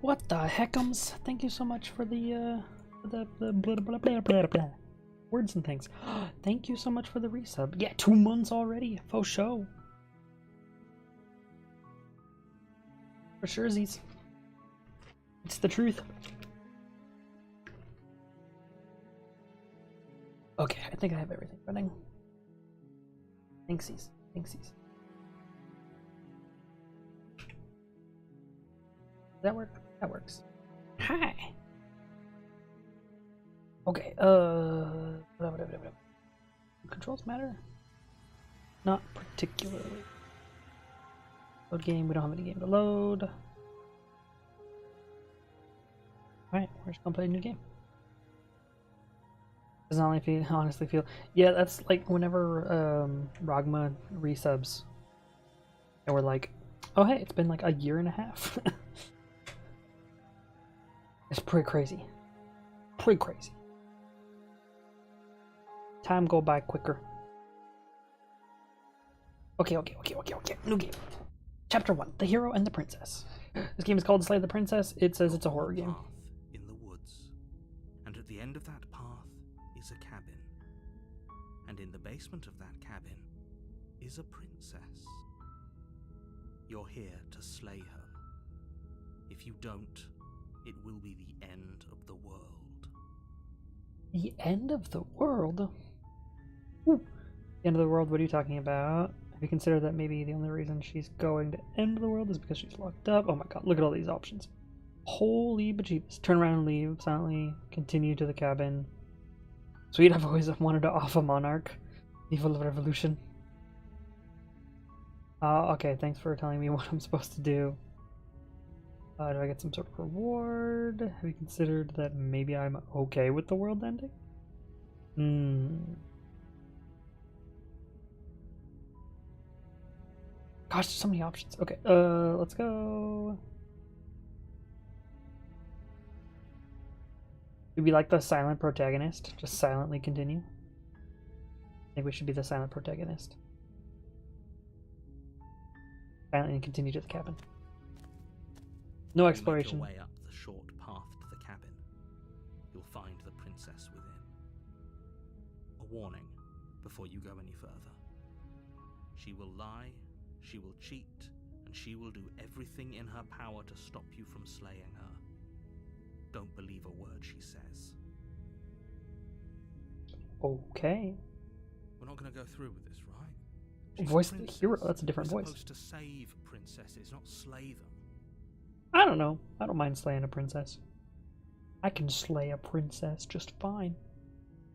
What the heckums? Thank you so much for the blah, blah, blah, blah, blah. Words and things. Thank you so much for the resub. Yeah, 2 months already. Faux show. For sure, Z's. It's the truth. Okay, I think I have everything running. Thanksies. Thanksies. Does that work? That works. Hi. Okay, controls matter? Not particularly. Load game, we don't have any game to load. Alright, we're just gonna play a new game. Doesn't honestly feel yeah, that's like whenever Rogma resubs and we're like, oh hey, it's been like a year and a half. It's pretty crazy. Pretty crazy. Time go by quicker. Okay. New game. Chapter 1, The Hero and the Princess. This game is called Slay the Princess. It says it's a horror game. In the woods, and at the end of that path is a cabin, and in the basement of that cabin is a princess. You're here to slay her. If you don't, it will be the end of the world. The end of the world? Ooh. The end of the world, what are you talking about? Have you considered that maybe the only reason she's going to end the world is because she's locked up? Oh my god, look at all these options. Holy bejeebus. Turn around and leave, silently continue to the cabin. Sweet, I've always wanted to off a monarch. Evil revolution. Okay, thanks for telling me what I'm supposed to do. Do I get some sort of reward? Have you considered that maybe I'm okay with the world ending? Gosh, there's so many options. Okay, let's go. Do we like the silent protagonist? Just silently continue? I think we should be the silent protagonist. Silently continue to the cabin. No exploration. Make your way up the short path to the cabin. You'll find the princess within. A warning before you go any further. She will lie, she will cheat, and she will do everything in her power to stop you from slaying her. Don't believe a word she says. Okay. We're not going to go through with this, right? She's Voice of the hero, that's a different We're voice. supposed to save princesses, not slay them. I don't know. I don't mind slaying a princess. I can slay a princess just fine.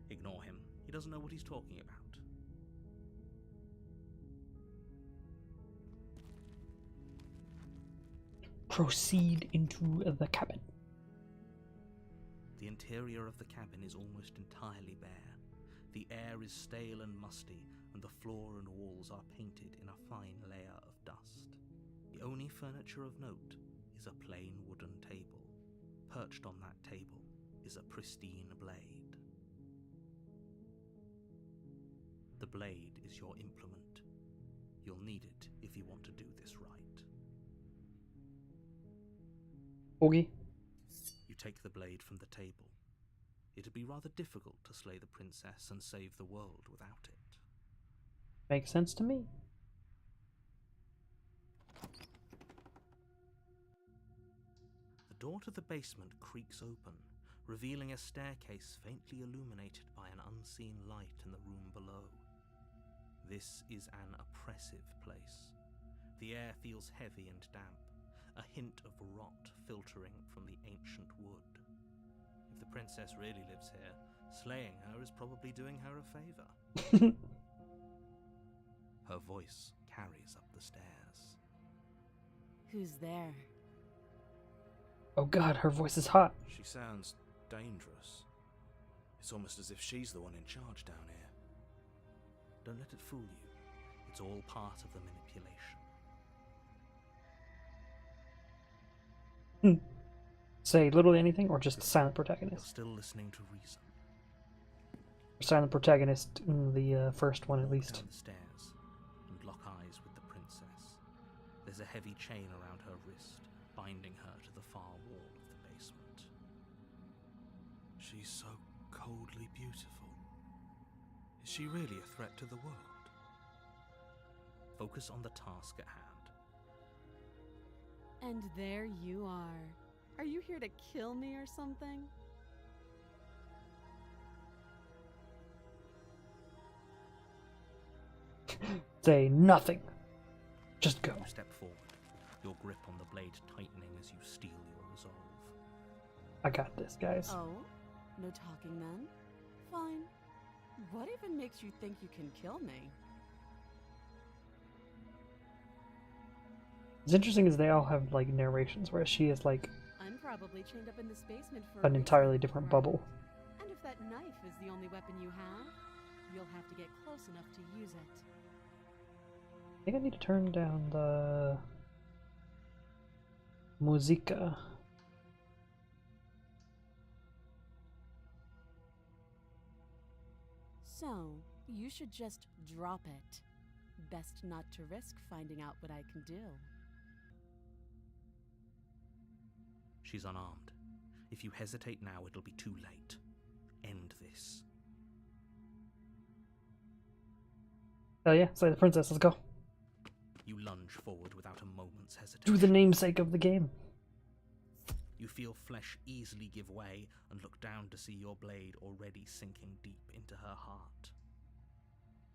Ignore him. He doesn't know what he's talking about. Proceed into the cabin. The interior of the cabin is almost entirely bare. The air is stale and musty, and the floor and walls are painted in a fine layer of dust. The only furniture of note is a plain wooden table. Perched on that table is a pristine blade. The blade is your implement. You'll need it if you want to do this right. Ogie. You take the blade from the table. It'd be rather difficult to slay the princess and save the world without it. Makes sense to me. The door to the basement creaks open, revealing a staircase faintly illuminated by an unseen light in the room below. This is an oppressive place. The air feels heavy and damp, a hint of rot filtering from the ancient wood. If the princess really lives here, slaying her is probably doing her a favor. Her voice carries up the stairs. Who's there? Oh god, her voice is hot. She sounds dangerous. It's almost as if she's the one in charge down here. Don't let it fool you. It's all part of the manipulation. Say literally anything or just silent You're protagonist? still listening to reason. Silent protagonist in the first one at Walk least. down the stairs and lock eyes with the princess. There's a heavy chain around her wrist, binding her to the far wall of the basement. She's so coldly beautiful. Is she really a threat to the world? Focus on the task at hand. And there you are. Are you here to kill me or something? Say nothing. Just go. You step forward, your grip on the blade tightening as you steel your resolve. I got this, guys. Oh? No talking then? Fine. What even makes you think you can kill me? What's interesting is they all have like narrations, whereas she is like I'm probably chained up in this basement for an a entirely reason, different right? bubble. And if that knife is the only weapon you have, you'll have to get close enough to use it. I think I need to turn down the musica. So, you should just drop it. Best not to risk finding out what I can do. She's unarmed. If you hesitate now, it'll be too late. End this. Oh yeah, slay the princess, let's go. You lunge forward without a moment's hesitation. Do the namesake of the game. You feel flesh easily give way and look down to see your blade already sinking deep into her heart.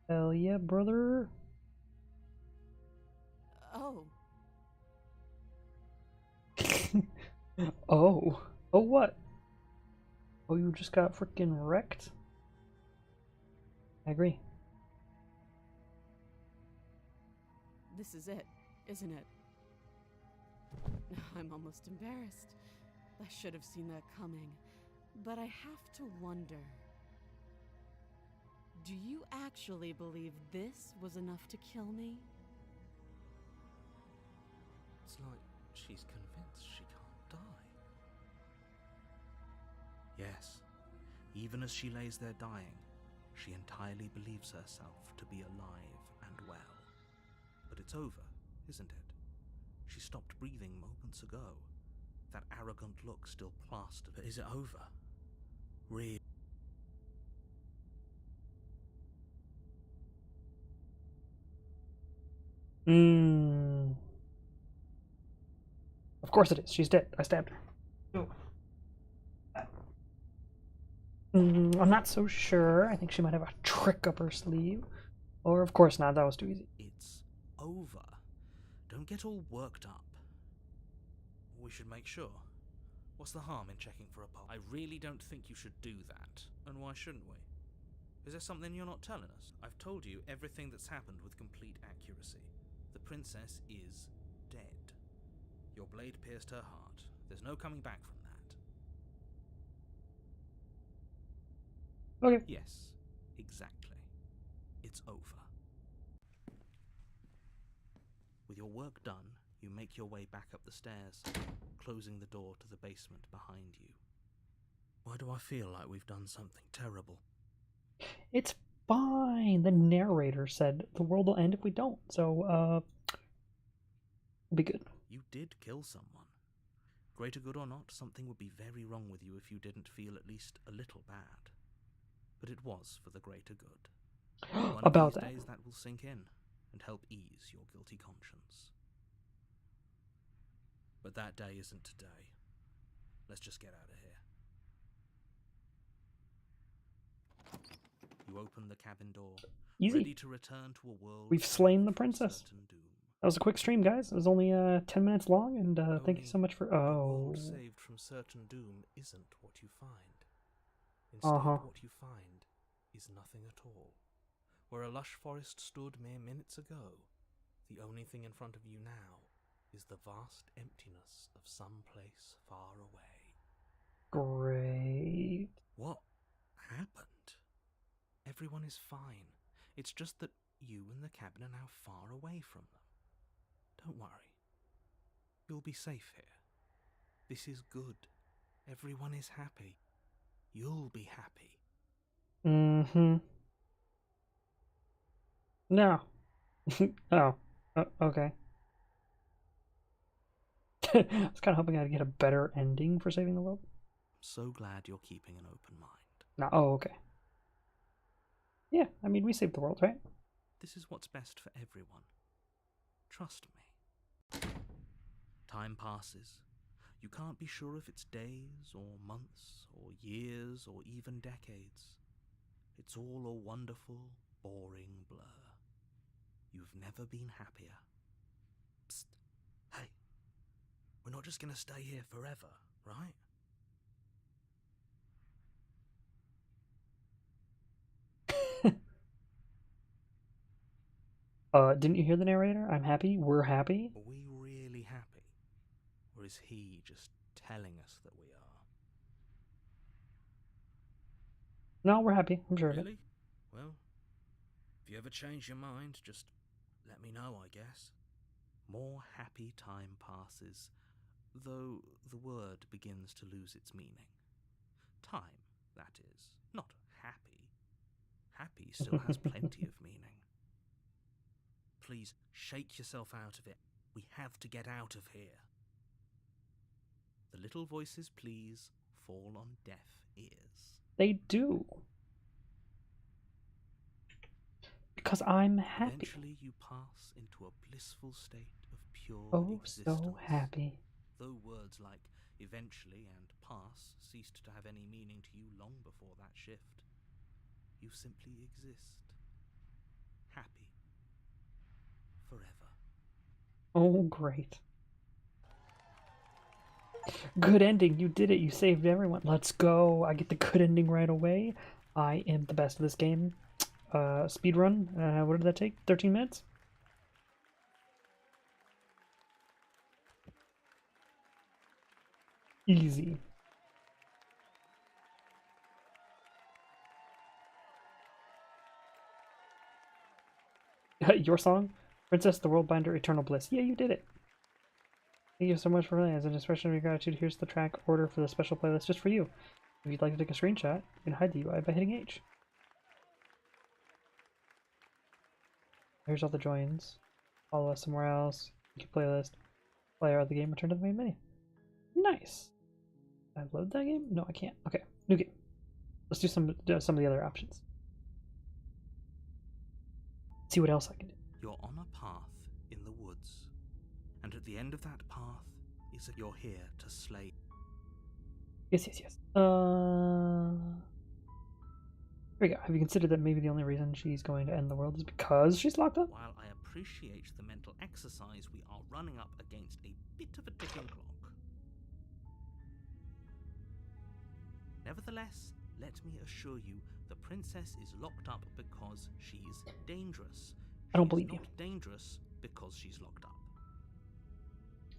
Hell yeah, brother. Oh, Oh. Oh what? Oh, you just got freaking wrecked? I agree. this is it, isn't it? I'm almost embarrassed. I should have seen that coming. But I have to wonder. Do you actually believe this was enough to kill me? It's like she's convinced she can't die. Yes, even as she lays there dying, she entirely believes herself to be alive and well. But it's over, isn't it? She stopped breathing moments ago. That arrogant look still plastered. But is it over? Really? Of course it is. She's dead. I stabbed her. I'm not so sure. I think she might have a trick up her sleeve. Or, of course not. That was too easy. It's over. Don't get all worked up. We should make sure. What's the harm in checking for a pulse? I really don't think you should do that. And why shouldn't we? Is there something you're not telling us? I've told you everything that's happened with complete accuracy. The princess is dead. Your blade pierced her heart. There's no coming back from that. Okay. Yes, exactly. It's over. With your work done, you make your way back up the stairs, closing the door to the basement behind you. Why do I feel like we've done something terrible? It's fine. The narrator said the world will end if we don't. So, we'll be good. You did kill someone. Greater good or not, something would be very wrong with you if you didn't feel at least a little bad. But it was for the greater good. One About of these that. days that will sink in and help ease your guilty conscience. But that day isn't today. Let's just get out of here. You open the cabin door, Easy. ready to return to a world. We've slain the free from princess. certain doom. That was a quick stream, guys. It was only 10 minutes long, and thank you Only so much for. The Oh. world saved from certain doom isn't what you find. Instead, Uh-huh. what you find is nothing at all. Where a lush forest stood mere minutes ago, the only thing in front of you now is the vast emptiness of some place far away. Great. What happened? Everyone is fine. It's just that you and the cabin are now far away from them. Don't worry. You'll be safe here. This is good. Everyone is happy. You'll be happy. Mm-hmm. No. Oh. Okay. I was kind of hoping I'd get a better ending for saving the world. I'm so glad you're keeping an open mind. No, oh, okay. Yeah, I mean, we saved the world, right? This is what's best for everyone. Trust me. Time passes. You can't be sure if it's days or months or years or even decades. It's all a wonderful, boring blur. You've never been happier. Psst. Hey, we're not just going to stay here forever, right? Didn't you hear the narrator? I'm happy. We're happy. Are we really happy? Or is he just telling us that we are? No, we're happy. I'm sure of it. Really? Well, if you ever change your mind, just let me know, I guess. More happy time passes, though the word begins to lose its meaning. Time, that is, not happy. Happy still has plenty of meaning. Please shake yourself out of it. We have to get out of here. The little voices, please, fall on deaf ears. They do. Because I'm happy. Eventually you pass into a blissful state of pure Oh, existence. so happy. Though words like eventually and pass ceased to have any meaning to you long before that shift, you simply exist. Happy. Forever. Oh, great. Good ending. You did it. You saved everyone. Let's go. I get the good ending right away. I am the best of this game. Speed run. What did that take? 13 minutes? Easy. Your song? Princess, the World Binder, Eternal Bliss. Yeah, you did it. Thank you so much for playing. As an expression of your gratitude, here's the track order for the special playlist just for you. If you'd like to take a screenshot, you can hide the UI by hitting H. Here's all the joins. Follow us somewhere else. Make your playlist. Play out of the game. Return to the main menu. Nice. Can I load that game? No, I can't. Okay, new game. Let's do some of the other options. See what else I can do. You're on a path in the woods, and at the end of that path is that you're here to slay. Yes. Here we go. Have you considered that maybe the only reason she's going to end the world is because she's locked up? While I appreciate the mental exercise, we are running up against a bit of a ticking clock. Nevertheless, let me assure you, the princess is locked up because she's dangerous. I don't believe you. Not dangerous because she's locked up.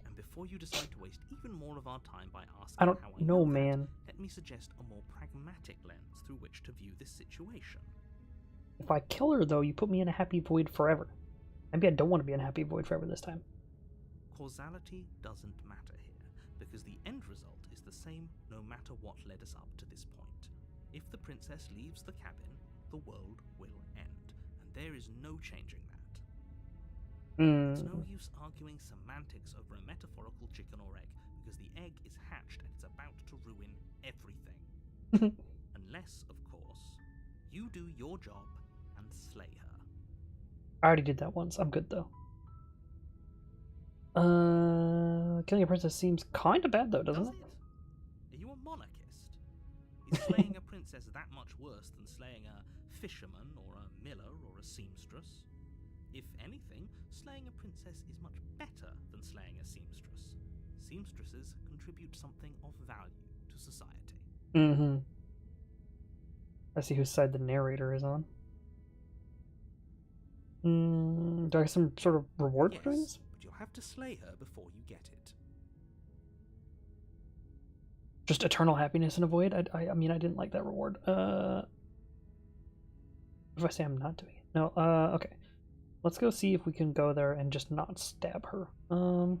And before you decide to waste even more of our time by asking I don't how I know, that, man. let me suggest a more pragmatic lens through which to view this situation. If I kill her, though, you put me in a happy void forever. Maybe I don't want to be in a happy void forever this time. Causality doesn't matter here, because the end result is the same no matter what led us up to this point. If the princess leaves the cabin, the world will end, and there is no changing that. It's no use arguing semantics over a metaphorical chicken or egg, because the egg is hatched and it's about to ruin everything. Unless, of course, you do your job and slay her. I already did that once. I'm good, though. Killing a princess seems kind of bad, though, doesn't Does it? it? Are you a monarchist? Is slaying a princess that much worse than slaying a fisherman or a miller or a seamstress? If anything, slaying a princess is much better than slaying a seamstress. Seamstresses contribute something of value to society. Mm-hmm. I see whose side the narrator is on. Do I get some sort of reward for doing Yes, this? but you'll have to slay her before you get it. Just eternal happiness in a void? I mean, I didn't like that reward. What if I say I'm not doing it? No, okay. Let's go see if we can go there and just not stab her. You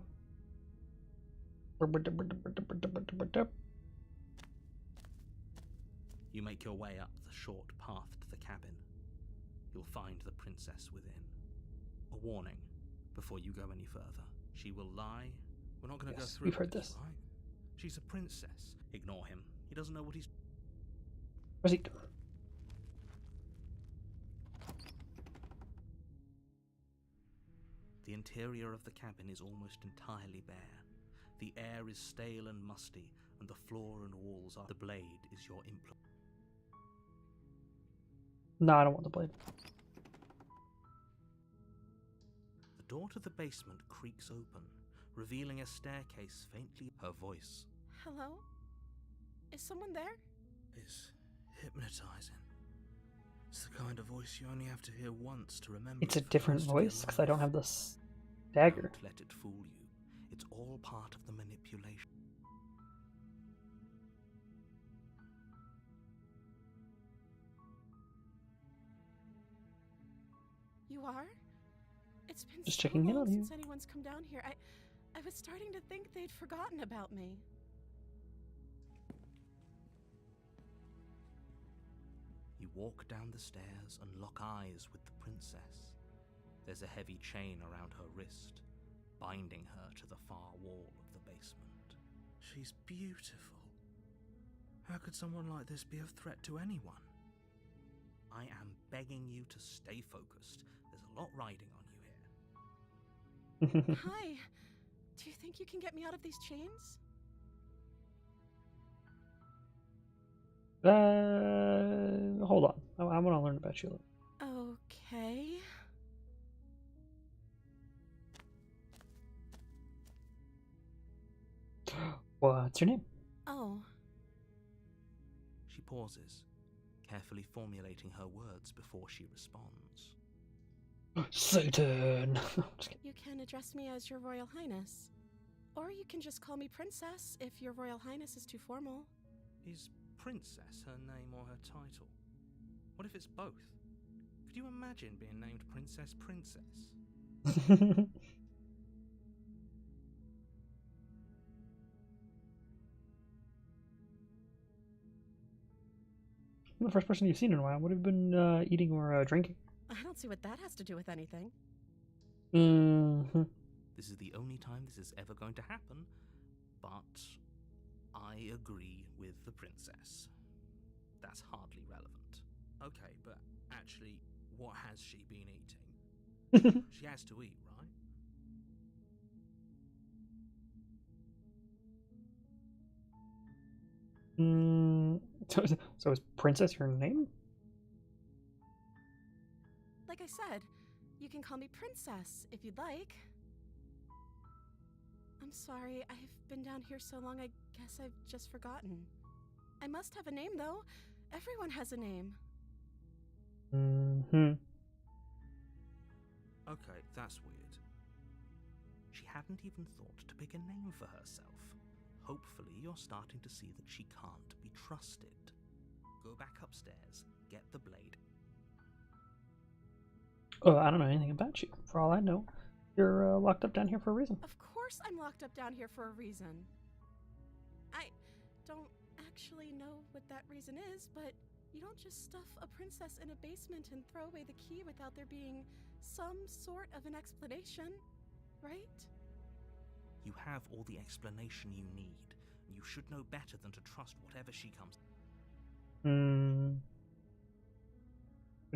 make your way up the short path to the cabin. You'll find the princess within. A warning, before you go any further. She will lie We're not going to Yes, go through we've with heard this. right? She's a princess. Ignore him. He doesn't know what he's... Where's he? The interior of the cabin is almost entirely bare. The air is stale and musty, and the floor and walls are... The blade is your implement. No, I don't want the blade. The door to the basement creaks open, revealing a staircase faintly... Her voice Hello? Is someone there? is hypnotizing. It's the kind of voice you only have to hear once to remember. It's a it for the different rest of your voice because I don't life. have this dagger. Don't let it fool you. It's all part of the manipulation. You are? It's been Just so checking in long on you. since anyone's come down here. I was starting to think they'd forgotten about me. You walk down the stairs and lock eyes with the princess. There's a heavy chain around her wrist, binding her to the far wall of the basement. She's beautiful. How could someone like this be a threat to anyone? I am begging you to stay focused. There's a lot riding on you here. Hi. Do you think you can get me out of these chains? Hold on. I want to learn about you a little. Okay. What's your name? Oh, She pauses, carefully formulating her words before she responds. Satan. Just kidding. you can address me as Your Royal Highness. Or you can just call me Princess if Your Royal Highness is too formal. Is Princess her name or her title? What if it's both? Could you imagine being named Princess Princess? I'm the first person you've seen in a while. What have you been eating or drinking? I don't see what that has to do with anything. Mm-hmm. This is the only time this is ever going to happen, but I agree with the princess. That's hardly relevant. Okay, but actually, what has she been eating? She has to eat, right? So is Princess your name? Like I said, you can call me Princess if you'd like. I'm sorry, I've been down here so long, I guess I've just forgotten. I must have a name, though. Everyone has a name. Mm-hmm. Okay, that's weird. She hadn't even thought to pick a name for herself. Hopefully, you're starting to see that she can't be trusted. Go back upstairs, get the blade. Oh, I don't know anything about you. For all I know, you're locked up down here for a reason. Of course I'm locked up down here for a reason. I don't actually know what that reason is, but you don't just stuff a princess in a basement and throw away the key without there being some sort of an explanation, right? You have all the explanation you need, and you should know better than to trust whatever she comes. What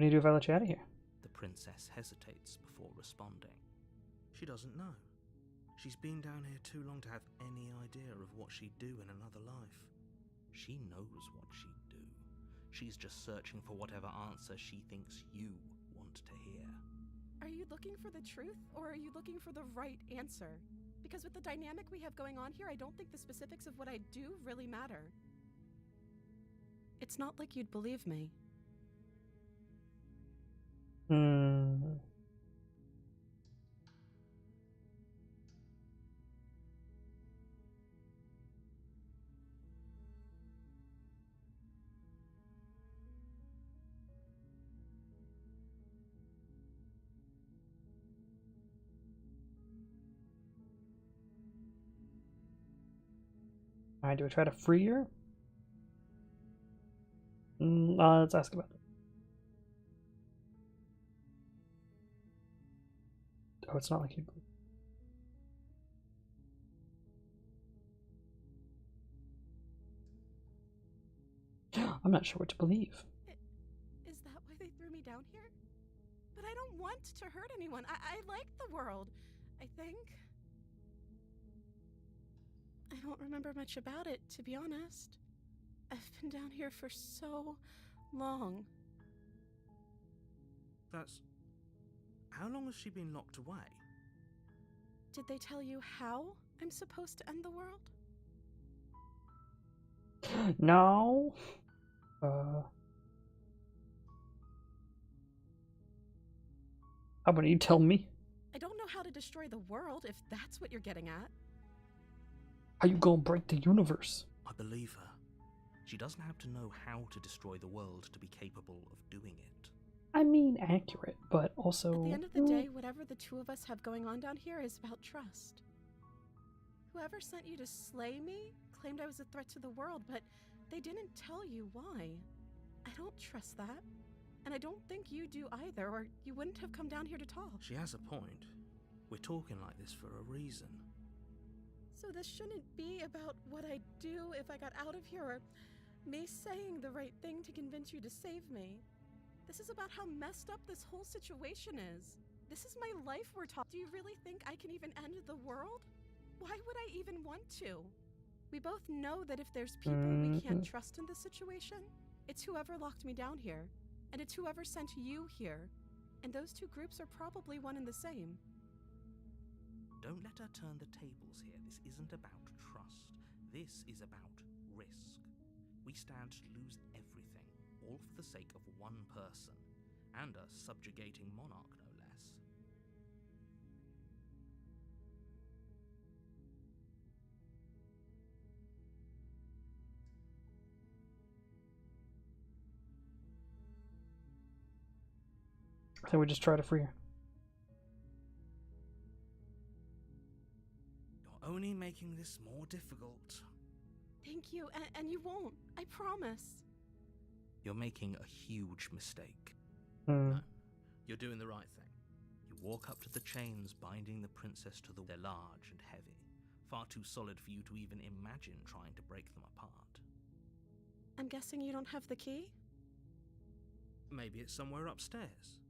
do you do if I let you out of here? The princess hesitates before responding. She doesn't know. She's been down here too long to have any idea of what she'd do in another life. She knows what she'd do. She's just searching for whatever answer she thinks you want to hear. Are you looking for the truth, or are you looking for the right answer? Because with the dynamic we have going on here, I don't think the specifics of what I do really matter. It's not like you'd believe me. Alright, do I try to free her? Let's ask about it. Oh, it's not like you. I'm not sure what to believe. Is that why they threw me down here? But I don't want to hurt anyone. I like the world, I think. I don't remember much about it, to be honest. I've been down here for so long. That's... How long has she been locked away? Did they tell you how I'm supposed to end the world? No. How about you tell me? I don't know how to destroy the world, if that's what you're getting at. How you gonna break the universe? I believe her. She doesn't have to know how to destroy the world to be capable of doing it. I mean, accurate, but also... At the end of the day, whatever the two of us have going on down here is about trust. Whoever sent you to slay me claimed I was a threat to the world, but they didn't tell you why. I don't trust that. And I don't think you do either, or you wouldn't have come down here to talk. She has a point. We're talking like this for a reason. So this shouldn't be about what I'd do if I got out of here, or me saying the right thing to convince you to save me. This is about how messed up this whole situation is. This is my life we're talking. Do you really think I can even end the world? Why would I even want to? We both know that if there's people we can't trust in this situation, it's whoever locked me down here, and it's whoever sent you here. And those two groups are probably one and the same. Don't let her turn the tables here. This isn't about trust. This is about risk. We stand to lose everything, all for the sake of one person, and a subjugating monarch, no less. So we just try to free her. You're only making this more difficult. Thank you, and you won't. I promise. You're making a huge mistake. Hmm. No, you're doing the right thing. You walk up to the chains binding the princess to the... They're large and heavy, far too solid for you to even imagine trying to break them apart. I'm guessing you don't have the key? Maybe it's somewhere upstairs.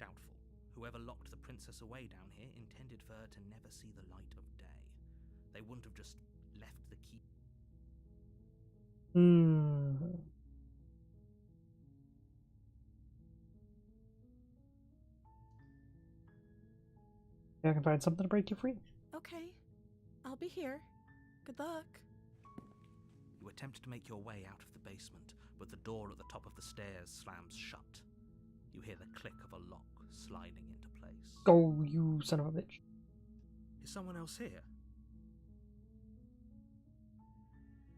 Doubtful. Whoever locked the princess away down here intended for her to never see the light of day. They wouldn't have just left the key. I can find something to break you free. Okay. I'll be here. Good luck. You attempt to make your way out of the basement, but the door at the top of the stairs slams shut. You hear the click of a lock sliding into place. Go, you son of a bitch. Is someone else here?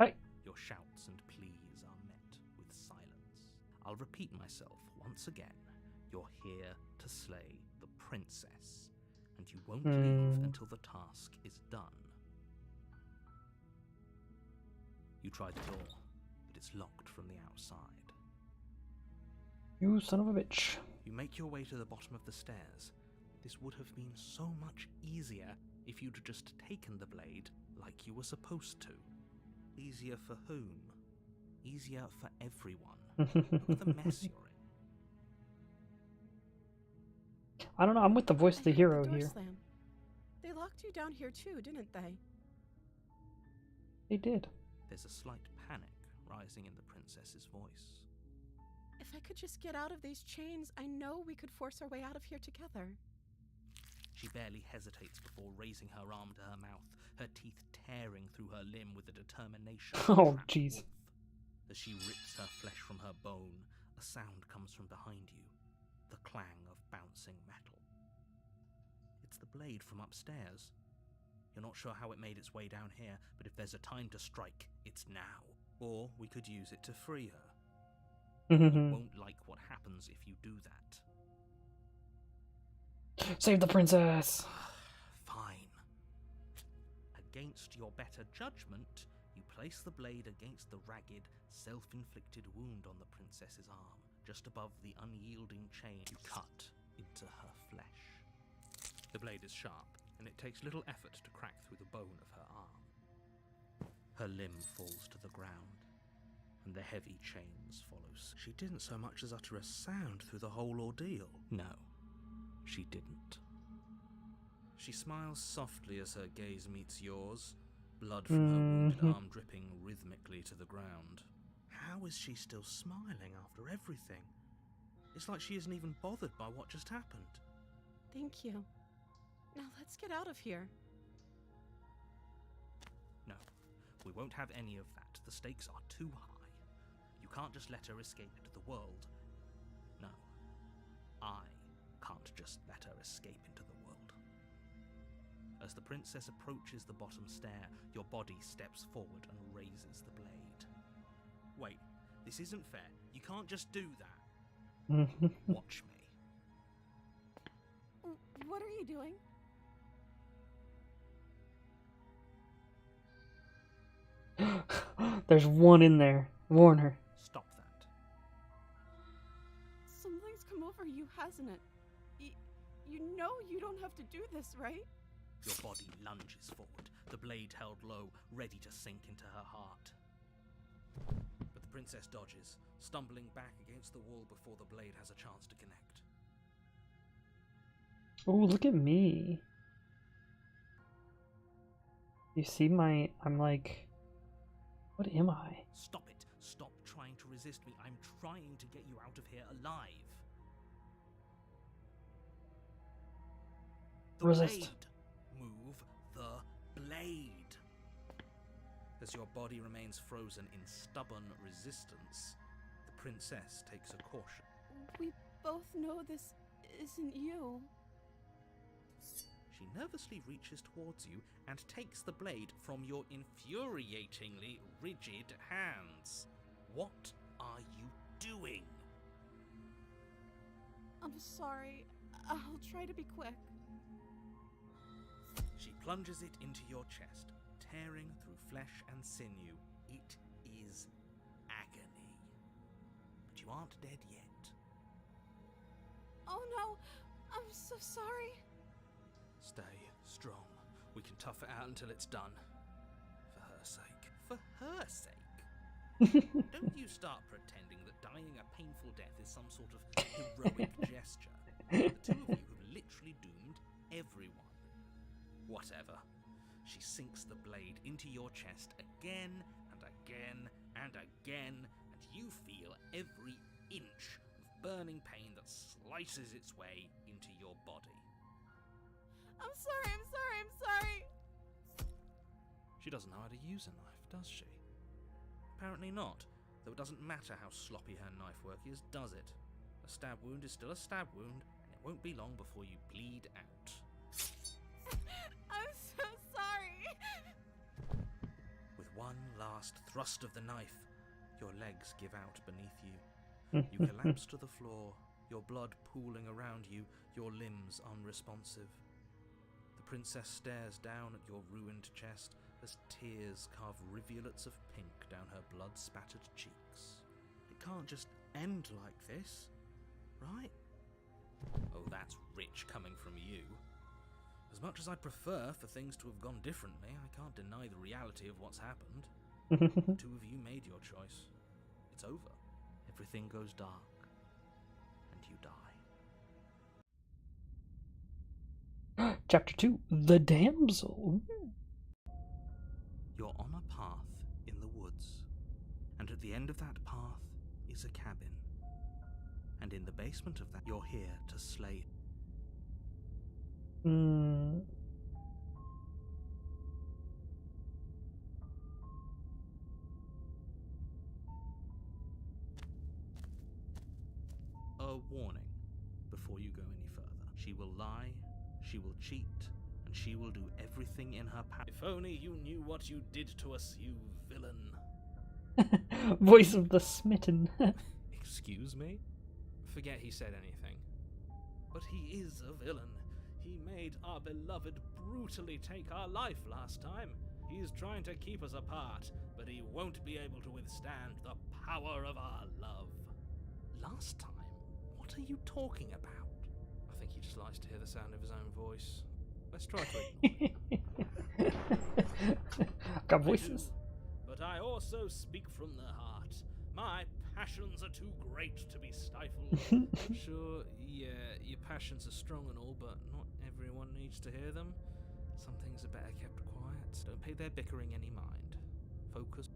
Hey. Your shouts and pleas are met with silence. I'll repeat myself once again. You're here to slay the princess, and you won't leave until the task is done. You try the door, but it's locked from the outside. You son of a bitch. You make your way to the bottom of the stairs. This would have been so much easier if you'd just taken the blade like you were supposed to. Easier for whom? Easier for everyone. Look at the mess you're in. I don't know, I'm with the voice of the I heard hero door here. slam. They locked you down here too, didn't they? They did. There's a slight panic rising in the princess's voice. If I could just get out of these chains, I know we could force our way out of here together. She barely hesitates before raising her arm to her mouth, her teeth tearing through her limb with the determination of a Oh, trapped jeez. wolf. As she rips her flesh from her bone, a sound comes from behind you, the clang of bouncing metal. It's the blade from upstairs. You're not sure how it made its way down here, but if there's a time to strike, it's now. Or we could use it to free her. You won't like what happens if you do that. Save the princess! Fine. Against your better judgment, you place the blade against the ragged, self-inflicted wound on the princess's arm, just above the unyielding chain. You cut into her flesh. The blade is sharp, and it takes little effort to crack through the bone of her arm. Her limb falls to the ground, and the heavy chains follow suit. She didn't so much as utter a sound through the whole ordeal. No, she didn't. She smiles softly as her gaze meets yours, blood from her wounded arm dripping rhythmically to the ground. How is she still smiling after everything? It's like she isn't even bothered by what just happened. Thank you. Now let's get out of here. No, we won't have any of that. The stakes are too high. You can't just let her escape into the world. No, I can't just let her escape into the world. As the princess approaches the bottom stair, your body steps forward and raises the blade. Wait, this isn't fair. You can't just do that. Watch me. What are you doing? There's one in there. Warn her. Stop that. Something's come over you, hasn't it? You know you don't have to do this, right? Your body lunges forward, the blade held low, ready to sink into her heart. But the princess dodges, stumbling back against the wall before the blade has a chance to connect. Oh, look at me. You see I'm like... What am I? Stop it. Stop trying to resist me. I'm trying to get you out of here alive. The Resist. blade. Move the blade. As your body remains frozen in stubborn resistance, the princess takes a caution. We both know this isn't you. She nervously reaches towards you and takes the blade from your infuriatingly rigid hands. What are you doing? I'm sorry. I'll try to be quick. She plunges it into your chest, tearing through flesh and sinew. It is agony. But you aren't dead yet. Oh no! I'm so sorry. Stay strong. We can tough it out until it's done. For her sake. For her sake? Don't you start pretending that dying a painful death is some sort of heroic gesture. The two of you have literally doomed everyone. Whatever. She sinks the blade into your chest again and again and again, and you feel every inch of burning pain that slices its way into your body. I'm sorry. She doesn't know how to use a knife, does she? Apparently not, though it doesn't matter how sloppy her knife work is, does it? A stab wound is still a stab wound, and it won't be long before you bleed out. I'm so sorry. With one last thrust of the knife, your legs give out beneath you. You collapse to the floor, your blood pooling around you, your limbs unresponsive. The princess stares down at your ruined chest as tears carve rivulets of pink down her blood-spattered cheeks. It can't just end like this, right? Oh, that's rich coming from you. As much as I'd prefer for things to have gone differently, I can't deny the reality of what's happened. The two of you made your choice. It's over. Everything goes dark, and you die. Chapter 2, The Damsel. You're on a path in the woods, and at the end of that path is a cabin. And in the basement of that, you're here to slay. A warning before you go any further. She will lie, she will cheat, and she will do everything in her power. If only you knew what you did to us, you villain. Voice of the smitten. Excuse me? Forget he said anything. But he is a villain. He made our beloved brutally take our life last time. He's trying to keep us apart, but he won't be able to withstand the power of our love. Last time? What are you talking about? I think he just likes to hear the sound of his own voice. Let's try to ignore it. Got voices. But I also speak from the heart. My passions are too great to be stifled. Sure, yeah, your passions are strong and all, but not everyone needs to hear them. Some things are better kept quiet. Don't pay their bickering any mind. Focus.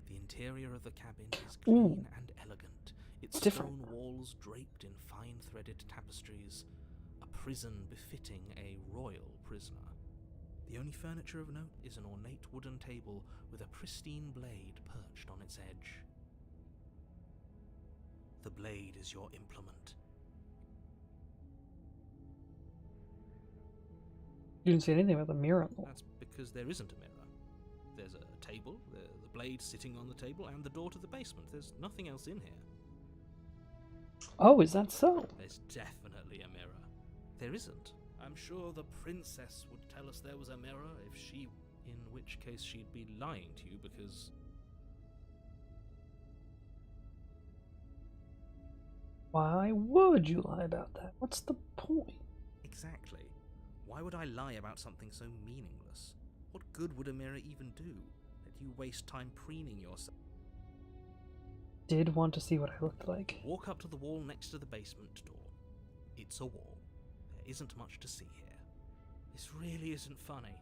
The interior of the cabin is clean and elegant, its different. stone walls draped in fine-threaded tapestries, a prison befitting a royal prisoner. The only furniture of note is an ornate wooden table with a pristine blade perched on its edge. The blade is your implement. You didn't say anything about the mirror on the wall. That's because there isn't a mirror. There's a table, the blade sitting on the table, and the door to the basement. There's nothing else in here. Oh, is that so? There's definitely a mirror. There isn't. I'm sure the princess would tell us there was a mirror if she... in which case she'd be lying to you because... Why would you lie about that? What's the point? Exactly. Why would I lie about something so meaningless? What good would a mirror even do? Let you waste time preening yourself. Did want to see what I looked like. Walk up to the wall next to the basement door. It's a wall. There isn't much to see here. This really isn't funny.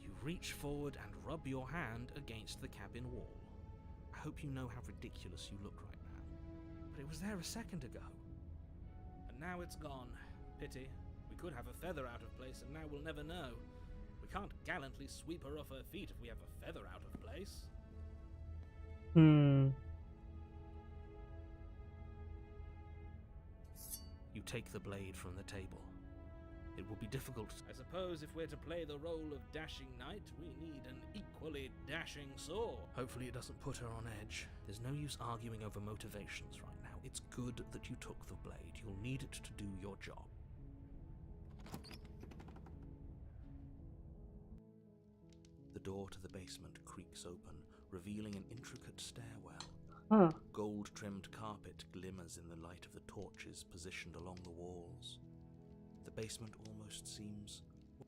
You reach forward and rub your hand against the cabin wall. I hope you know how ridiculous you look right now. But it was there a second ago. And now it's gone. Pity. We could have a feather out of place and now we'll never know. We can't gallantly sweep her off her feet if we have a feather out of place. Hmm. You take the blade from the table. It will be difficult. I suppose if we're to play the role of dashing knight, we need an equally dashing sword. Hopefully it doesn't put her on edge. There's no use arguing over motivations right now. It's good that you took the blade. You'll need it to do your job. The door to the basement creaks open, revealing an intricate stairwell. Huh. Gold-trimmed carpet glimmers in the light of the torches positioned along the walls. The basement almost seems...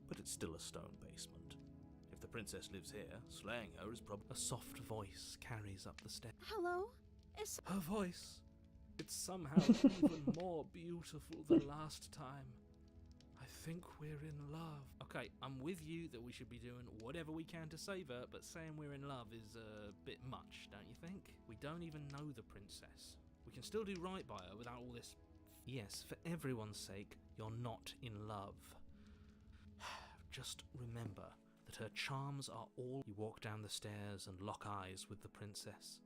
but it's still a stone basement. If the princess lives here, slaying her is probably... A soft voice carries up the stairs. Hello? Is Her voice! It's somehow even more beautiful than last time. I think we're in love. Okay, I'm with you that we should be doing whatever we can to save her, but saying we're in love is a bit much, don't you think? We don't even know the princess. We can still do right by her without all this... Yes, for everyone's sake, you're not in love. Just remember that her charms are all... You walk down the stairs and lock eyes with the princess.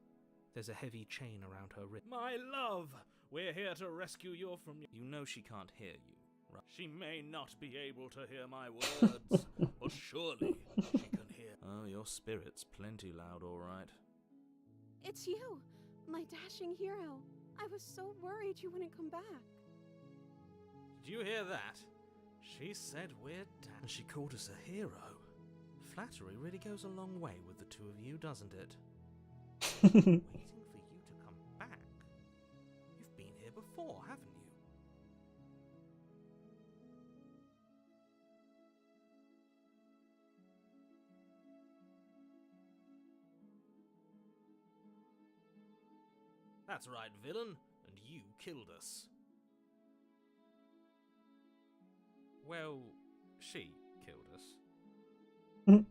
There's a heavy chain around her wrist. My love! We're here to rescue you from... You know she can't hear you. Right. She may not be able to hear my words, but surely she can hear. Oh, your spirit's plenty loud, all right. it's you, my dashing hero. I was so worried you wouldn't come back. Did you hear that? She said we're and she called us a hero. Flattery really goes a long way with the two of you, doesn't it? Waiting for you to come back. You've been here before, haven't you? That's right, villain, and you killed us. Well, she killed us. Only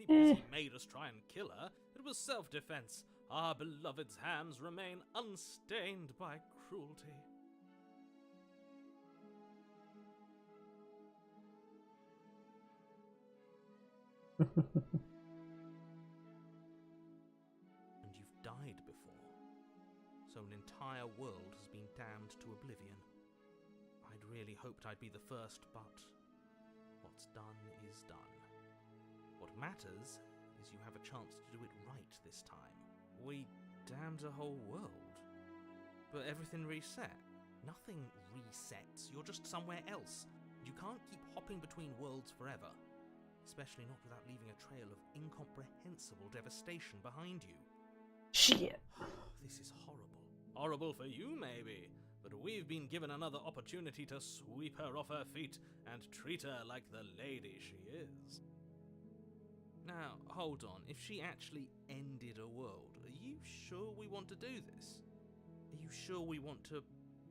because he made us try and kill her. It was self-defense. Our beloved's hands remain unstained by cruelty. And you've died before. So an entire world has been damned to oblivion. I'd really hoped I'd be the first, but what's done is done. What matters is you have a chance to do it right this time. We damned a whole world, but everything reset. Nothing resets, you're just somewhere else. You can't keep hopping between worlds forever, especially not without leaving a trail of incomprehensible devastation behind you. Shit. This is horrible. Horrible for you, maybe, but we've been given another opportunity to sweep her off her feet and treat her like the lady she is. Now, hold on. If she actually ended a world, are you sure we want to do this? Are you sure we want to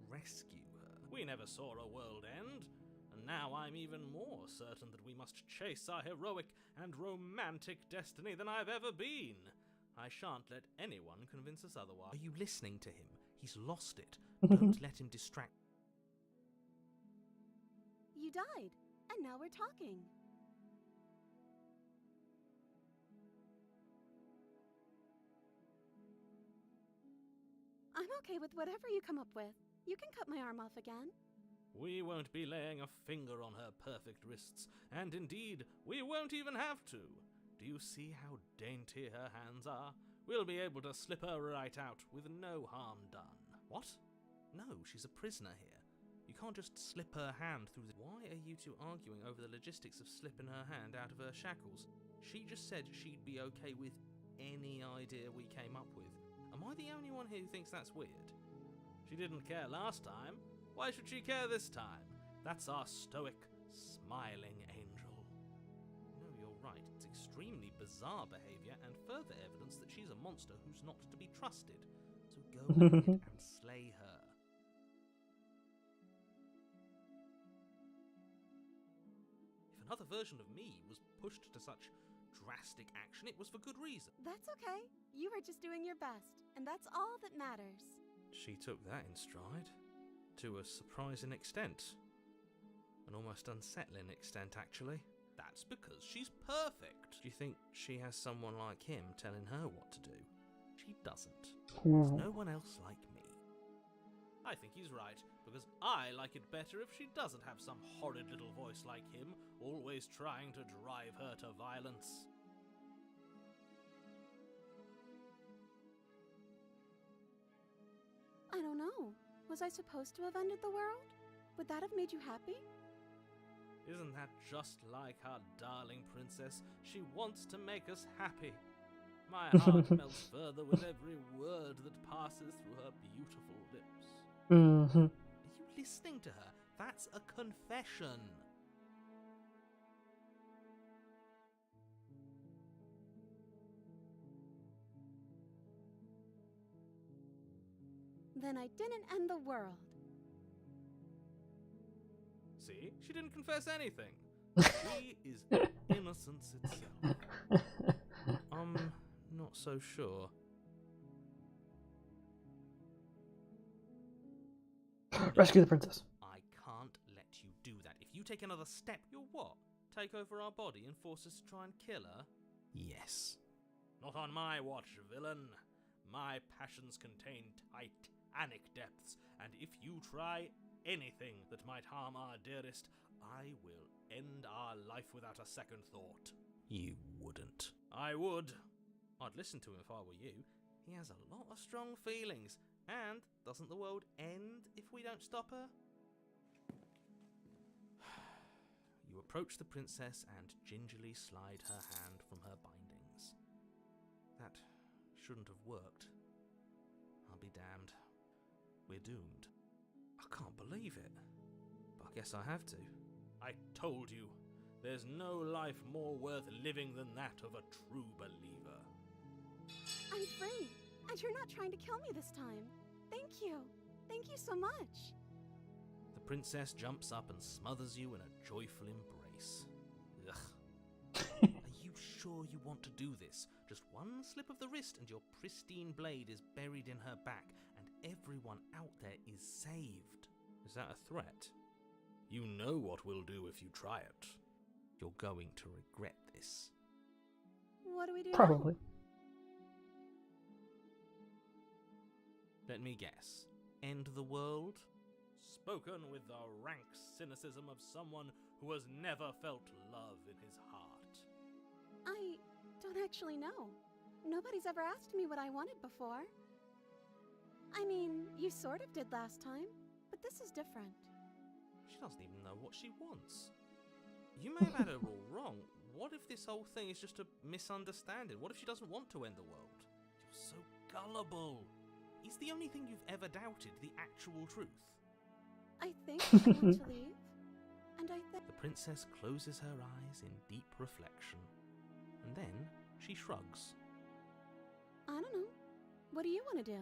rescue her? We never saw a world end, and now I'm even more certain that we must chase our heroic and romantic destiny than I've ever been. I shan't let anyone convince us otherwise. Are you listening to him? He's lost it. Don't let him distract. You died, and now we're talking. I'm okay with whatever you come up with. You can cut my arm off again. We won't be laying a finger on her perfect wrists, and indeed, we won't even have to. Do you see how dainty her hands are? We'll be able to slip her right out with no harm done. What? No, she's a prisoner here. You can't just slip her hand through the... Why are you two arguing over the logistics of slipping her hand out of her shackles? She just said she'd be okay with any idea we came up with. Am I the only one here who thinks that's weird? She didn't care last time. Why should she care this time? That's our stoic, smiling angel. No, you're right. It's extremely bizarre behavior and further evidence that she's a monster who's not to be trusted. So go ahead and slay her. If another version of me was pushed to such drastic action, it was for good reason. That's okay. You were just doing your best, and that's all that matters. She took that in stride. To a surprising extent. An almost unsettling extent, actually. That's because she's perfect. Do you think she has someone like him telling her what to do? She doesn't. There's no one else like me. I think he's right, because I like it better if she doesn't have some horrid little voice like him, always trying to drive her to violence. I don't know. Was I supposed to have ended the world? Would that have made you happy? Isn't that just like our darling princess? She wants to make us happy. My heart melts further with every word that passes through her beautiful lips. Mm-hmm. Are you listening to her? That's a confession. Then I didn't end the world. See? She didn't confess anything. She is innocence itself. I'm not so sure. Rescue the princess. I can't let you do that. If you take another step, you'll what? Take over our body and force us to try and kill her? Yes. Not on my watch, villain. My passions contain titanic depths, and if you try anything that might harm our dearest, I will end our life without a second thought. You wouldn't. I would. I'd listen to him if I were you. He has a lot of strong feelings. And doesn't the world end if we don't stop her? You approach the princess and gingerly slide her hand from her bindings. That shouldn't have worked. I'll be damned. We're doomed. I can't believe it. But I guess I have to. I told you, there's no life more worth living than that of a true believer. I'm free, and you're not trying to kill me this time. Thank you. Thank you so much. The princess jumps up and smothers you in a joyful embrace. Ugh. Are you sure you want to do this? Just one slip of the wrist and your pristine blade is buried in her back, and everyone out there is saved. Is that a threat? You know what we'll do if you try it. You're going to regret this. What do we do Probably. now? Let me guess. End the world? Spoken with the rank cynicism of someone who has never felt love in his heart. I don't actually know. Nobody's ever asked me what I wanted before. I mean, you sort of did last time, but this is different. She doesn't even know what she wants. You may have had her all wrong. What if this whole thing is just a misunderstanding? What if she doesn't want to end the world? You're so gullible. Is the only thing you've ever doubted the actual truth? I think I want to leave. And I think. The princess closes her eyes in deep reflection, and then she shrugs. I don't know. What do you want to do?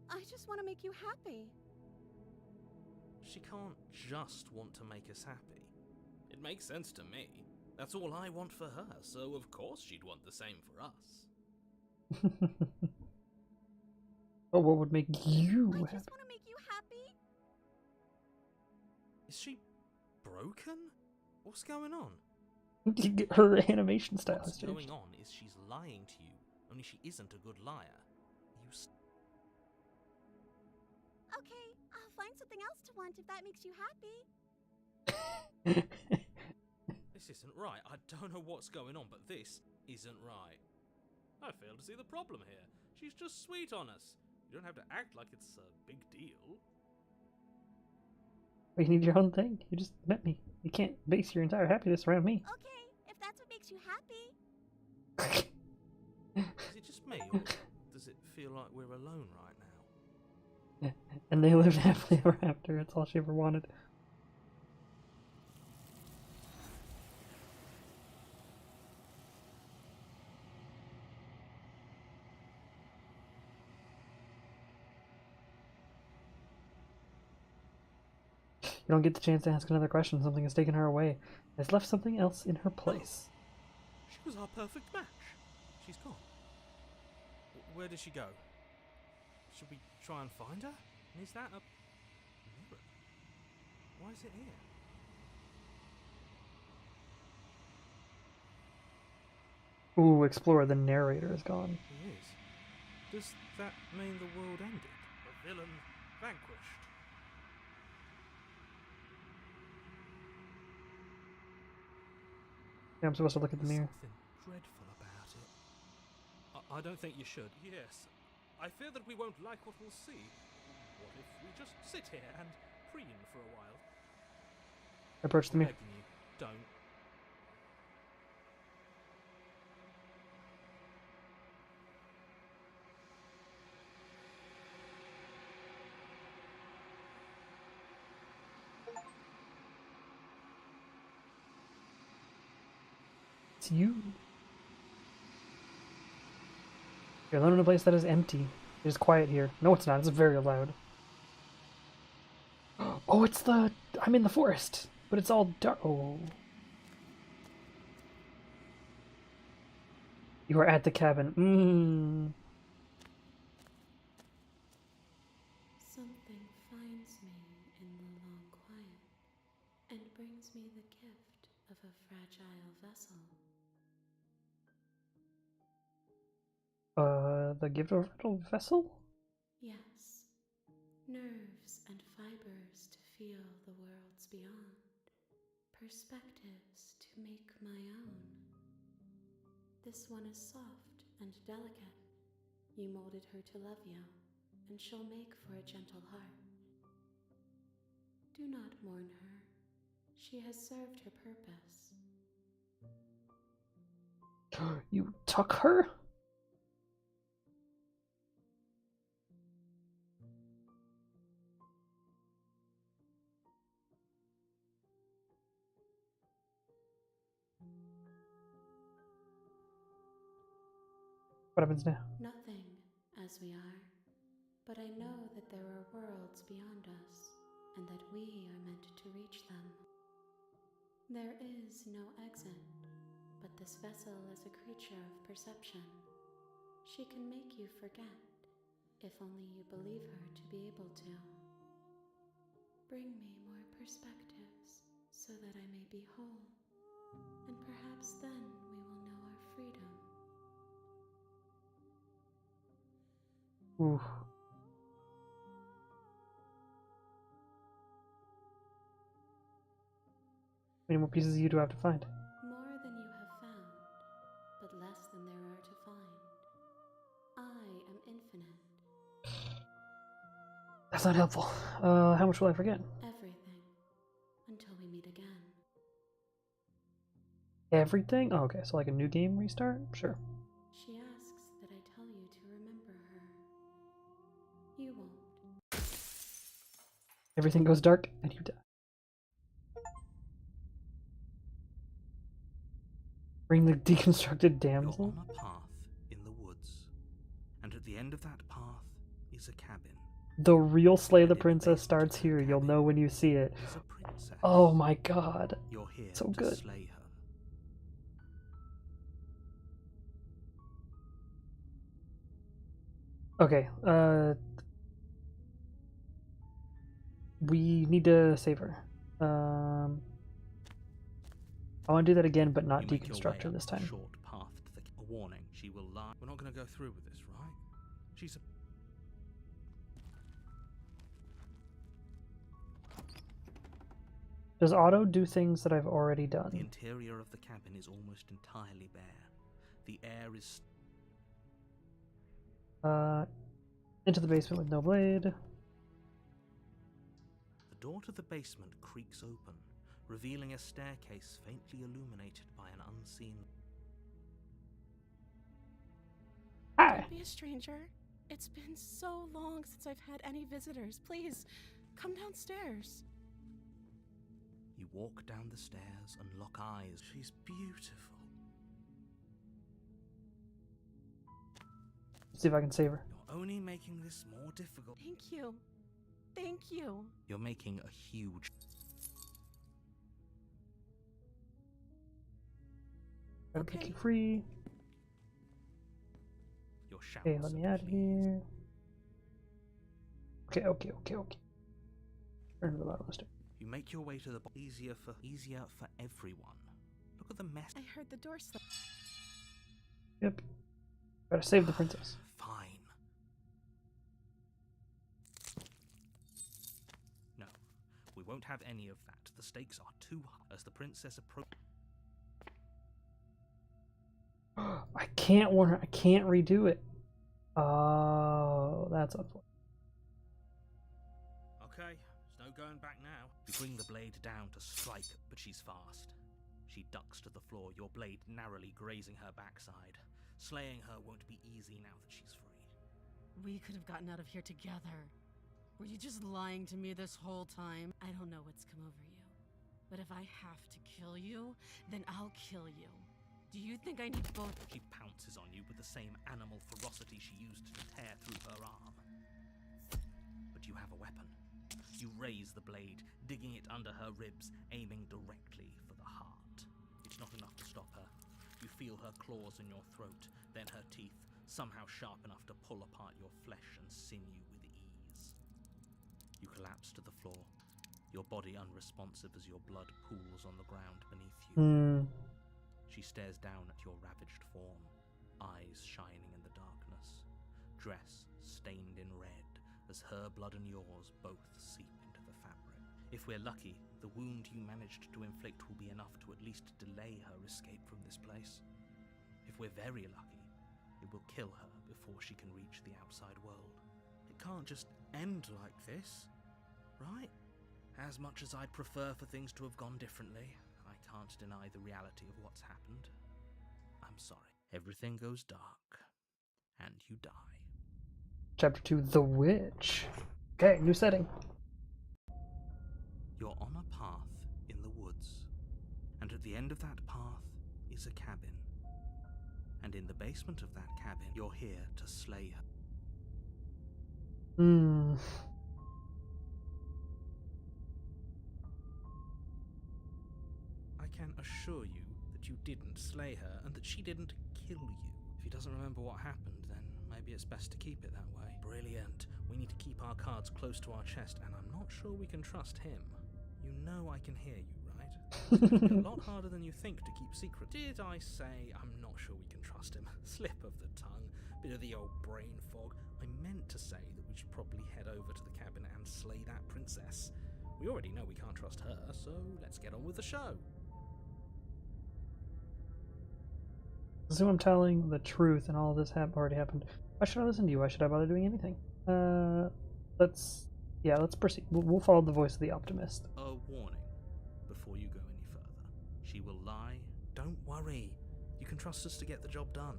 I just want to make you happy. She can't just want to make us happy. It makes sense to me. That's all I want for her, so of course she'd want the same for us. Oh, what would make you I happy? just want to make you happy. Is she broken? What's going on? Her animation style What's has changed. going on is she's lying to you, only she isn't a good liar. Okay, I'll find something else to want if that makes you happy. This isn't right. I don't know what's going on, but this isn't right. I fail to see the problem here. She's just sweet on us. You don't have to act like it's a big deal. You need your own thing. You just met me. You can't base your entire happiness around me. Okay, if that's what makes you happy. Is it just me, or does it feel like we're alone right now? And they lived happily ever after. It's all she ever wanted. You don't get the chance to ask another question. Something has taken her away. Has left something else in her place. She was our perfect match. She's gone. Where did she go? Should we try and find her? And is that a mirror? Why is it here? Ooh, explore. The narrator is gone. It is. Does that mean the world ended? The villain vanquished? I'm supposed to look at the mirror. Something dreadful about it. I don't think you should. Yes. I fear that we won't like what we'll see. What if we just sit here and preen for a while? Approach the I'm mirror. begging you, don't. It's you. You're alone in a place that is empty. It is quiet here. No, it's not. It's very loud. Oh, it's the... I'm in the forest. But it's all dark. Oh. You are at the cabin. Something finds me in the long quiet and brings me the gift of a fragile vessel. The gift of a vessel? Yes, nerves and fibers to feel the worlds beyond, perspectives to make my own. This one is soft and delicate. You molded her to love you, and she'll make for a gentle heart. Do not mourn her. She has served her purpose. You took her? What happens now? Nothing as we are, but I know that there are worlds beyond us, and that we are meant to reach them. There is no exit, but this vessel is a creature of perception. She can make you forget, if only you believe her to be able to. Bring me more perspectives, so that I may be whole, and perhaps then we will know our freedom. Ooh. How many more pieces of you do I have to find? More than you have found, but less than there are to find. That's not helpful. How much will I forget? Everything. Until we meet again. Everything? Oh, okay, so like a new game restart? Sure. She asks that I tell you to remember her. You won't. Everything goes dark and you die. Bring the deconstructed You're damsel? on a path in the woods, and at the end of that path is a cabin. The real Slay the And in the Princess basement starts of that here. You'll cabin know when you see it. is a princess. Oh my god. You're here so to good. slay her. Okay, we need to save her. I want to do that again, but not You make your way deconstruct her up this a time. short path to a warning. She will lie. We're not going to go through with this, right? She's a. Does auto do things that I've already The done? interior of the cabin is almost entirely bare. The air is. Into the basement with no blade. The door to the basement creaks open, revealing a staircase faintly illuminated by an unseen. Hi! Don't be a stranger. It's been so long since I've had any visitors. Please, come downstairs. You walk down the stairs and lock eyes. She's beautiful. Let's see if I can save her. You're only making this more difficult. Thank you. Thank you. You're making a huge. Gotta break Okay. you free. Your shouts. Okay, let me out of here. Okay. Turn to the bottom of the stair. You make your way to the easier for everyone. Look at the mess. I heard the door slam. Yep. Gotta save the princess. Fine. No, we won't have any of that. The stakes are too high. As the princess approaches. I can't warn her. I can't redo it. Oh, that's unfortunate. Okay, there's no going back now. You bring the blade down to strike, but she's fast. She ducks to the floor, your blade narrowly grazing her backside. Slaying her won't be easy now that she's free. We could have gotten out of here together. Were you just lying to me this whole time? I don't know what's come over you. But if I have to kill you, then I'll kill you. Do you think I need both? She pounces on you with the same animal ferocity she used to tear through her arm. But you have a weapon. You raise the blade, digging it under her ribs, aiming directly for the heart. It's not enough to stop her. You feel her claws in your throat, then her teeth, somehow sharp enough to pull apart your flesh and sinew with ease. You collapse to the floor, your body unresponsive as your blood pools on the ground beneath you. She stares down at your ravaged form, eyes shining in the darkness, dress stained in red as her blood and yours both seep into the fabric. If we're lucky, the wound you managed to inflict will be enough to at least delay her escape from this place. If we're very lucky, it will kill her before she can reach the outside world. It can't just end like this, right? As much as I'd prefer for things to have gone differently, I can't deny the reality of what's happened. I'm sorry. Everything goes dark, and you die. Chapter 2, The Witch. Okay, new setting. You're on a path in the woods, and at the end of that path is a cabin. And in the basement of that cabin, you're here to slay her. I can assure you that you didn't slay her and that she didn't kill you. If he doesn't remember what happened, then maybe it's best to keep it that way. Brilliant. We need to keep our cards close to our chest, and I'm not sure we can trust him. You know I can hear you, right? It's a lot harder than you think to keep secret. Did I say I'm not sure we can trust him? Slip of the tongue, bit of the old brain fog. I meant to say that we should probably head over to the cabin and slay that princess. We already know we can't trust her, so let's get on with the show. Assume I'm telling the truth and all of this already happened. Why should I listen to you? Why should I bother doing anything? Let's Yeah, let's proceed. We'll follow the voice of the optimist. A warning before you go any further. She will lie. Don't worry. You can trust us to get the job done.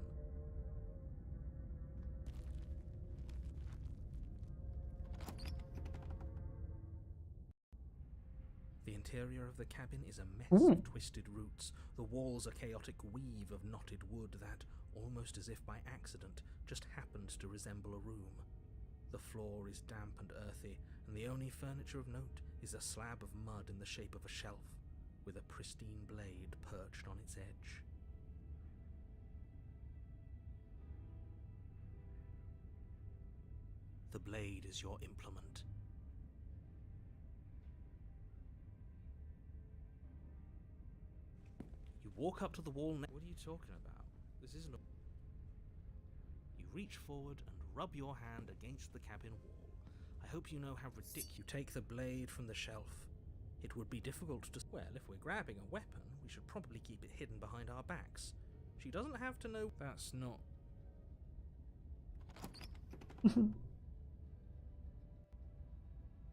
The interior of the cabin is a mess of twisted roots. The walls a chaotic weave of knotted wood that, almost as if by accident, just happens to resemble a room. The floor is damp and earthy, and the only furniture of note is a slab of mud in the shape of a shelf, with a pristine blade perched on its edge. The blade is your implement. You walk up to the wall. What are you talking about? This isn't a... You reach forward and rub your hand against the cabin wall. I hope you know how ridiculous. You take the blade from the shelf. It would be difficult to... Well, if we're grabbing a weapon, we should probably keep it hidden behind our backs. She doesn't have to know... That's not...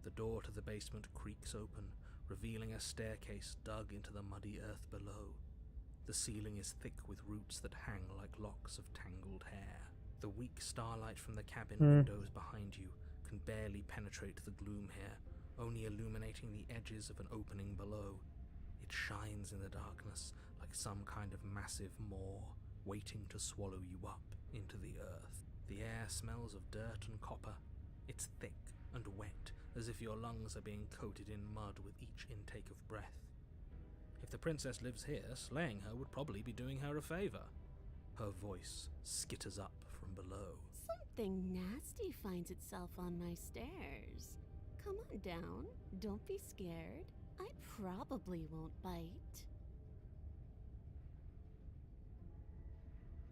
The door to the basement creaks open, revealing a staircase dug into the muddy earth below. The ceiling is thick with roots that hang like locks of tangled hair. The weak starlight from the cabin windows behind you can barely penetrate the gloom here, only illuminating the edges of an opening below. It shines in the darkness like some kind of massive maw, waiting to swallow you up into the earth. The air smells of dirt and copper. It's thick and wet, as if your lungs are being coated in mud with each intake of breath. If the princess lives here, slaying her would probably be doing her a favor. Her voice skitters up from below. Something nasty finds itself on my stairs. Come on down. Don't be scared. I probably won't bite.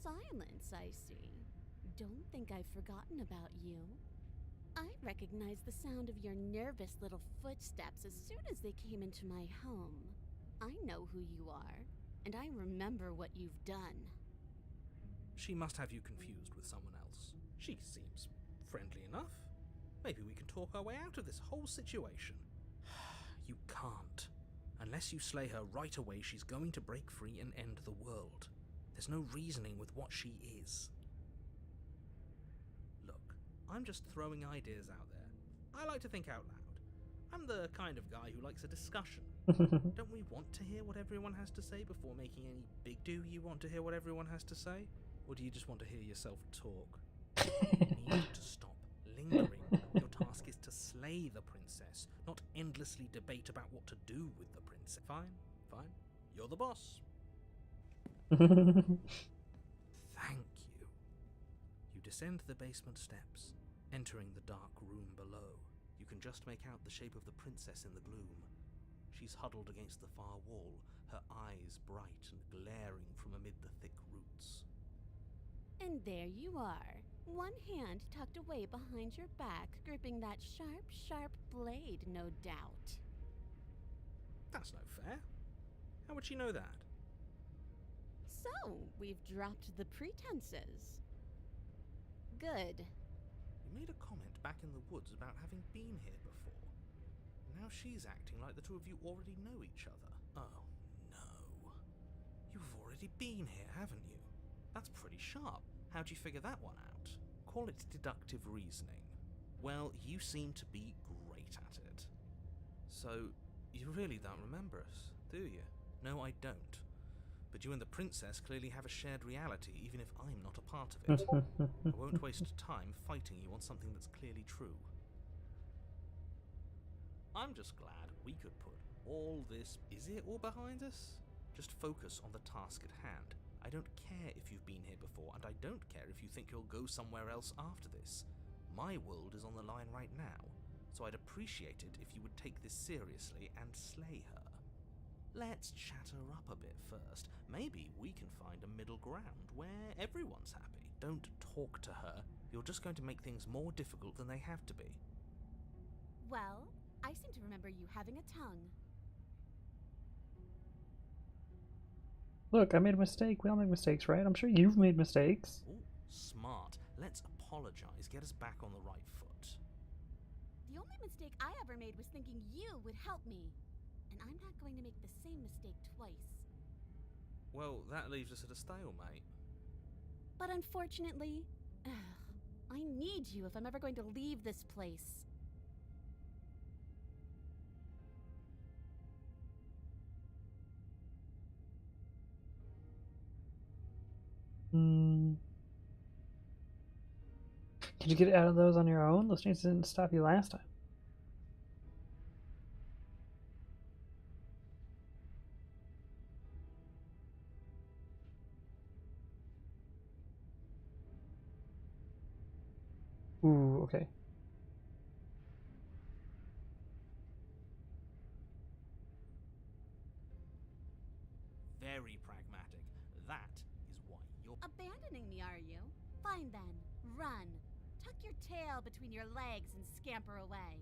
Silence, I see. Don't think I've forgotten about you. I recognized the sound of your nervous little footsteps as soon as they came into my home. I know who you are, and I remember what you've done. She must have you confused with someone else. She seems friendly enough. Maybe we can talk our way out of this whole situation. You can't. Unless you slay her right away, she's going to break free and end the world. There's no reasoning with what she is. Look, I'm just throwing ideas out there. I like to think out loud. I'm the kind of guy who likes a discussion. Don't we want to hear what everyone has to say before making any big... Do you want to hear what everyone has to say? Or do you just want to hear yourself talk? You need to stop lingering. Your task is to slay the princess, not endlessly debate about what to do with the princess. Fine, fine. You're the boss. Thank you. You descend the basement steps, entering the dark room below. You can just make out the shape of the princess in the gloom. She's huddled against the far wall, her eyes bright and glaring from amid the thick roots. And there you are, one hand tucked away behind your back, gripping that sharp, sharp blade, no doubt. That's no fair. How would she know that? So, we've dropped the pretenses. Good. You made a comment back in the woods about having been here before. Now she's acting like the two of you already know each other. Oh, no. You've already been here, haven't you? That's pretty sharp. How'd you figure that one out? Call it deductive reasoning. Well, you seem to be great at it. So, you really don't remember us, do you? No, I don't. But you and the princess clearly have a shared reality, even if I'm not a part of it. I won't waste time fighting you on something that's clearly true. I'm just glad we could put all this... Is it all behind us? Just focus on the task at hand. I don't care if you've been here before, and I don't care if you think you'll go somewhere else after this. My world is on the line right now, so I'd appreciate it if you would take this seriously and slay her. Let's chat her up a bit first. Maybe we can find a middle ground where everyone's happy. Don't talk to her. You're just going to make things more difficult than they have to be. Well, I seem to remember you having a tongue. Look, I made a mistake. We all make mistakes, right? I'm sure you've made mistakes. Ooh, smart. Let's apologize. Get us back on the right foot. The only mistake I ever made was thinking you would help me. And I'm not going to make the same mistake twice. Well, that leaves us at a stalemate. But unfortunately, I need you if I'm ever going to leave this place. Did you get out of those on your own? Those chances didn't stop you last time. Ooh, okay. Very pragmatic. That is why you're... Abandoning me, are you? Fine then. Run. Tuck your tail between your legs and scamper away.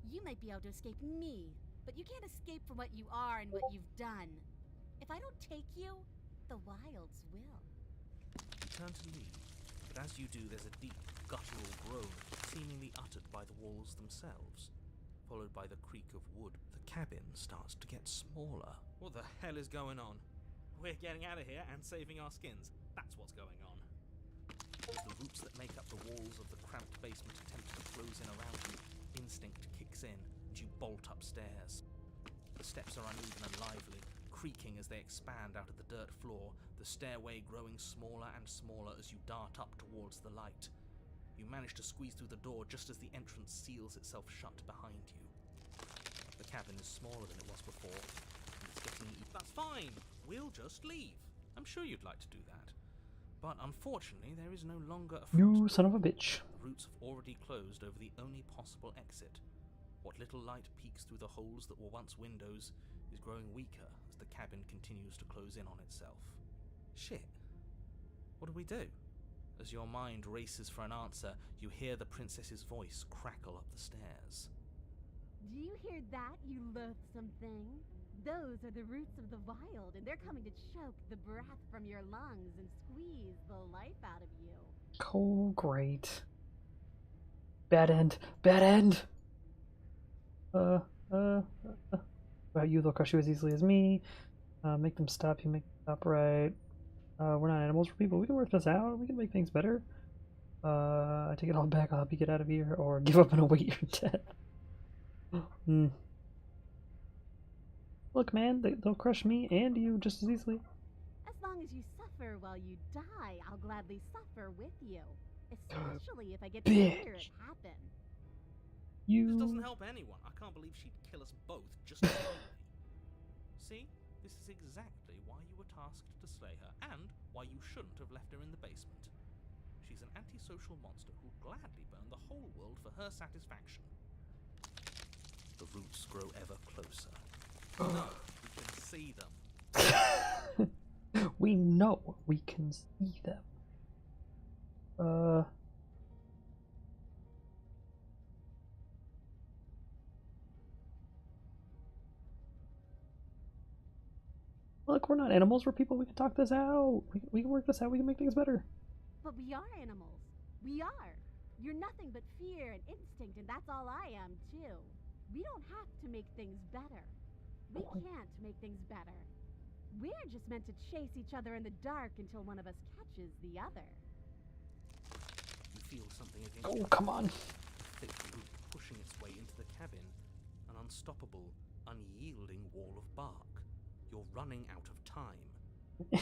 You might be able to escape me, but you can't escape from what you are and what you've done. If I don't take you, the wilds will. You turn to leave, but as you do, there's a deep, guttural groan, seemingly uttered by the walls themselves, followed by the creak of wood. The cabin starts to get smaller. What the hell is going on? We're getting out of here and saving our skins. That's what's going on. As the roots that make up the walls of the cramped basement attempt to close in around you, instinct kicks in, and you bolt upstairs. The steps are uneven and lively, creaking as they expand out of the dirt floor, the stairway growing smaller and smaller as you dart up towards the light. You manage to squeeze through the door just as the entrance seals itself shut behind you. The cabin is smaller than it was before, and it's getting... That's fine! We'll just leave. I'm sure you'd like to do that. But unfortunately, there is no longer a front You door. son of a bitch. The roots have already closed over the only possible exit. What little light peeks through the holes that were once windows is growing weaker as the cabin continues to close in on itself. Shit. What do we do? As your mind races for an answer, you hear the princess's voice crackle up the stairs. Do you hear that, you loathsome thing? Those are the roots of the wild, and they're coming to choke the breath from your lungs and squeeze the life out of you. Oh, great. Bad end. Bad end! About you, they'll crush you as easily as me. Make them stop, you make them stop right. We're not animals, we're people. We can work this out. We can make things better. I take it all back. I'll help you get out of here, or give up and await your death. Look, man, they'll crush me and you just as easily. As long as you suffer while you die, I'll gladly suffer with you. Especially if I get to hear it happen. This doesn't help anyone. I can't believe she'd kill us both just to slay me. See? This is exactly why you were tasked to slay her, and why you shouldn't have left her in the basement. She's an antisocial monster who'll gladly burn the whole world for her satisfaction. The roots grow ever closer. No, we can see them. We know we can see them. Look, we're not animals, we're people. We can talk this out. We can work this out. We can make things better. But we are animals. We are. You're nothing but fear and instinct, and that's all I am, too. We don't have to make things better. We can't make things better. We're just meant to chase each other in the dark until one of us catches the other. You feel something against Oh, your come on. a thick root pushing its way into the cabin, an unstoppable, unyielding wall of bark. You're running out of time.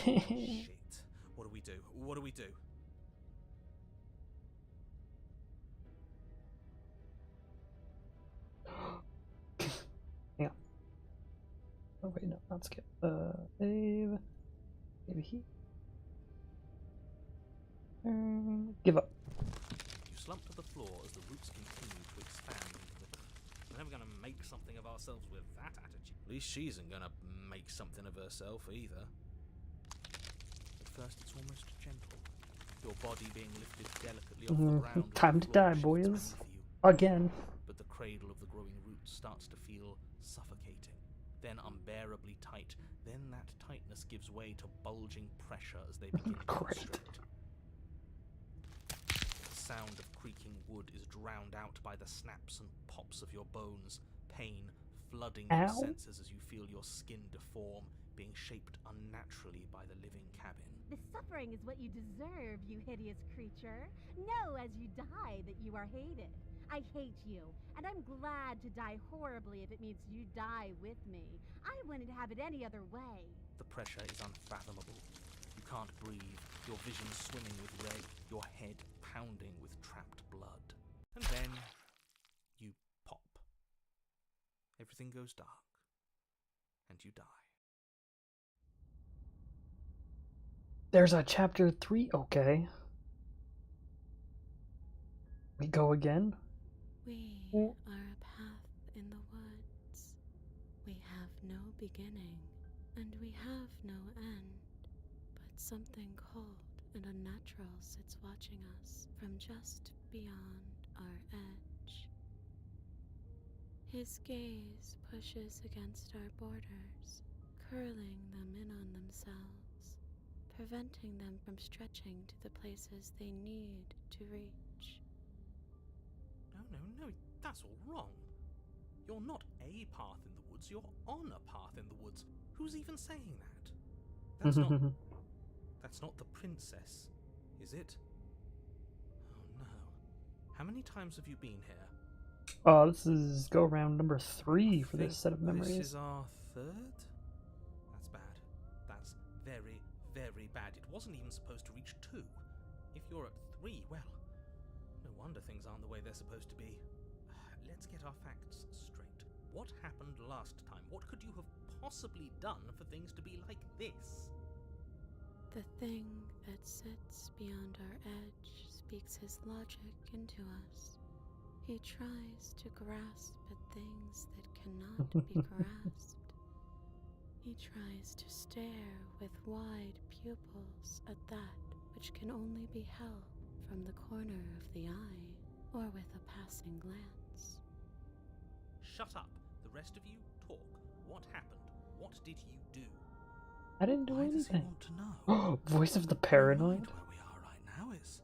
Shit. What do we do? What do we do? Yeah. Oh wait, no, not skip. Save. Maybe he. Give up. You slump to the floor as the roots continue to expand into the... We're never gonna make something of ourselves with that attitude. At least she isn't gonna make something of herself either. At first it's almost gentle, your body being lifted delicately off the ground. as Time the to floor die, shifts boys. beneath you. Again. But the cradle of the growing roots starts to feel suffocating, then unbearably tight. Then that tightness gives way to bulging pressure as they begin to Great. constrict. sound of creaking wood is drowned out by the snaps and pops of your bones, pain flooding your Ow. senses as you feel your skin deform, being shaped unnaturally by the living cabin. The suffering is what you deserve, you hideous creature. Know as you die that you are hated. I hate you, and I'm glad to die horribly if it means you die with me. I wouldn't have it any other way. The pressure is unfathomable. You can't breathe, your vision swimming with red, your head pounding with trapped blood. And then you pop. Everything goes dark, and you die. There's a chapter 3. Okay. We go again. We Oh. are a path in the woods. We have no beginning, and we have no end. But something cold and unnatural sits watching us from just beyond our edge. His gaze pushes against our borders, curling them in on themselves, preventing them from stretching to the places they need to reach. No, that's all wrong. You're not a path in the woods, you're on a path in the woods. Who's even saying that? That's not the princess, is it? Oh no. How many times have you been here? This is go round number 3 for this set of memories. This is our third? That's bad. That's very, very bad. It wasn't even supposed to reach 2. If you're at 3, well, no wonder things aren't the way they're supposed to be. Let's get our facts straight. What happened last time? What could you have possibly done for things to be like this? The thing that sits beyond our edge speaks his logic into us. He tries to grasp at things that cannot be grasped. He tries to stare with wide pupils at that which can only be held from the corner of the eye or with a passing glance. Shut up. The rest of you, talk. What happened? What did you do? I didn't do Why does he anything. want to know? Voice of the Right paranoid. where we are right now is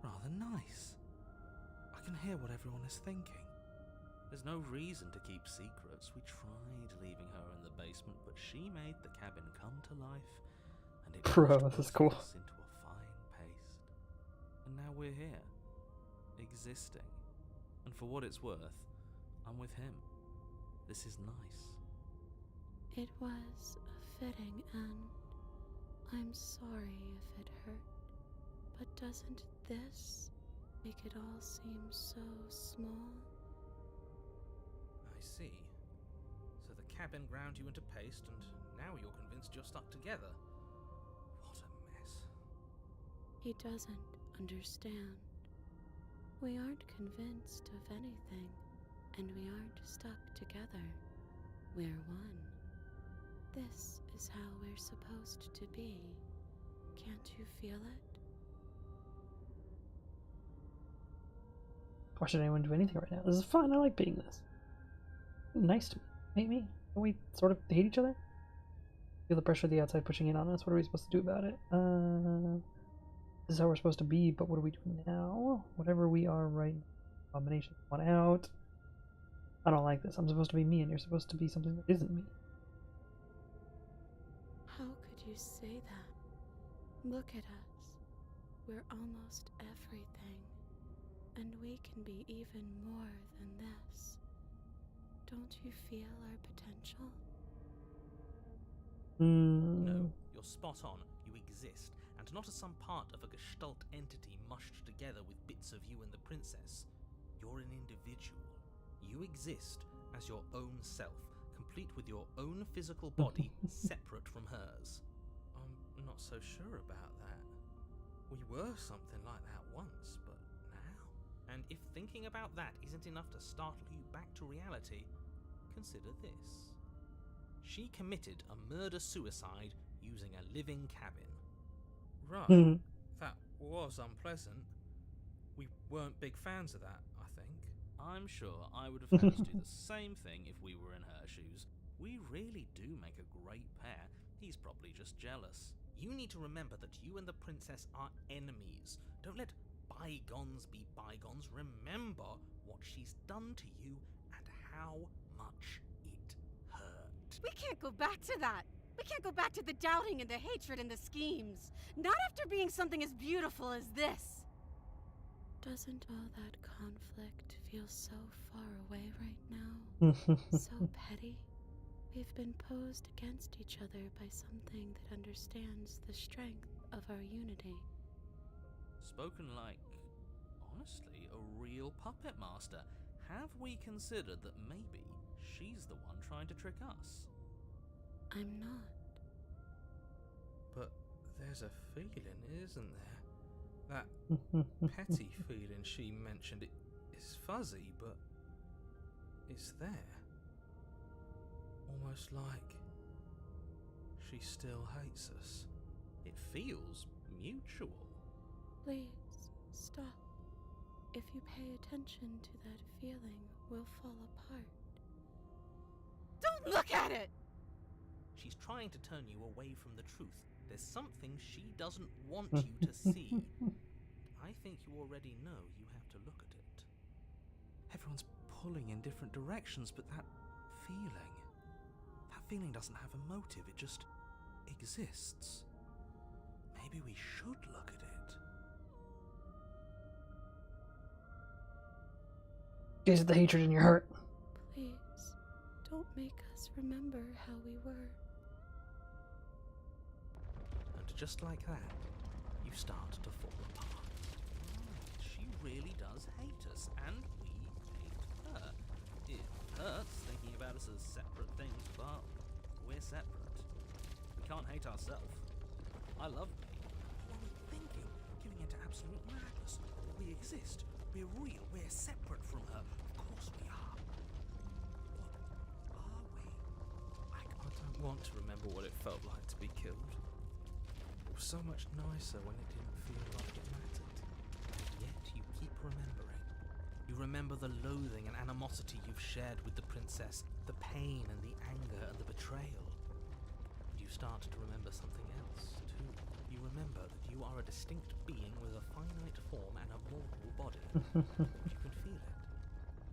rather nice. I can hear what everyone is thinking. There's no reason to keep secrets. We tried leaving her in the basement, but she made the cabin come to life, and it Bro, pushed this is both of cool. us into a fine paste. And now we're here, existing. And for what it's worth, I'm with him. This is nice. It was a fitting end. I'm sorry if it hurt, but doesn't this make it all seem so small? I see. So the cabin ground you into paste, and now you're convinced you're stuck together. What a mess. He doesn't understand. We aren't convinced of anything, and we aren't stuck together. We're one. This is how we're supposed to be. Can't you feel it? Why should anyone do anything right now? This is fun. I like being this. Nice to meet me. Don't we sort of hate each other? Feel the pressure of the outside pushing in on us. What are we supposed to do about it? This is how we're supposed to be, but what do we do now? Whatever we are right now. Combination one out. I don't like this. I'm supposed to be me, and you're supposed to be something that isn't me. How could you say that? Look at us. We're almost everything, and we can be even more than this. Don't you feel our potential? No, you're spot on. You exist, and not as some part of a gestalt entity mushed together with bits of you and the princess. You're an individual. You exist as your own self, complete with your own physical body, separate from hers. I'm not so sure about that. We were something like that once, but now? And if thinking about that isn't enough to startle you back to reality, consider this. She committed a murder-suicide using a living cabin. Right, that was unpleasant. We weren't big fans of that, I think. I'm sure I would have had us do the same thing if we were in her shoes. We really do make a great pair. He's probably just jealous. You need to remember that you and the princess are enemies. Don't let bygones be bygones. Remember what she's done to you and how much it hurt. We can't go back to that. We can't go back to the doubting and the hatred and the schemes. Not after being something as beautiful as this. Doesn't all that conflict feel so far away right now? So petty? We've been posed against each other by something that understands the strength of our unity. Spoken like, honestly, a real puppet master. Have we considered that maybe she's the one trying to trick us? I'm not. But there's a feeling, isn't there? That petty feeling she mentioned, it's fuzzy, but it's there. Almost like she still hates us. It feels mutual. Please, stop. If you pay attention to that feeling, we'll fall apart. Don't look at it! She's trying to turn you away from the truth. There's something she doesn't want you to see. I think you already know you have to look at it. Everyone's pulling in different directions, but that feeling doesn't have a motive, it just exists. Maybe we should look at it. Gaze at the hatred in your heart. Please, don't make us remember how we were. And just like that, you start to fall apart. She really does hate us, and we hate her. It hurts thinking about us as separate things, but we're separate. We can't hate ourselves. I love me. What are we thinking? Giving into absolute madness. That we exist. We're real. We're separate from her. Of course we are. What are we? I don't want to remember what it felt like to be killed. It was so much nicer when it didn't feel like it mattered. Yet you keep remembering. You remember the loathing and animosity you've shared with the princess, the pain and the anger and the betrayal. And you start to remember something else, too. You remember that you are a distinct being with a finite form and a mortal body. You can feel it.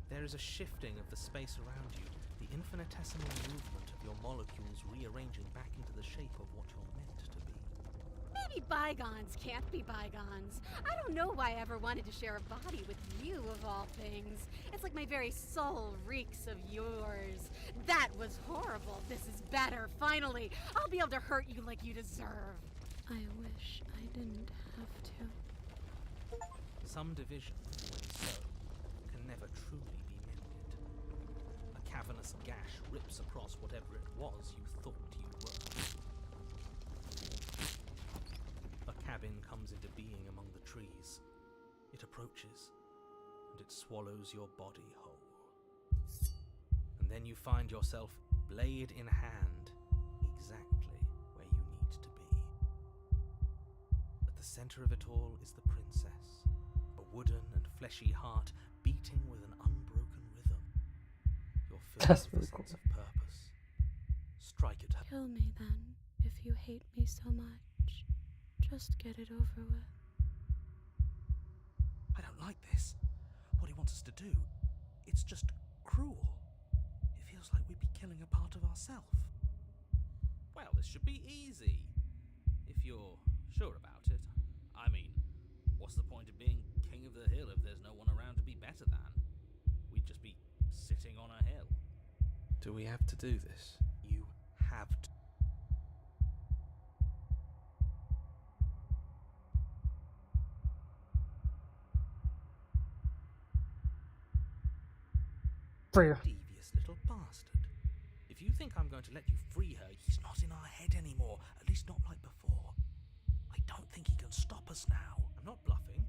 There is a shifting of the space around you, the infinitesimal movement of your molecules rearranging back into the shape of what you're meant to be. Maybe bygones can't be bygones. I don't know why I ever wanted to share a body with you, of all things. It's like my very soul reeks of yours. That was horrible. This is better, finally. I'll be able to hurt you like you deserve. I wish I didn't have to. Some division, when so, can never truly be mended. A cavernous gash rips across whatever it was you thought you were. A cabin comes into being among the trees. It approaches, and it swallows your body whole. And then you find yourself, blade in hand, exactly where you need to be. At the center of it all is the princess, a wooden and fleshy heart beating with an unbroken rhythm. You're filled That's with a really sense of purpose. Strike at her. Kill me then, if you hate me so much. Just get it over with. I don't like this. What he wants us to do, it's just cruel. It feels like we'd be killing a part of ourselves. Well, this should be easy. If you're sure about it. I mean, what's the point of being king of the hill if there's no one around to be better than? We'd just be sitting on a hill. Do we have to do this? You have to. Freer. Devious little bastard. If you think I'm going to let you free her, He's not in our head anymore, at least not like before. I don't think he can stop us now. I'm not bluffing.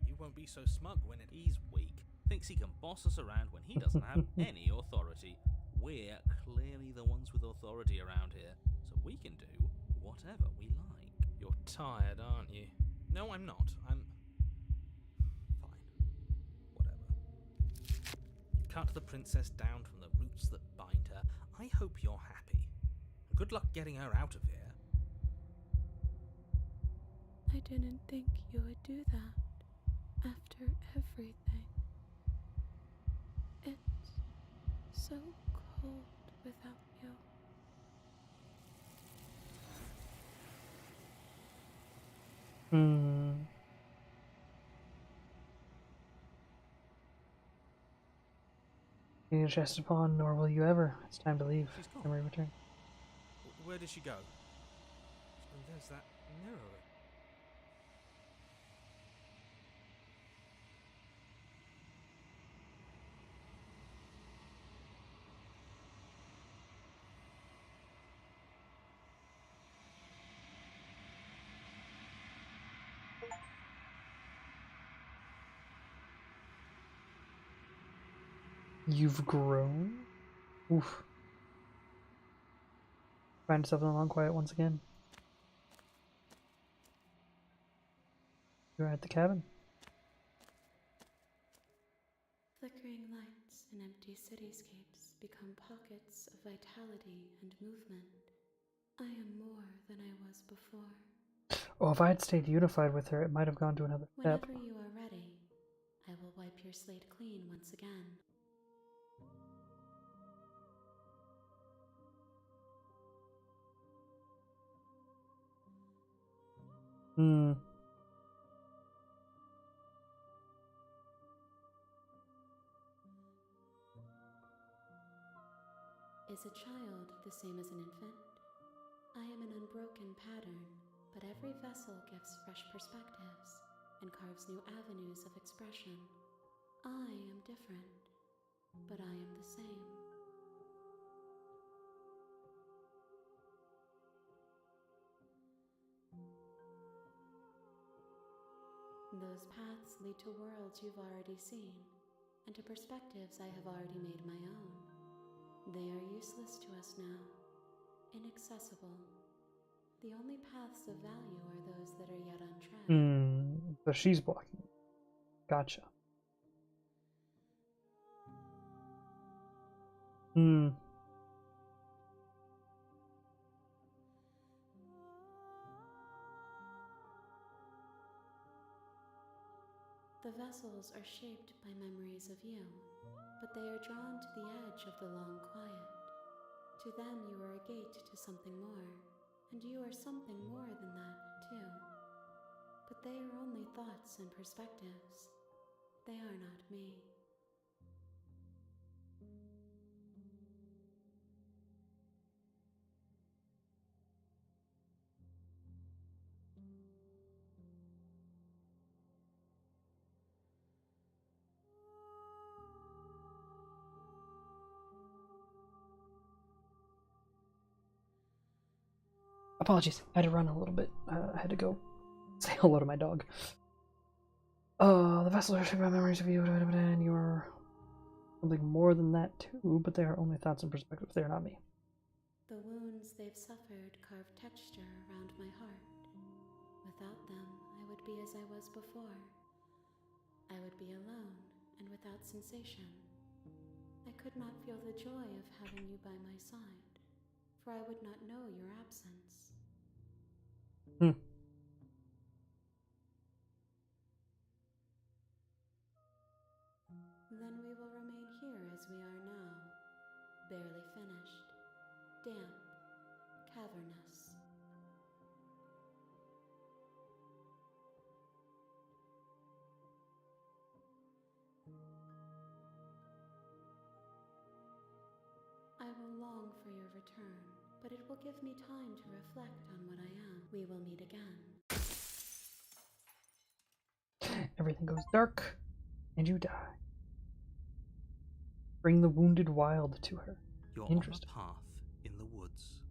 He won't be so smug when he's weak. Thinks he can boss us around when he doesn't have any authority. We're clearly the ones with authority around here, so we can do whatever we like. You're tired, aren't you? No, I'm not. I'm fine. Whatever. You cut the princess down from the roots that bind her. I hope you're happy. Good luck getting her out of here. I didn't think you would do that. after everything. It's so cold without you. You jest upon, nor will you ever. It's time to leave. She's gone. Memory return. Where did she go? And there's that mirror. You've grown? Oof. Find yourself in the long quiet once again. You're at the cabin. Flickering lights in empty cityscapes become pockets of vitality and movement. I am more than I was before. Oh, if I had stayed unified with her, it might have gone to another step. Whenever you are ready, I will wipe your slate clean once again. Is a child the same as an infant? I am an unbroken pattern, but every vessel gives fresh perspectives and carves new avenues of expression. I am different, but I am the same. Those paths lead to worlds you've already seen, and to perspectives I have already made my own. They are useless to us now, inaccessible. The only paths of value are those that are yet untread. So she's blocking. Gotcha. The vessels are shaped by memories of you, but they are drawn to the edge of the long quiet. To them you are a gate to something more, and you are something more than that, too. But they are only thoughts and perspectives. They are not me. Apologies. I had to run a little bit. I had to go say hello to my dog. The vessels are shaped by memories of you, and you are something more than that too, but they are only thoughts and perspectives. They are not me. The wounds they've suffered carve texture around my heart. Without them, I would be as I was before. I would be alone and without sensation. I could not feel the joy of having you by my side, for I would not know your absence. Then we will remain here as we are now, barely finished, damp, cavernous. I will long for your return, but it will give me time to reflect on what I am. We will meet again. Everything goes dark, and you die. Bring the wounded wild to her. You're Interesting. on a path in the woods.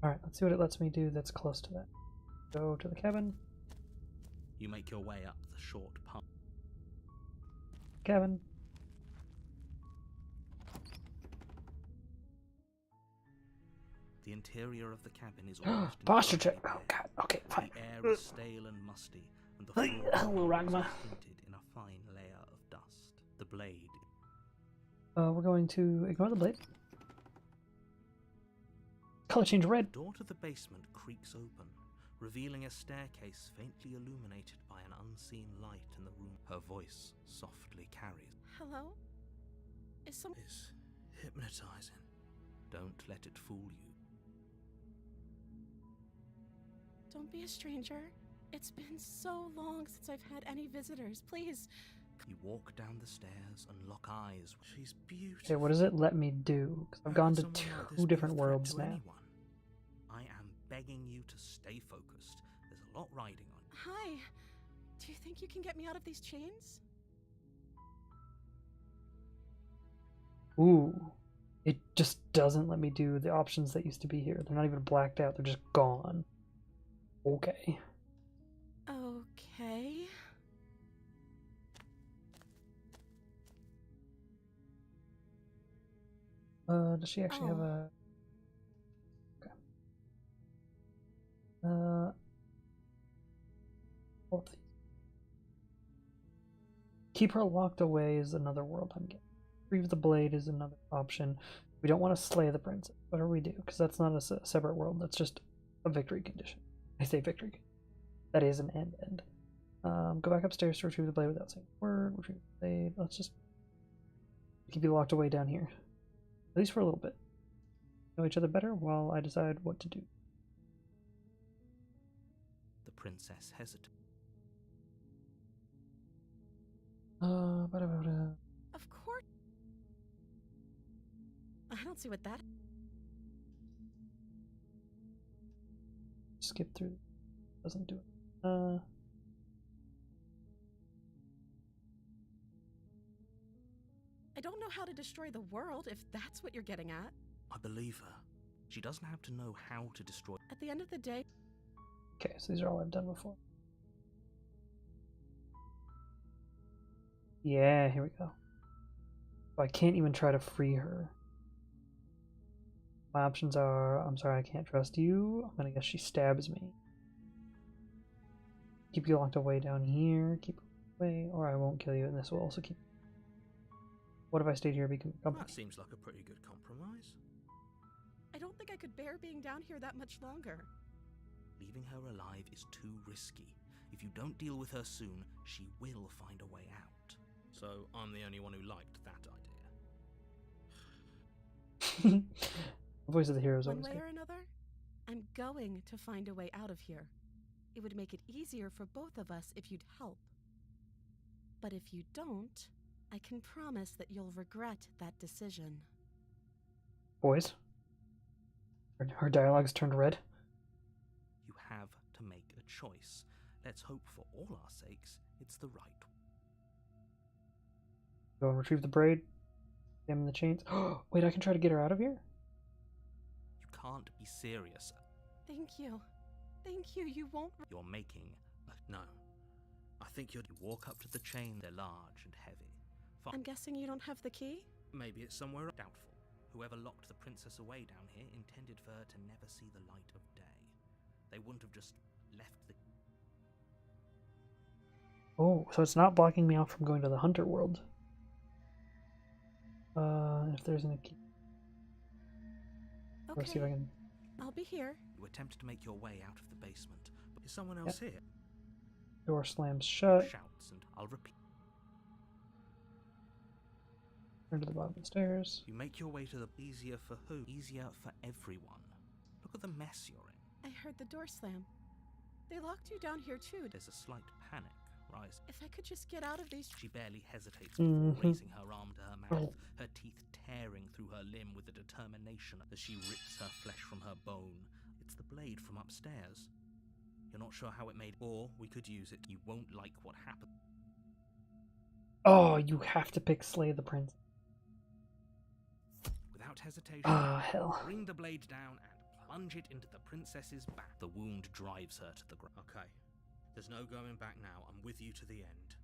Alright, let's see what it lets me do that's close to that. Go to the cabin. You make your way up the short path. Cabin. The interior of the cabin is almost Posture check. entirely Oh bare. god. Okay, fine. The air is stale and musty, and the floor Hello, Ragma. is painted in a fine layer of dust. The blade. We're going to ignore the blade. Color change The red. door to the basement creaks open, revealing a staircase faintly illuminated by an unseen light in the room. Her voice softly carries. Hello? Is some. It's hypnotizing. Don't let it fool you. Don't be a stranger. It's been so long since I've had any visitors. Please. You walk down the stairs and lock eyes. She's beautiful. Okay, what does it let me do? Because I've How gone could to someone like this two be a different threat worlds to now. anyone? I am begging you to stay focused. There's a lot riding on you. Hi. Do you think you can get me out of these chains? Ooh. It just doesn't let me do the options that used to be here. They're not even blacked out, they're just gone. Okay. Okay. Does she actually have Oh. a... Okay. All of these. Keep her locked away is another world I'm getting. Retrieve the blade is another option. We don't want to slay the princess. What do we do? Because that's not a separate world. That's just a victory condition. I say victory. That is an end. Go back upstairs to retrieve the blade without saying a word. Retrieve the blade. Let's just keep you locked away down here. At least for a little bit. Know each other better while I decide what to do. The princess hesitates. Ba-da-ba-da. Of course. I don't see what that. Skip through. Doesn't do it. I don't know how to destroy the world, if that's what you're getting at. I believe her. She doesn't have to know how to destroy. At the end of the day, Okay, so these are all I've done before. Yeah, here we go. So I can't even try to free her. My options are, I'm sorry, I can't trust you. I'm gonna guess she stabs me. Keep you locked away down here. Keep her away, or I won't kill you, and this will also keep. What if I stayed here and become company? That seems like a pretty good compromise. I don't think I could bear being down here that much longer. Leaving her alive is too risky. If you don't deal with her soon, she will find a way out. So I'm the only one who liked that idea. The voice of the hero is One always way good. or another, I'm going to find a way out of here. It would make it easier for both of us if you'd help. But if you don't, I can promise that you'll regret that decision. Boys. Her dialogue's turned red. You have to make a choice. Let's hope for all our sakes it's the right one. Go and retrieve the braid. Examine the chains. Wait, I can try to get her out of here? You can't be serious. Thank you. Thank you. You won't. You're making a... No. I think you'd walk up to the chain. They're large and heavy. Fine. I'm guessing you don't have the key? Maybe it's somewhere doubtful. Whoever locked the princess away down here intended for her to never see the light of day. They wouldn't have just left the... Oh, so it's not blocking me off from going to the hunter world. If there's any key. Let's see if I Okay, can. I'll be here. You attempt to make your way out of the basement, but is someone else here? Door slams shut. Shouts, and I'll repeat. Turn to the bottom of the stairs. You make your way to the... Easier for who? Easier for everyone. Look at the mess you're in. I heard the door slam. They locked you down here too. There's a slight panic rise. If I could just get out of these. She barely hesitates before Mhm. raising her arm to her mouth, her teeth tearing through her limb with a determination as she rips her flesh from her bone. It's the blade from upstairs. You're not sure how it made, or we could use it. You won't like what happened. Oh, you have to pick Slay the Prince. Without hesitation, Ah, hell. bring the blade down and plunge it into the princess's back. The wound drives her to the ground. Okay, there's no going back now. I'm with you to the end.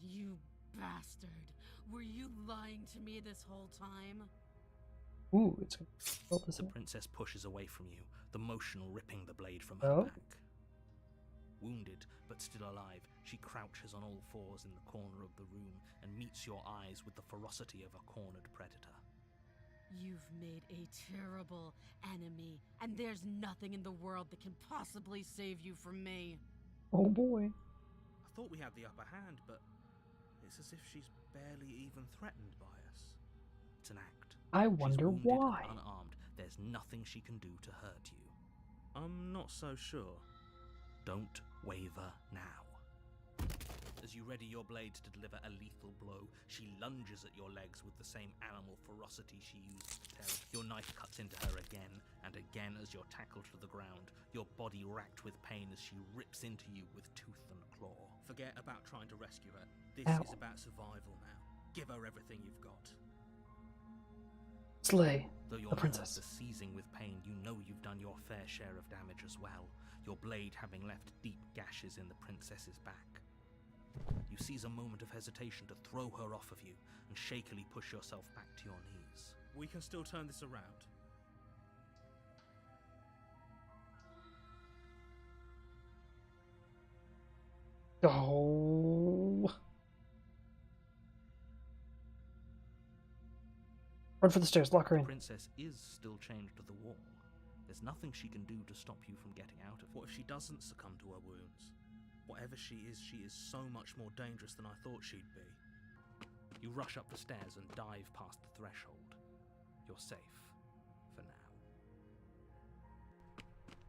You bastard. Were you lying to me this whole time? Ooh, it's gonna build this The in. princess pushes away from you, the motion ripping the blade from her Oh. back. Wounded, but still alive, she crouches on all fours in the corner of the room and meets your eyes with the ferocity of a cornered predator. You've made a terrible enemy, and there's nothing in the world that can possibly save you from me. Oh boy. I thought we had the upper hand, but it's as if she's barely even threatened by us. It's an act. I She's wonder wounded why. and unarmed. There's nothing she can do to hurt you. I'm not so sure. Don't waver now. As you ready your blade to deliver a lethal blow, she lunges at your legs with the same animal ferocity she used to tear. Your knife cuts into her again and again as you're tackled to the ground, your body racked with pain as she rips into you with tooth and claw. Forget about trying to rescue her. This Ow. is about survival now. Give her everything you've got. Slay Though your the princess. nerves are seizing with pain, you know you've done your fair share of damage as well, your blade having left deep gashes in the princess's back. You seize a moment of hesitation to throw her off of you and shakily push yourself back to your knees. We can still turn this around. Oh. Run for the stairs, lock her The in. princess is still chained to the wall. There's nothing she can do to stop you from getting out of it. What if she doesn't succumb to her wounds? Whatever she is so much more dangerous than I thought she'd be. You rush up the stairs and dive past the threshold. You're safe. For now.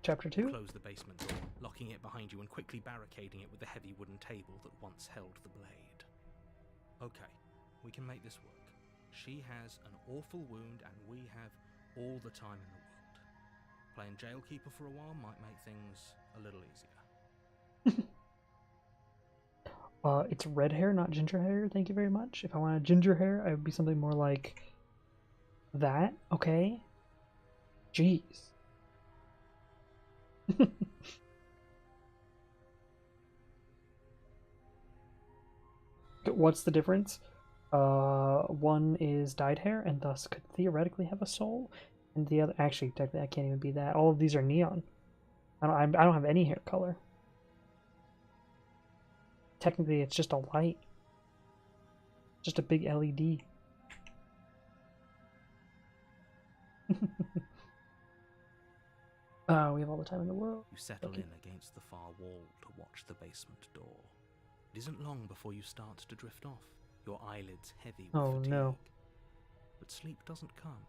Chapter 2. Close the basement door, locking it behind you and quickly barricading it with the heavy wooden table that once held the blade. Okay, we can make this work. She has an awful wound and we have all the time in the world. Playing jailkeeper for a while might make things a little easier. It's red hair, not ginger hair. Thank you very much. If I wanted ginger hair, I would be something more like that. Okay. Jeez. What's the difference? One is dyed hair and thus could theoretically have a soul, and the other, actually, technically, I can't even be that. All of these are neon. I don't have any hair color. Technically, it's just a light. Just a big LED. We have all the time in the world. You settle Okay. in against the far wall to watch the basement door. It isn't long before you start to drift off, your eyelids heavy with Oh, fatigue. no. But sleep doesn't come.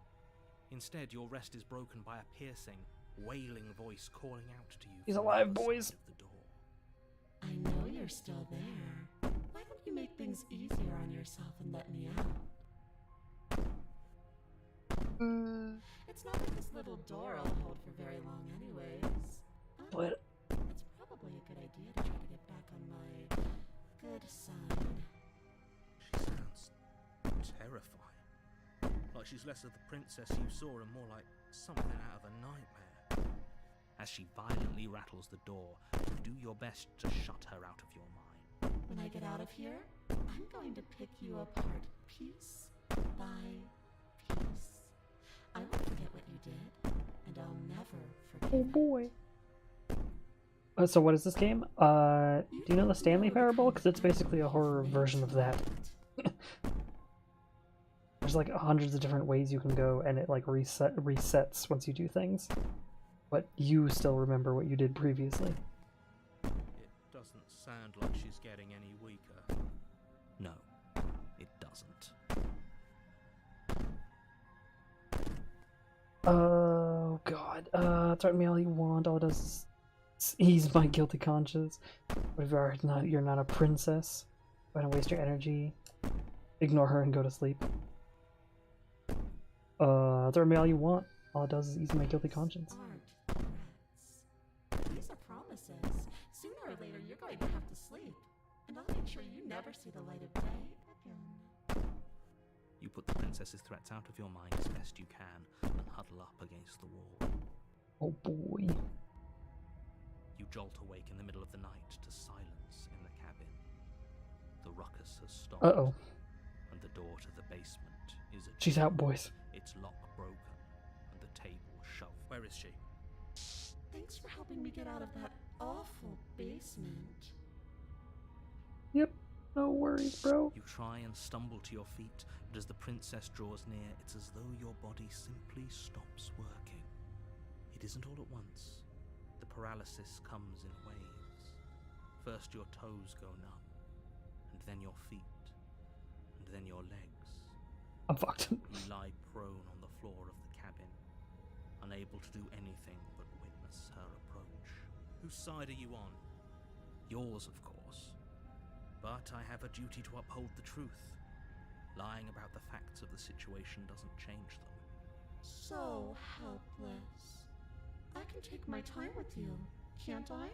Instead, your rest is broken by a piercing, wailing voice calling out to you. He's from the alive, other side boys. of the door. I know you're still there. Why don't you make things easier on yourself and let me out? It's not like this little door will hold for very long anyways. But It's probably a good idea to try to get back on my good side. She sounds terrifying. Like she's less of the princess you saw and more like something out of a nightmare. As she violently rattles the door, you do your best to shut her out of your mind. When I get out of here, I'm going to pick you apart piece by piece. I won't forget what you did, and I'll never forget. oh boy. So what is this game? Do you know the Stanley Parable? Because it's basically a horror version of that. There's like hundreds of different ways you can go, and it like resets once you do things. But you still remember what you did previously. It doesn't sound like she's getting any weaker. No, it doesn't. Oh god. Threaten me all you want. All it does is ease my guilty conscience. But if you're not a princess, why don't waste your energy? Ignore her and go to sleep. Threaten me all you want. All it does is ease my guilty conscience. Aren't threats. These are promises. Sooner or later, you're going to have to sleep, and I'll make sure you never see the light of day again. You put the princess's threats out of your mind as best you can and huddle up against the wall. Oh boy. You jolt awake in the middle of the night to silence in the cabin. The ruckus has stopped. Uh-oh. And the door to the basement is ajar. She's out, boys. Its lock broken and the table shoved. Where is she? Thanks for helping me get out of that awful basement. Yep. No worries, bro. You try and stumble to your feet, but as the princess draws near, it's as though your body simply stops working. It isn't all at once. The paralysis comes in waves. First your toes go numb, and then your feet, and then your legs. I'm fucked. You lie prone on the floor of the cabin, unable to do anything but witness her approach. Whose side are you on? Yours, of course. But I have a duty to uphold the truth. Lying about the facts of the situation doesn't change them. So helpless. I can take my time with you, can't I?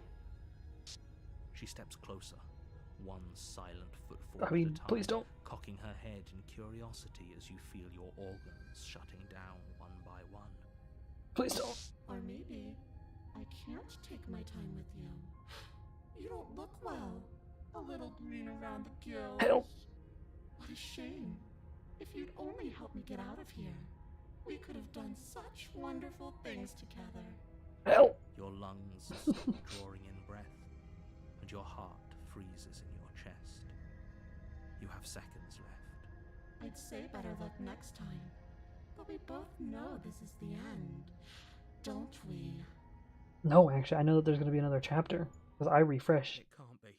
She steps closer, one silent footfall I mean, at a time, please don't. cocking her head in curiosity as you feel your organs shutting down one by one. Please don't. Or maybe I can't take my time with you. You don't look well. A little green around the gills. Help. What a shame. If you'd only help me get out of here, we could have done such wonderful things together. Help. Your lungs stop drawing in breath, and your heart freezes in your chest. You have seconds left. I'd say better luck next time. But we both know this is the end, don't we? No, actually, I know that there's going to be another chapter because I refreshed. It can't be.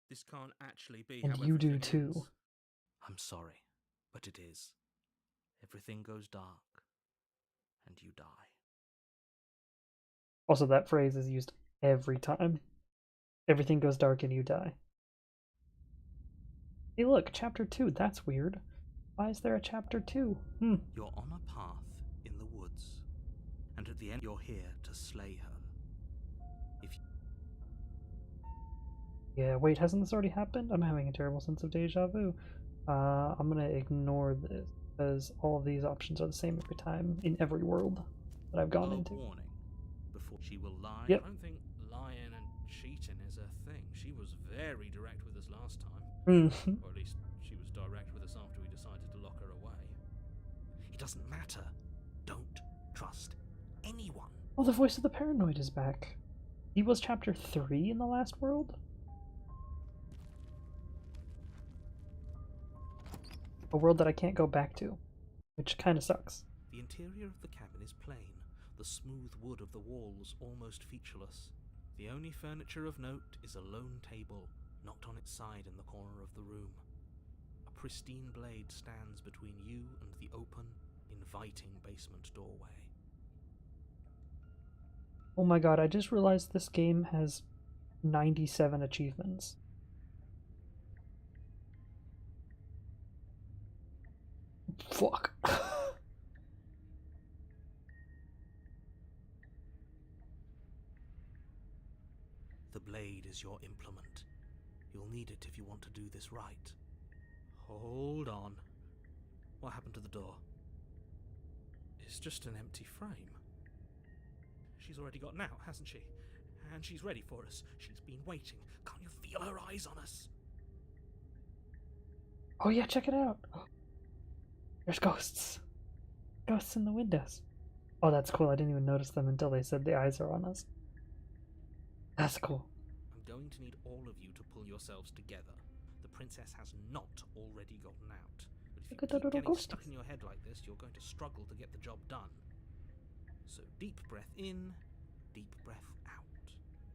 This can't actually be And how you do everything too. is. I'm sorry, but it is. Everything goes dark, and you die. Also, that phrase is used every time. Everything goes dark and you die. Hey, look, chapter 2. That's weird. Why is there a chapter 2? You're on a path in the woods, and at the end you're here to slay her. If Yeah, wait, hasn't this already happened? I'm having a terrible sense of deja vu. I'm gonna ignore this because all of these options are the same every time in every world that I've gone into. warning, before she will lie. Yep. I don't think lying and cheating is her thing. She was very direct with us last time. Mhm. Or at least she was direct with us after we decided to lock her away. It doesn't matter. Don't trust anyone. Oh, the voice of the paranoid is back. He was chapter 3 in the last world? A world that I can't go back to, which kind of sucks. The interior of the cabin is plain, the smooth wood of the walls almost featureless. The only furniture of note is a lone table, knocked on its side in the corner of the room. A pristine blade stands between you and the open, inviting basement doorway. Oh my god, I just realized this game has 97 achievements. Fuck. The blade is your implement. You'll need it if you want to do this right. Hold on. What happened to the door? It's just an empty frame. She's already gotten out, hasn't she? And she's ready for us. She's been waiting. Can't you feel her eyes on us? Oh yeah, check it out. There's ghosts. Ghosts in the windows. Oh, that's cool. I didn't even notice them until they said the eyes are on us. That's cool. I'm going to need all of you to pull yourselves together. The princess has not already gotten out. But Look if at you that keep little getting ghost. stuck in your head like this, you're going to struggle to get the job done. So deep breath in, deep breath out.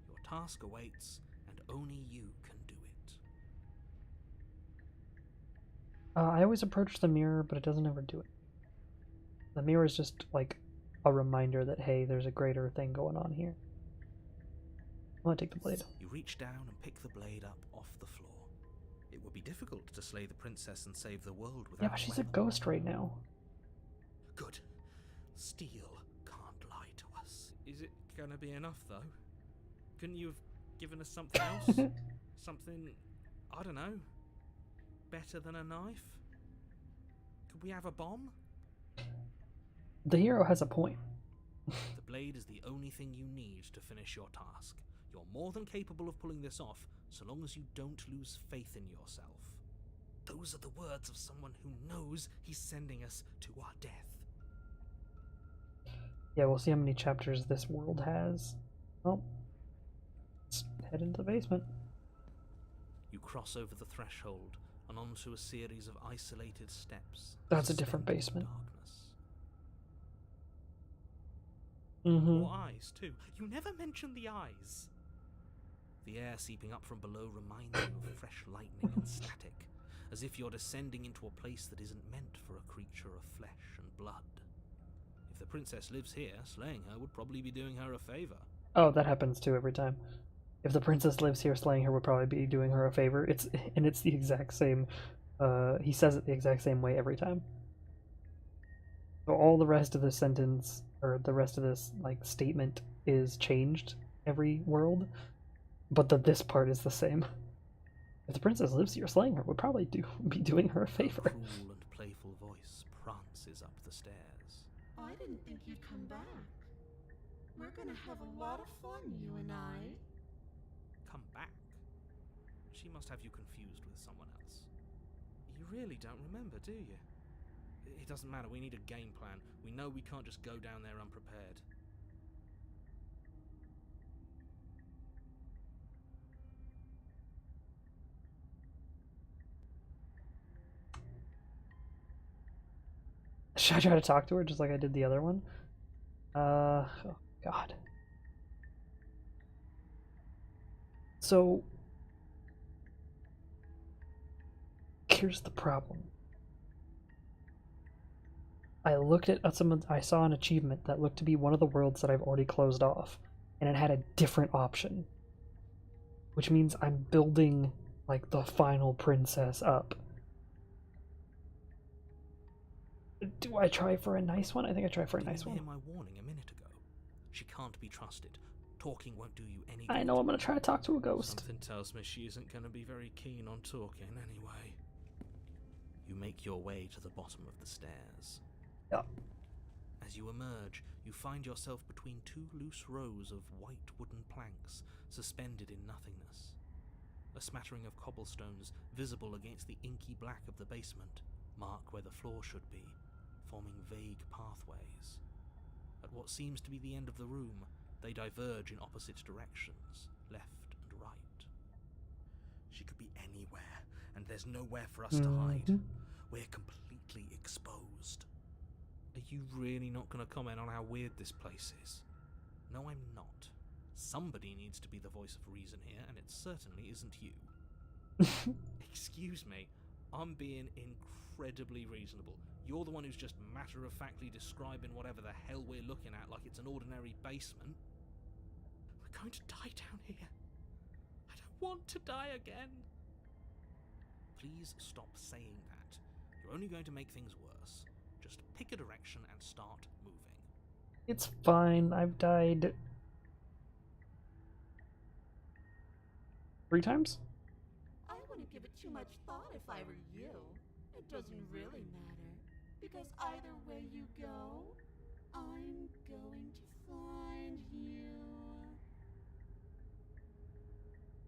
Your task awaits, and only you can do it. I always approach the mirror, but it doesn't ever do it. The mirror is just like a reminder that, hey, there's a greater thing going on here. I'm gonna take the blade. You reach down and pick the blade up off the floor. It would be difficult to slay the princess and save the world without Yeah, but she's a weapon. ghost right now. Good. Steel can't lie to us. Is it gonna be enough, though? Couldn't you have given us something else? Something, I don't know, better than a knife? Could we have a bomb? The hero has a point. The blade is the only thing you need to finish your task. You're more than capable of pulling this off, so long as you don't lose faith in yourself. Those are the words of someone who knows he's sending us to our death. Yeah, we'll see how many chapters this world has. Well, let's head into the basement. You cross over the threshold and onto a series of isolated steps. That's a different suspended in basement. Darkness. Mm-hmm. Or eyes, too. You never mentioned the eyes. The air seeping up from below reminds you of fresh lightning and static, as if you're descending into a place that isn't meant for a creature of flesh and blood. If the princess lives here, slaying her would probably be doing her a favor. Oh, that happens too every time. If the princess lives here, slaying her would probably be doing her a favor. It's the exact same. He says it the exact same way every time. So all the rest of this sentence, or the rest of this like statement, is changed every world, but this part is the same. If the princess lives here, slaying her would probably be doing her a A favor. cruel and playful voice prances up the stairs. I didn't think you'd come back. We're gonna have a lot of fun, you and I. Come back. She must have you confused with someone else. You really don't remember, do you? It doesn't matter, we need a game plan. We know we can't just go down there unprepared. Should I try to talk to her just like I did the other one? Oh God. So here's the problem. I looked at I saw an achievement that looked to be one of the worlds that I've already closed off, and it had a different option. Which means I'm building like the final princess up. Do I try for a nice one? I think I try for a Did you nice hear one. my warning a minute ago? She can't be trusted. Talking won't do you any I good. know I'm gonna try to talk to a ghost. Something tells me she isn't going to be very keen on talking anyway. You make your way to the bottom of the stairs. Yeah. As you emerge, you find yourself between two loose rows of white wooden planks suspended in nothingness. A smattering of cobblestones visible against the inky black of the basement mark where the floor should be, forming vague pathways. At what seems to be the end of the room, they diverge in opposite directions, left and right. She could be anywhere, and there's nowhere for us to hide. Mhm. We're completely exposed. Are you really not going to comment on how weird this place is? No, I'm not. Somebody needs to be the voice of reason here, and it certainly isn't you. Excuse me, I'm being incredibly reasonable. You're the one who's just matter-of-factly describing whatever the hell we're looking at like it's an ordinary basement. We're going to die down here. I don't want to die again. Please stop saying that. You're only going to make things worse. Just pick a direction and start moving. It's fine. I've died 3 times? I wouldn't give it too much thought if I were you. It doesn't really matter. Because either way you go, I'm going to find you.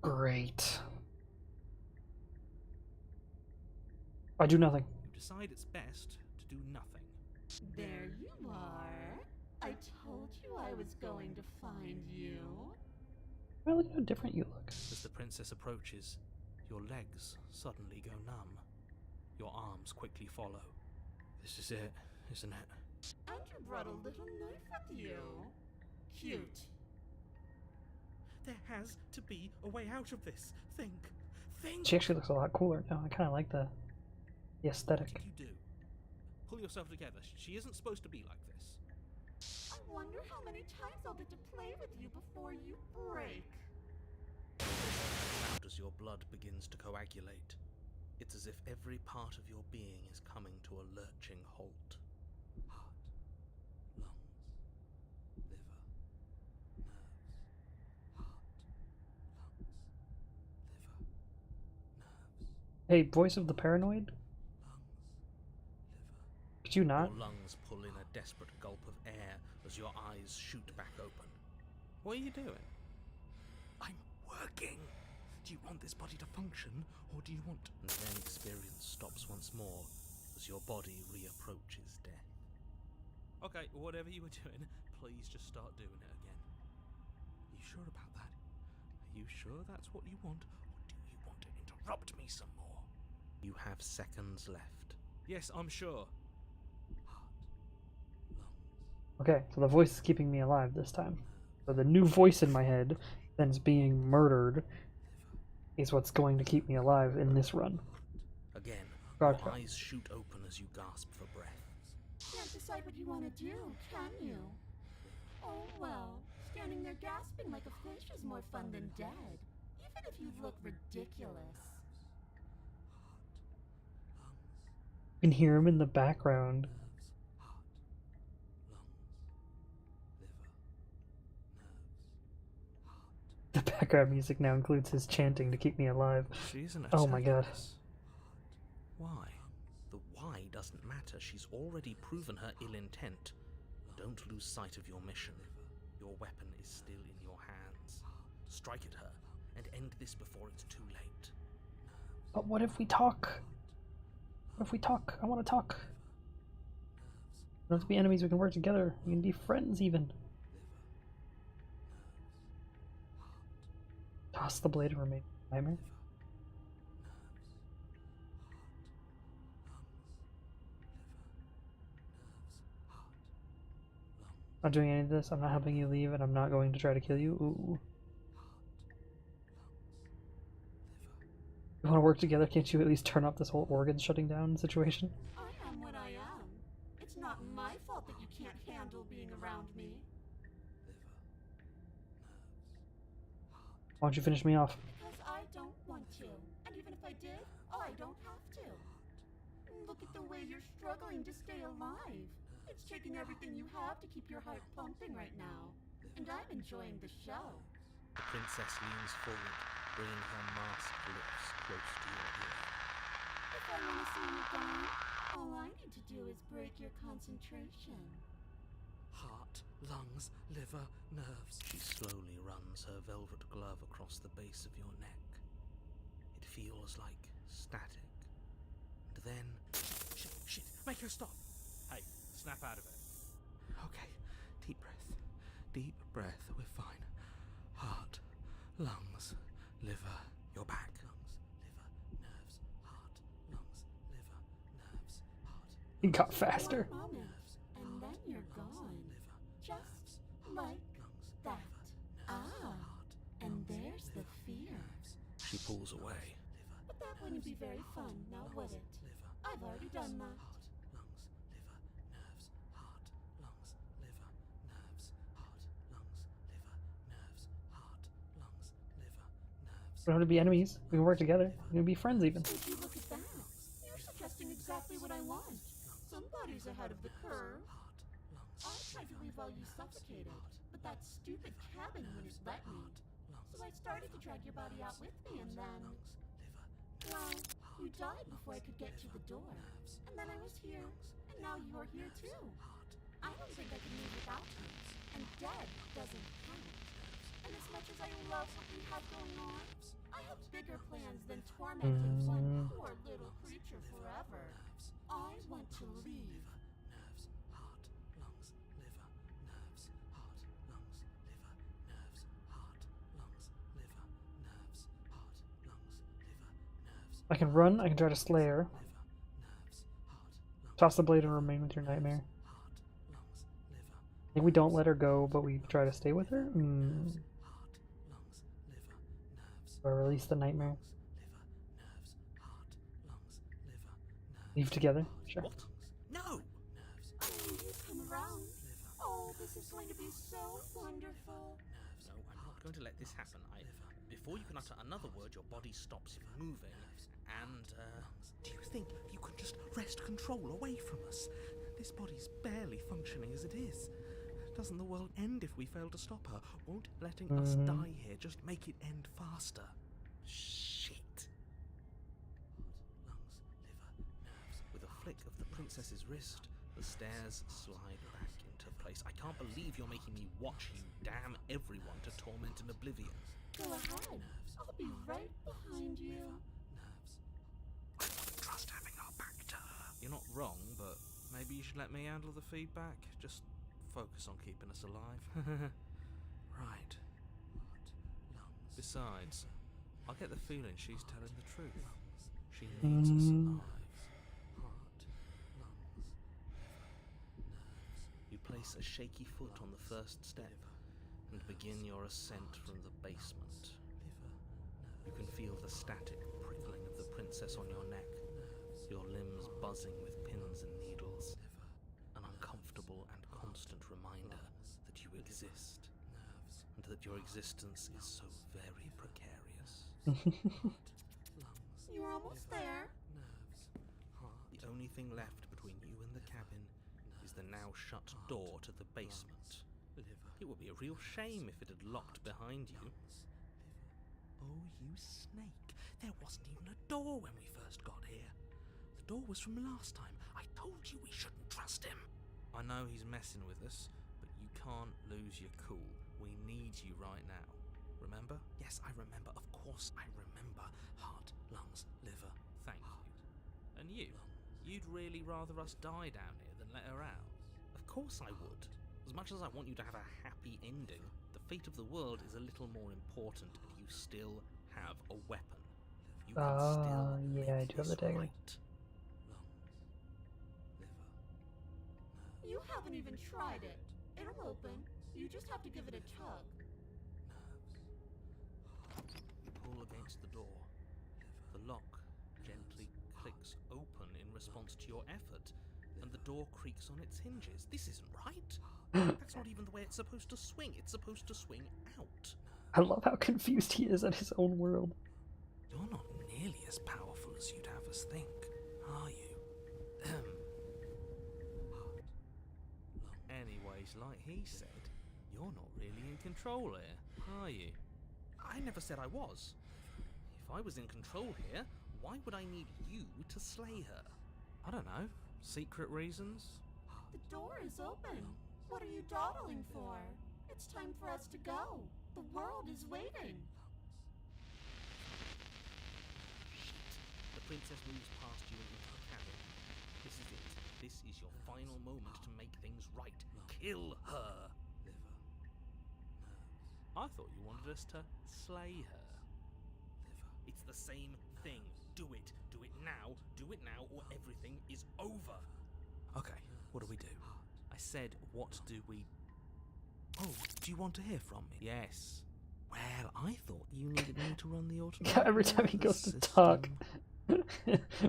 Great. I do nothing. You decide it's best to do nothing. There you are. I told you I was going to find you. Well, look how different you look. As the princess approaches, your legs suddenly go numb. Your arms quickly follow. This is it, isn't it? And you brought a little knife with you. Cute. There has to be a way out of this. Think. She actually looks a lot cooler now. I kind of like the What aesthetic. did you do? Pull yourself together. She isn't supposed to be like this. I wonder how many times I'll get to play with you before you break. Loud as your blood begins to coagulate. It's as if every part of your being is coming to a lurching halt. Heart, lungs, liver, nerves. Heart, lungs, liver, nerves, Hey, voice of the paranoid? lungs, liver. Could you not? Your lungs pull in a desperate gulp of air as your eyes shoot back open. What are you doing? I'm working. Do you want this body to function, or do you want... And then experience stops once more as your body reapproaches death. Okay, whatever you were doing, please just start doing it again. You sure about that? Are you sure that's what you want, or do you want to interrupt Robbed me some more. You have seconds left. Yes, I'm sure. Okay, so the voice is keeping me alive this time. So the new voice in my head that is being murdered is what's going to keep me alive in this run. Again, Gotcha. your eyes shoot open as you gasp for breath. Can't decide what you want to do, can you? Oh well, standing there gasping like a fish is more fun than dead, even if you look ridiculous. You can hear him in the background. The background music now includes his chanting to keep me alive. She isn't Oh my god. Why? The why doesn't matter. She's already proven her ill intent. Don't lose sight of your mission. Your weapon is still in your hands. Strike at her and end this before it's too late. But what if we talk? What if we talk? I want to talk. We don't have to be enemies, we can work together. We can be friends even. Toss the blade and remain nightmare. I'm not doing any of this. I'm not helping you leave, and I'm not going to try to kill you. Ooh. You want to work together? Can't you at least turn off this whole organ shutting down situation? I am what I am. It's not my fault that you can't handle being around me. Why don't you finish me off? Because I don't want to. And even if I did, I don't have to. Look at the way you're struggling to stay alive. It's taking everything you have to keep your heart pumping right now. And I'm enjoying the show. The princess leans forward, bringing her masked lips close to your ear. If I want to see you gone, all I need to do is break your concentration. Heart, lungs, liver, nerves. She slowly runs her velvet glove across the base of your neck. It feels like static. And then... Shit, make her stop. Hey, snap out of it. Okay, deep breath. Deep breath, we're fine. Heart, lungs, liver, you're back. Lungs, liver, nerves, heart, lungs, liver, nerves, heart. He got faster. One moment, and then you're gone. Just like that. And there's the fear. She pulls away. But that wouldn't be very fun, now would it? I've already done that. We don't have to be enemies. We can work together. We can be friends even. Would you look at that? You're suggesting exactly what I want. Somebody's ahead of the curve. I tried to leave while you suffocated, but that stupid cabin wouldn't let me. So I started to drag your body out with me, and then... Well, you died before I could get to the door. And then I was here, and now you're here too. I don't think I can move without you, and dead doesn't count. And as much as I love what we have going on, I have bigger plans than tormenting one poor little creature forever. I want to leave. I can run, I can try to slay her. Toss the blade and remain with your nightmare. I think we don't let her go, but we try to stay with her? Or release the nightmare. Leave together? Sure. What? No! I knew you'd come around. Oh, this is going to be so wonderful. No, I'm not going to let this happen. Before you can utter another word, your body stops moving. And, do you think you can just wrest control away from us? This body's barely functioning as it is. Doesn't the world end if we fail to stop her? Won't letting us die here just make it end faster? Shit. Lungs, liver, nerves. With a flick of the princess's wrist, the stairs slide back into place. I can't believe you're making me watch you damn everyone to torment and oblivion. Go ahead. I'll be right behind you. I don't trust having our back to her. You're not wrong, but maybe you should let me handle the feedback. Just focus on keeping us alive. Right. Besides, I get the feeling she's telling the truth. She needs us alive. Heart, lungs, nerves. You place a shaky foot on the first step and begin your ascent from the basement. You can feel the static prickling of the princess on your neck, your limbs buzzing with pins and needles, an uncomfortable and constant reminder that you exist, and that your existence is so very precarious. You're almost there. The only thing left between you and the cabin is the now shut door to the basement. It would be a real shame if it had locked behind you. Oh, you snake. There wasn't even a door when we first got here. The door was from last time. I told you we shouldn't trust him. I know he's messing with us, but you can't lose your cool. We need you right now. Remember? Yes, I remember. Of course I remember. Heart, lungs, liver. Thank you. And you? You'd really rather us die down here than let her out? Of course I would. As much as I want you to have a happy ending, the fate of the world is a little more important, and you still have a weapon. You can still yeah, I do have the dagger. right. You haven't even tried it. It'll open. You just have to give it a tug. You pull against the door. The lock gently clicks open in response to your effort, and the door creaks on its hinges. This isn't right. That's not even the way it's supposed to swing. It's supposed to swing out. I love how confused he is at his own world. You're not nearly as powerful as you'd have us think, are you? Anyways, like he said, you're not really in control here, are you? I never said I was. If I was in control here, why would I need you to slay her? I don't know. Secret reasons? The door is open. What are you dawdling for? It's time for us to go. The world is waiting. The princess moves past you into the cabin. This is it. This is your final moment to make things right. Kill her! I thought you wanted us to slay her. It's the same thing. Do it. Do it now. Do it now, or everything is over. Okay, what do we do? I said, what do we... Oh, do you want to hear from me? Yes. Well, I thought you needed me to run the automatic... Yeah, every time he goes to system. talk,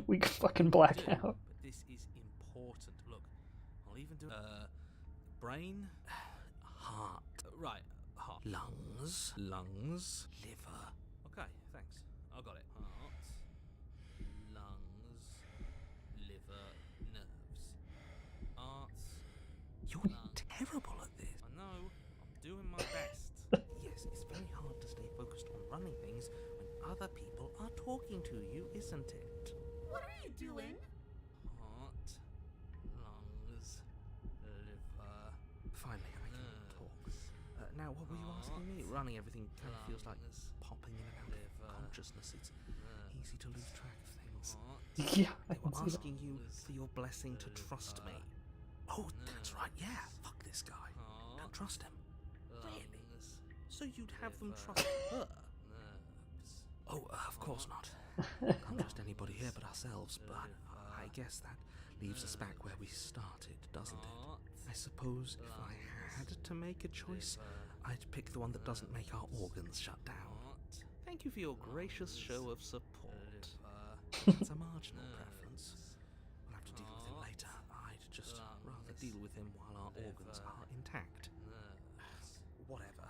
we fucking black Do, out. But this is important. Look, I'll even do... brain? Heart. Right, heart. Lungs. Lungs. Liver. Okay, thanks. I got it. Heart. Lungs. Liver. Nerves. Arts. You're terrible at this. I know. I'm doing my best. Yes, it's very hard to stay focused on running things when other people are talking to you, isn't it? What are you doing? Heart, lungs, liver. Finally, I can talk. Now, what were you asking me? Running everything kind of feels like popping in and out of consciousness. It's easy to lose track of things. Yeah, I They can were see that. asking you for your blessing to trust me. Oh, that's right. Yeah, fuck this guy. Don't trust him. Really? So you'd have them trust her? Oh, of course not. Can't trust anybody here but ourselves, but I guess that leaves us back where we started, doesn't it? I suppose if I had to make a choice, I'd pick the one that doesn't make our organs shut down. Thank you for your gracious show of support. That's a marginal preference. We'll have to deal with him later. I'd just rather deal with him while our organs are intact. Whatever.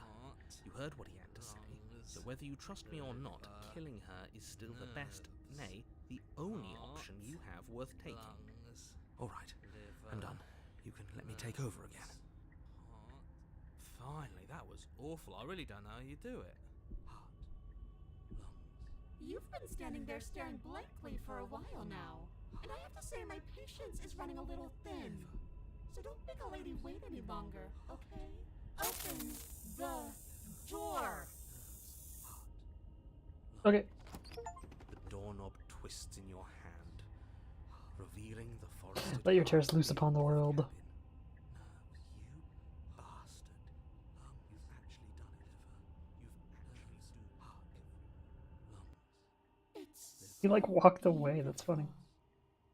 You heard what he had to say. So whether you trust me or not, killing her is still the best, nay, the only option you have worth taking. Alright, I'm done. You can let me take over again. Finally, that was awful. I really don't know how you do it. You've been standing there staring blankly for a while now. And I have to say my patience is running a little thin. So don't make a lady wait any longer, okay? Open the door. Okay. The doorknob twists in your hand, revealing the forested Let your terrors heart loose upon the world. cabin. You bastard. You've actually done it. You've actually done it. He like walked away. That's funny.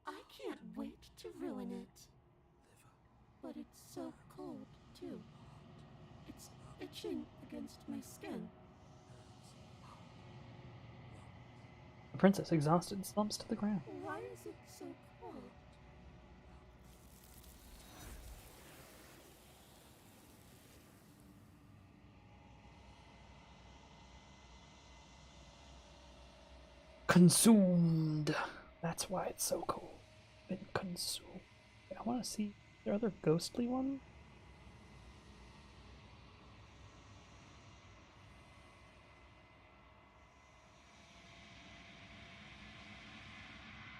I can't wait to ruin it. But it's so cold, too. It's itching against my skin. The princess, exhausted, slumps to the ground. Why is it so cold? Consumed. That's why it's so cold. Been consumed. I want to see. Is there other ghostly one?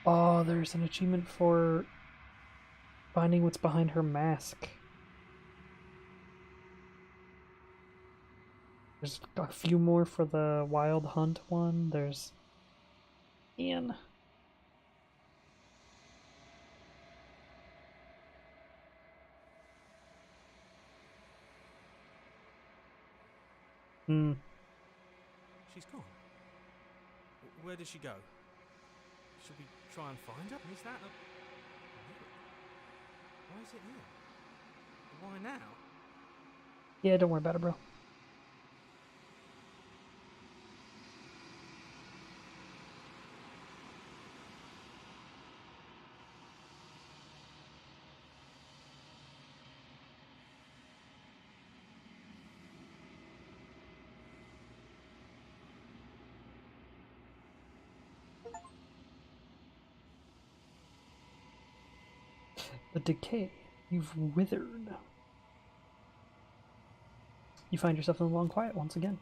Oh, there's an achievement for finding what's behind her mask. There's a few more for the Wild Hunt one. There's Ian. She's gone. Where did she go? Should we try and find her? Is that a... Why is it here? Why now? Yeah, don't worry about it, bro. The decay. You've withered. You find yourself in the long quiet once again.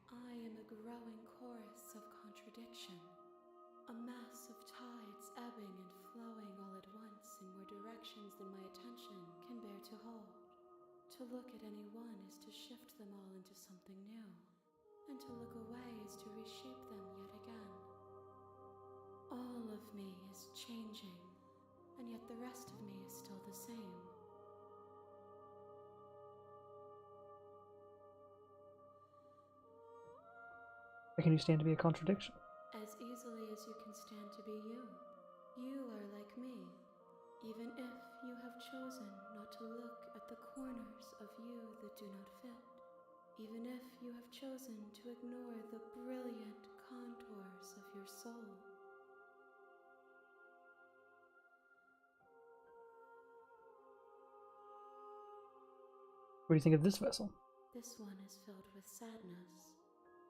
I am a growing chorus of contradiction. A mass of tides ebbing and flowing all at once in more directions than my attention can bear to hold. To look at any one is to shift them all into something new, and to look away is to reshape them yet again. All of me is changing, and yet the rest of me is still the same. How can you stand to be a contradiction? As easily as you can stand to be you. You are like me, even if you have chosen not to look at the corners of you that do not fit. Even if you have chosen to ignore the brilliant contours of your soul. What do you think of this vessel? This one is filled with sadness.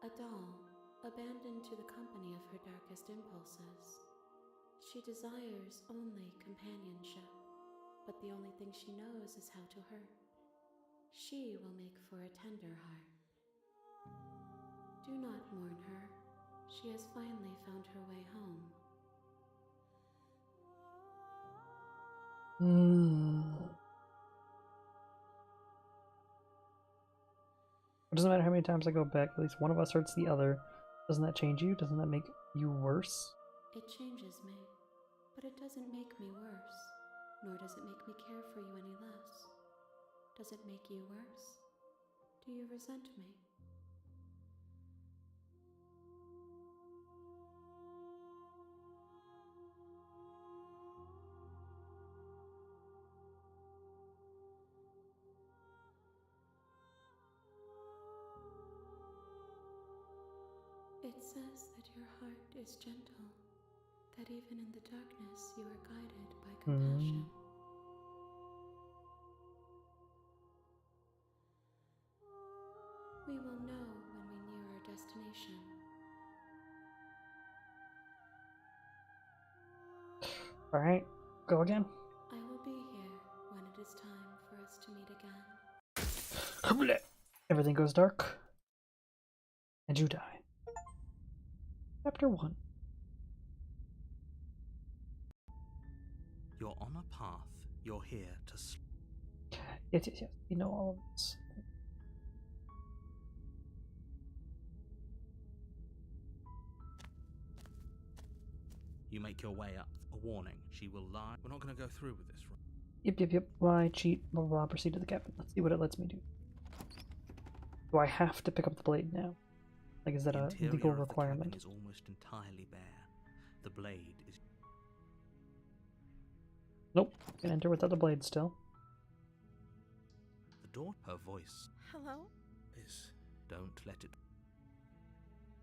A doll, abandoned to the company of her darkest impulses. She desires only companionship, but the only thing she knows is how to hurt. She will make for a tender heart. Do not mourn her. She has finally found her way home. It doesn't matter how many times I go back, at least one of us hurts the other. Doesn't that change you? Doesn't that make you worse? It changes me, but it doesn't make me worse, nor does it make me care for you any less. Does it make you worse? Do you resent me? It says that your heart is gentle, that even in the darkness you are guided by compassion. We will know when we near our destination. Alright, go again. I will be here when it is time for us to meet again. Everything goes dark. And you die. Chapter 1. You're on a path. You're here to... Yes. You know all of this. You make your way up. A warning. She will lie. We're not going to go through with this, right? Yep. Lie, cheat, blah, blah, blah. Proceed to the cabin. Let's see what it lets me do. Do I have to pick up the blade now? Like, is that The a interior legal of the cabin requirement? is almost entirely bare. The blade is Nope. Can enter without the blade still. the door. Her voice Hello? is, don't let it.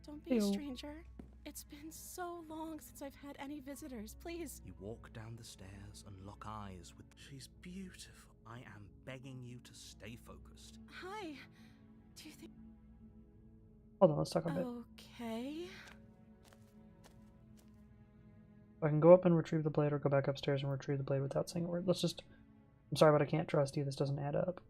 Don't be a Ew. stranger. It's been so long since I've had any visitors. Please. You walk down the stairs and lock eyes with. She's beautiful. I am begging you to stay focused. Hi. Do you think. Hold on, let's talk a bit. Okay. I can go up and retrieve the blade or go back upstairs and retrieve the blade without saying a word. Let's just... I'm sorry, but I can't trust you. This doesn't add up.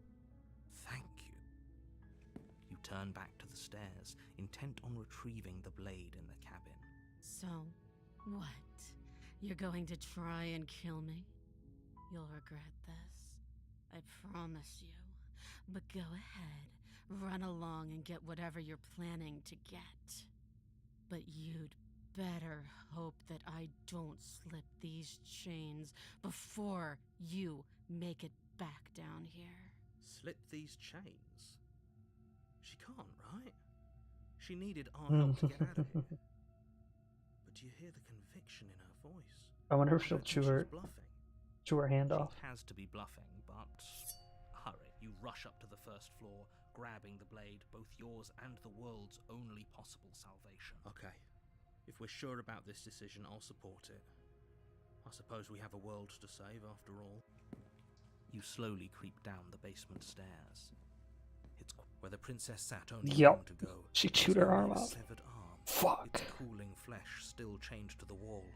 Thank you. You turn back to the stairs, intent on retrieving the blade in the cabin. So, what? You're going to try and kill me? You'll regret this. I promise you. But go ahead. Run along and get whatever you're planning to get. But you'd better hope that I don't slip these chains before you make it back down here. Slip these chains? She can't, right? She needed our help to get out of here. But do you hear the conviction in her voice? I wonder if I she'll don't think chew she's her bluffing. hand off. She has to be bluffing, but hurry. You rush up to the first floor, grabbing the blade, both yours and the world's only possible salvation. Okay. If we're sure about this decision, I'll support it. I suppose we have a world to save after all. You slowly creep down the basement stairs. It's where the princess sat only Yep. long to go. She chewed It's her only arm a off. severed arm. Fuck. Its cooling flesh still chained to the wall.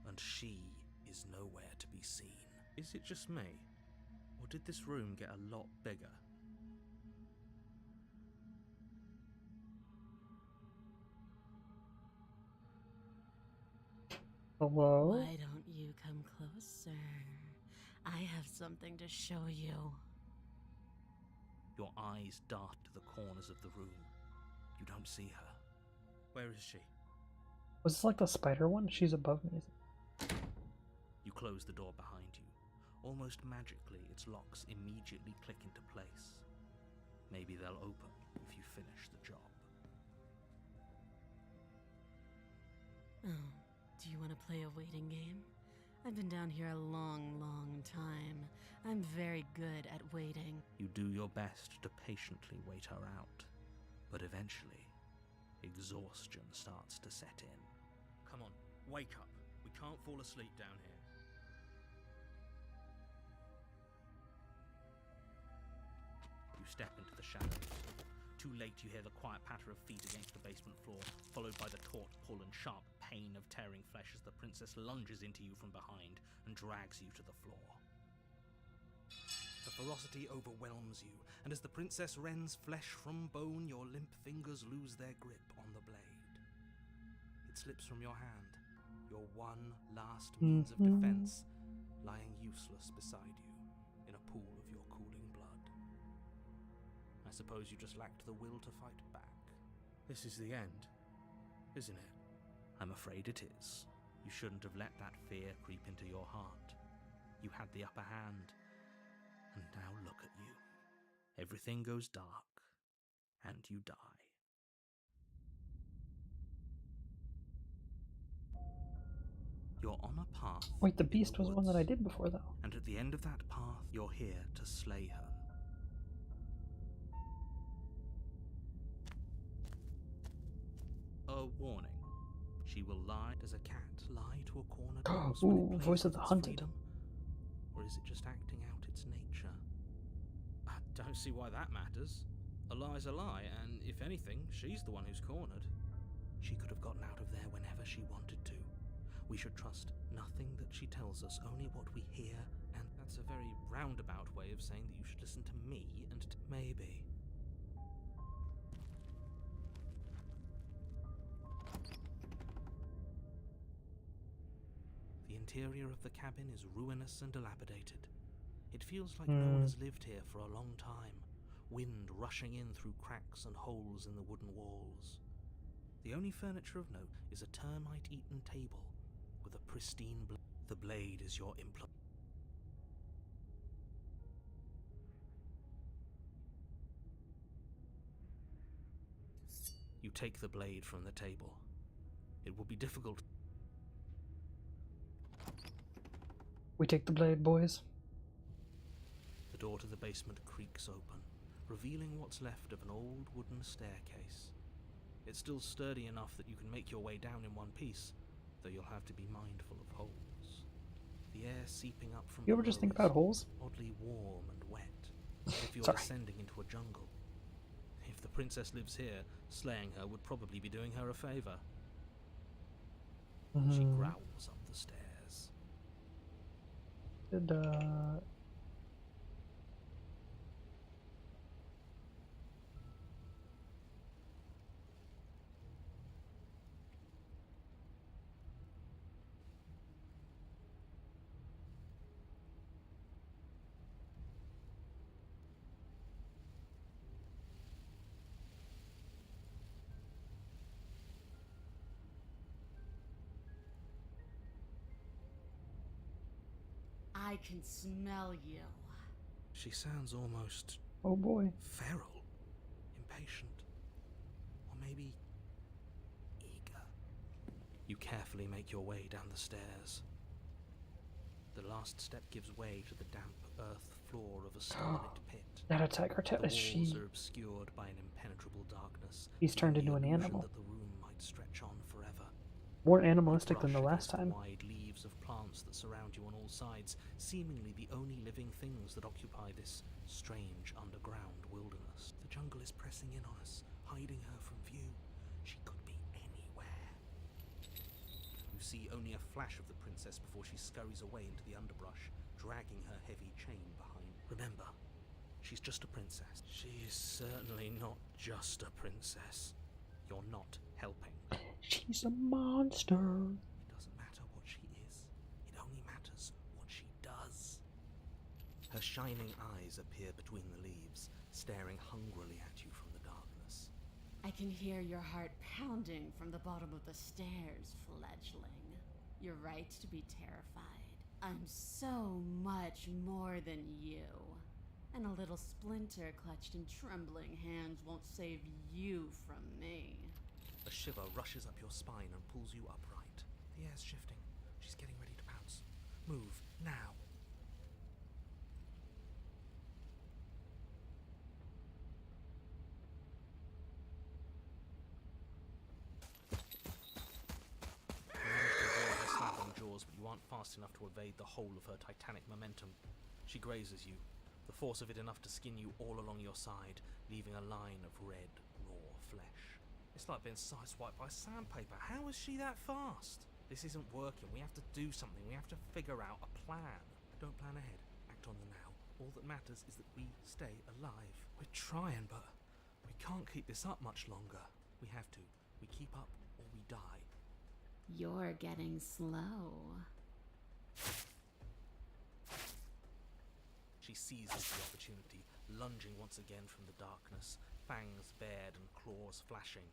And she is nowhere to be seen. Is it just me? Or did this room get a lot bigger? Hello? Why don't you come closer? I have something to show you. Your eyes dart to the corners of the room. You don't see her. Where is she? Was this like the spider one? She's above me. You close the door behind you. Almost magically, its locks immediately click into place. Maybe they'll open if you finish the job. Oh, do you want to play a waiting game? I've been down here a long, long time. I'm very good at waiting. You do your best to patiently wait her out. But eventually, exhaustion starts to set in. Come on, wake up. We can't fall asleep down here. You step into the shadows. Too late, you hear the quiet patter of feet against the basement floor, followed by the taut pull and sharp pain of tearing flesh as the princess lunges into you from behind and drags you to the floor. The ferocity overwhelms you, and as the princess rends flesh from bone, your limp fingers lose their grip on the blade. It slips from your hand, your one last means of defense, lying useless beside you in a pool of your cooling blood. I suppose you just lacked the will to fight back. This is the end, isn't it? I'm afraid it is. You shouldn't have let that fear creep into your heart. You had the upper hand. And now look at you. Everything goes dark, and you die. You're on a path. Wait, the in beast was one that I woods, did before, though. And at the end of that path, you're here to slay her. A warning. She will lie. Does a cat lie to a cornered mouse when it Ooh, plays voice of with the its hunted. freedom? Or is it just acting out its nature? I don't see why that matters. A lie's a lie, and if anything, she's the one who's cornered. She could have gotten out of there whenever she wanted to. We should trust nothing that she tells us, only what we hear, and that's a very roundabout way of saying that you should listen to me and maybe. The interior of the cabin is ruinous and dilapidated. It feels like no one has lived here for a long time, wind rushing in through cracks and holes in the wooden walls. The only furniture of note is a termite-eaten table with a pristine blade. The blade is your implement. You take the blade from the table. It will be difficult. We take the blade, boys. The door to the basement creaks open, revealing what's left of an old wooden staircase. It's still sturdy enough that you can make your way down in one piece, though you'll have to be mindful of holes. The air seeping up from You ever just below think about is holes? oddly warm and wet, as if you're Sorry. descending into a jungle. If the princess lives here, slaying her would probably be doing her a favor. She Mhm. growls up the stairs. Did, I can smell you. She sounds almost oh boy. feral, impatient, or maybe eager. You carefully make your way down the stairs. The last step gives way to the damp earth floor of a starlit pit. That attacker The is walls she. are obscured by an impenetrable darkness. He's turned giving into the an illusion animal. That the room might stretch on forever. More You animalistic than the brush last against time. Wide leaves of plants that surround you on all sides, seemingly the only living things that occupy this strange underground wilderness. The jungle is pressing in on us, hiding her from view. She could be anywhere. You see only a flash of the princess before she scurries away into the underbrush, dragging her heavy chain behind. Remember, she's just a princess. She is certainly not just a princess. You're not helping. She's a monster. It doesn't matter what she is. It only matters what she does. Her shining eyes appear between the leaves, staring hungrily at you from the darkness. I can hear your heart pounding from the bottom of the stairs, fledgling. You're right to be terrified. I'm so much more than you. And a little splinter clutched in trembling hands won't save you from me. A shiver rushes up your spine and pulls you upright. The air's shifting. She's getting ready to pounce. Move, now. You manage to avoid her slapping jaws, but you aren't fast enough to evade the whole of her titanic momentum. She grazes you, the force of it enough to skin you all along your side, leaving a line of red, raw flesh. It's like being sideswiped by sandpaper. How is she that fast? This isn't working. We have to do something. We have to figure out a plan. Don't plan ahead. Act on the now. All that matters is that we stay alive. We're trying, but we can't keep this up much longer. We have to. We keep up or we die. You're getting slow. She seizes the opportunity, lunging once again from the darkness, fangs bared and claws flashing.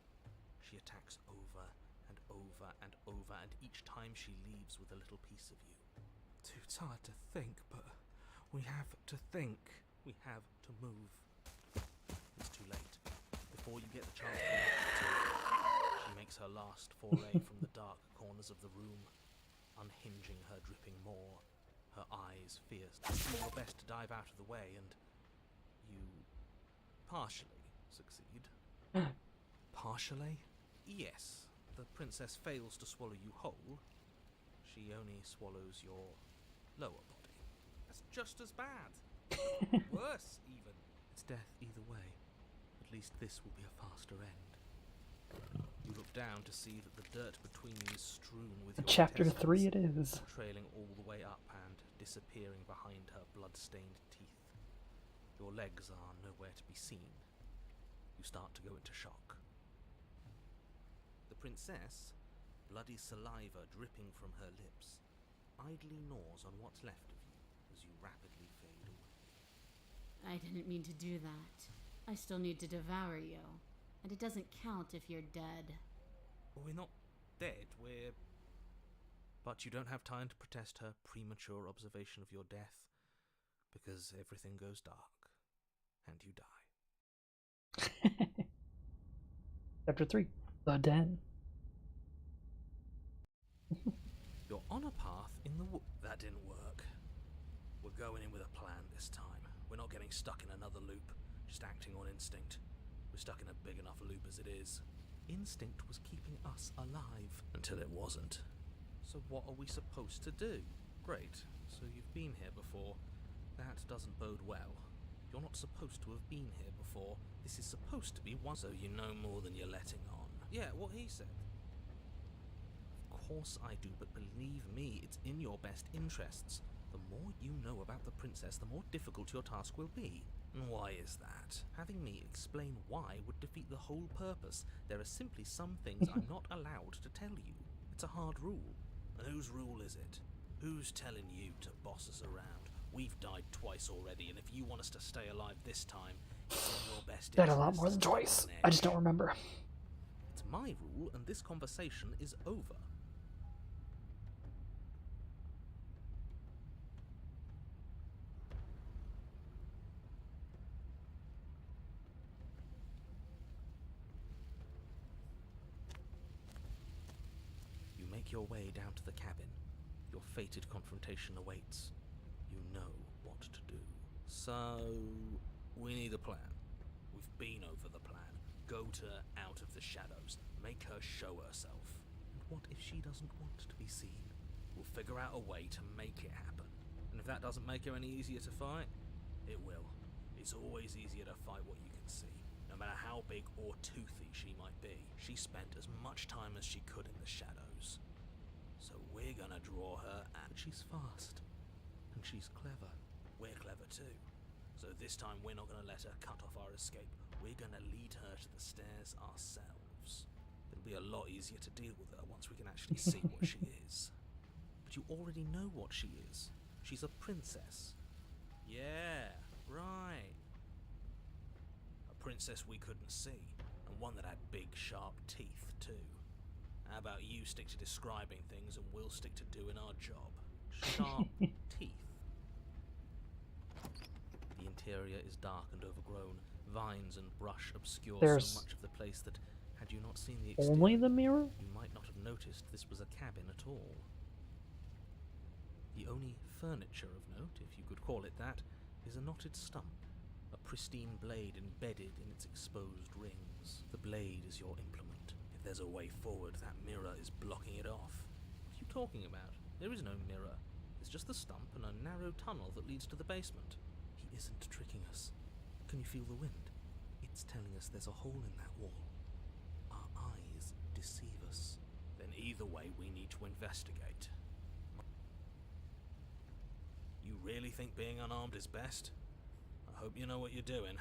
She attacks over and over and over, and each time she leaves with a little piece of you. Too tired to think, but we have to think. We have to move. It's too late. Before you get the chance to she makes her last foray from the dark corners of the room, unhinging her dripping maw, her eyes fierce. You do your best to dive out of the way, and you partially succeed. Partially? Yes. The princess fails to swallow you whole. She only swallows your lower body. That's just as bad. Worse, even. It's death either way. At least this will be a faster end. You look down to see that the dirt between you is strewn with your Chapter intestines, 3 it is. trailing all the way up and disappearing behind her blood-stained teeth. Your legs are nowhere to be seen. You start to go into shock. The princess, bloody saliva dripping from her lips, idly gnaws on what's left of you as you rapidly fade away. I didn't mean to do that. I still need to devour you. And it doesn't count if you're dead. Well, we're not dead, we're... But you don't have time to protest her premature observation of your death, because everything goes dark, and you die. Chapter 3, The Den. You're on a path in the wood. That didn't work. We're going in with a plan this time. We're not getting stuck in another loop, just acting on instinct. We're stuck in a big enough loop as it is. Instinct was keeping us alive until it wasn't. So what are we supposed to do? Great, so you've been here before. That doesn't bode well. You're not supposed to have been here before. This is supposed to be one, so you know more than you're letting on. Yeah, what he said. Of course I do, but believe me, it's in your best interests. The more you know about the princess, the more difficult your task will be. And why is that? Having me explain why would defeat the whole purpose. There are simply some things I'm not allowed to tell you. It's a hard rule. And whose rule is it? Who's telling you to boss us around? We've died twice already, and if you want us to stay alive this time, it's in your best Died a lot more interests than to take twice. an I just edge. don't remember. It's my rule, and this conversation is over. You make your way down to the cabin. Your fated confrontation awaits. You know what to do. So, we need a plan. We've been over the plan. Go to Out of the Shadows. Make her show herself. And what if she doesn't want to be seen? We'll figure out a way to make it happen. And if that doesn't make her any easier to fight, it will. It's always easier to fight what you can see. No matter how big or toothy she might be, she spent as much time as she could in the shadows. So we're gonna draw her and she's fast. And she's clever. We're clever too. So this time we're not gonna let her cut off our escape. We're gonna lead her to the stairs ourselves. It'll be a lot easier to deal with her once we can actually see what she is. But you already know what she is. She's a princess. Yeah, right. A princess we couldn't see, and one that had big, sharp teeth too. How about you stick to describing things and we'll stick to doing our job? Sharp teeth. The interior is dark and overgrown. Vines and brush obscure There's so much of the place that, had you not seen the Only exterior, the mirror? you might not have noticed this was a cabin at all. The only furniture of note, if you could call it that, is a knotted stump, a pristine blade embedded in its exposed rings. The blade is your implement. If there's a way forward, that mirror is blocking it off. What are you talking about? There is no mirror. There's just the stump and a narrow tunnel that leads to the basement. He isn't tricking us. Can you feel the wind? It's telling us there's a hole in that wall. Our eyes deceive us. Then either way, we need to investigate. You really think being unarmed is best? I hope you know what you're doing.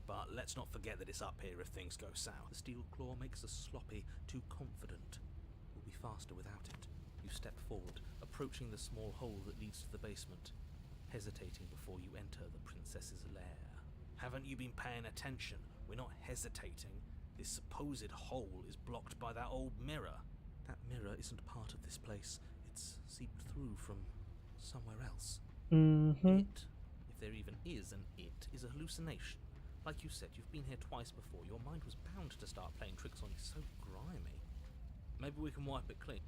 But let's not forget that it's up here if things go south. The steel claw makes us sloppy, too confident. We'll be faster without it. You step forward, approaching the small hole that leads to the basement, hesitating before you enter the princess's lair. Haven't you been paying attention? We're not hesitating. This supposed hole is blocked by that old mirror. That mirror isn't part of this place. It's seeped through from somewhere else. Mm-hmm. It, if there even is an it, is a hallucination. Like you said, you've been here twice before. Your mind was bound to start playing tricks on you. So grimy. Maybe we can wipe it clean.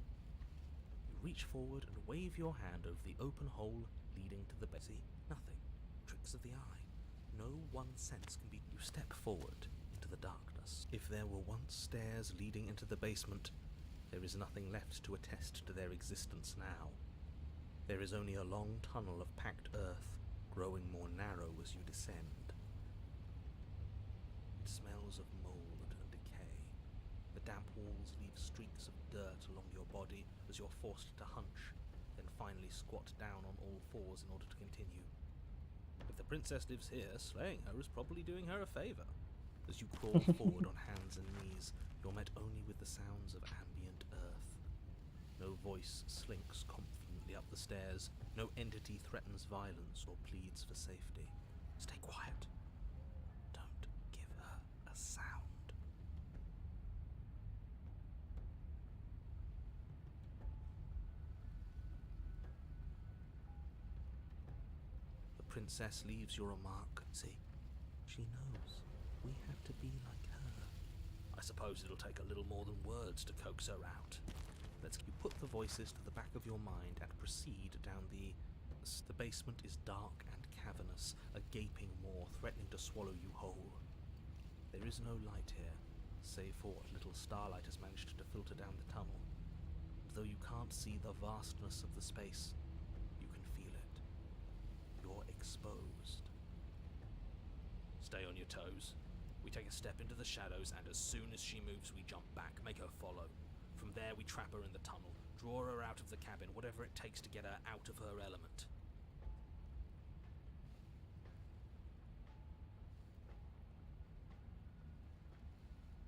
You reach forward and wave your hand over the open hole leading to the Betsy. Nothing. Tricks of the eye. No one sense can be... You step forward into the darkness. If there were once stairs leading into the basement, there is nothing left to attest to their existence now. There is only a long tunnel of packed earth, growing more narrow as you descend. It smells of mold and decay. The damp walls leave streaks of dirt along your body as you're forced to hunch, then finally squat down on all fours in order to continue. If the princess lives here, slaying her is probably doing her a favour. As you crawl forward on hands and knees, you're met only with the sounds of ambient earth. No voice slinks confidently up the stairs. No entity threatens violence or pleads for safety. Stay quiet. Don't give her a sound. The princess leaves your mark. See, she knows. We have to be like her. I suppose it'll take a little more than words to coax her out. You put the voices to the back of your mind and proceed down the basement is dark and cavernous, a gaping maw threatening to swallow you whole. There is no light here, save for what little starlight has managed to filter down the tunnel. And though you can't see the vastness of the space, you can feel it. You're exposed. Stay on your toes. We take a step into the shadows, and as soon as she moves, we jump back, make her follow. From there, we trap her in the tunnel, draw her out of the cabin, whatever it takes to get her out of her element.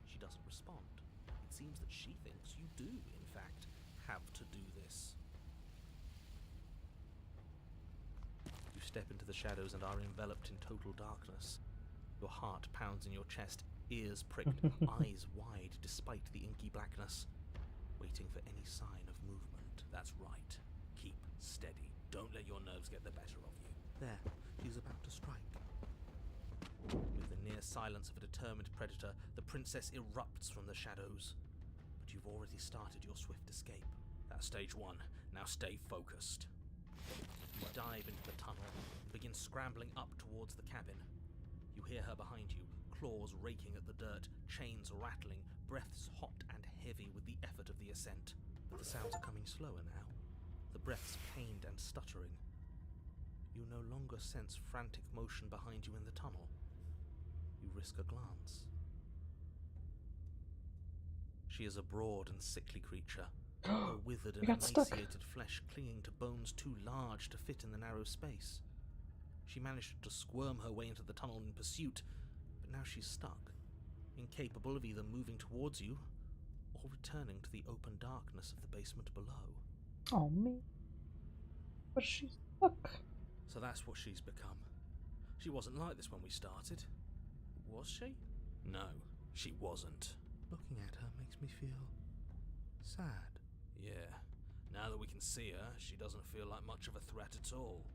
She doesn't respond. It seems that she thinks you do, in fact, have to do this. You step into the shadows and are enveloped in total darkness. Your heart pounds in your chest, ears pricked, eyes wide despite the inky blackness, waiting for any sign of movement. That's right. Keep steady. Don't let your nerves get the better of you. There, she's about to strike. With the near silence of a determined predator, the princess erupts from the shadows. But you've already started your swift escape. That's stage one. Now stay focused. You dive into the tunnel and begin scrambling up towards the cabin. You hear her behind you, claws raking at the dirt, chains rattling, breaths hot and heavy with the effort of the ascent. But the sounds are coming slower now, the breaths pained and stuttering. You no longer sense frantic motion behind you in the tunnel. You risk a glance. She is a broad and sickly creature, her withered and emaciated flesh clinging to bones too large to fit in the narrow space. She managed to squirm her way into the tunnel in pursuit, but now she's stuck, incapable of either moving towards you or returning to the open darkness of the basement below. Oh, me. But she's stuck. So that's what she's become. She wasn't like this when we started. Was she? No, she wasn't. Looking at her makes me feel sad. Yeah, now that we can see her, she doesn't feel like much of a threat at all.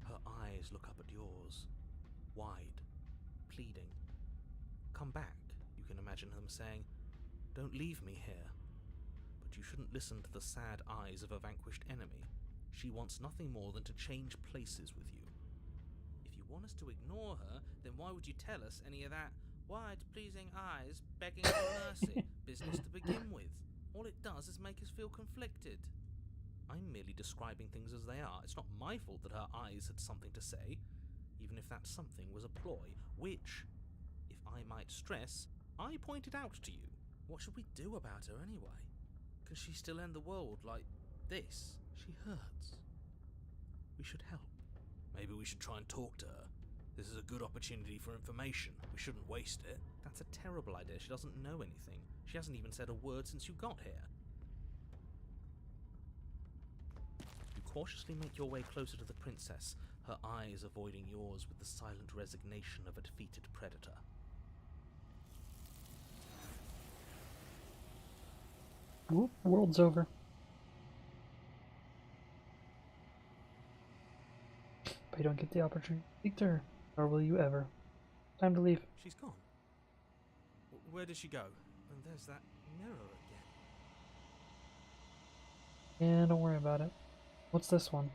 Her eyes look up at yours, wide, pleading. Come back, you can imagine them saying. Don't leave me here. But you shouldn't listen to the sad eyes of a vanquished enemy. She wants nothing more than to change places with you. If you want us to ignore her, then why would you tell us any of that wide, pleasing eyes begging for mercy business to begin with? All it does is make us feel conflicted. I'm merely describing things as they are. It's not my fault that her eyes had something to say, even if that something was a ploy, which, if I might stress, I pointed out to you. What should we do about her anyway? Can she still end the world like this? She hurts. We should help. Maybe we should try and talk to her. This is a good opportunity for information. We shouldn't waste it. That's a terrible idea. She doesn't know anything. She hasn't even said a word since you got here. You cautiously make your way closer to the princess, her eyes avoiding yours with the silent resignation of a defeated predator. Whoop, world's over. But you don't get the opportunity to speak to her, nor will you ever. Time to leave. She's gone. Where did she go? And there's that mirror again. Yeah, don't worry about it. What's this one?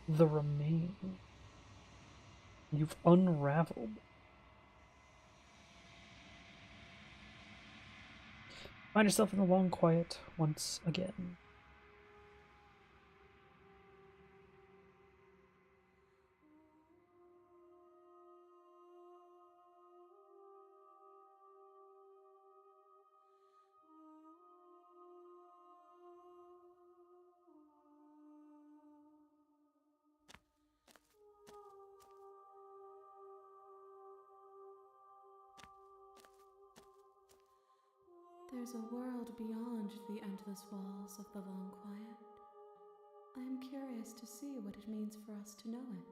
The Remain. You've unraveled. Find yourself in the long quiet once again. There's a world beyond the endless walls of the long quiet. I am curious to see what it means for us to know it.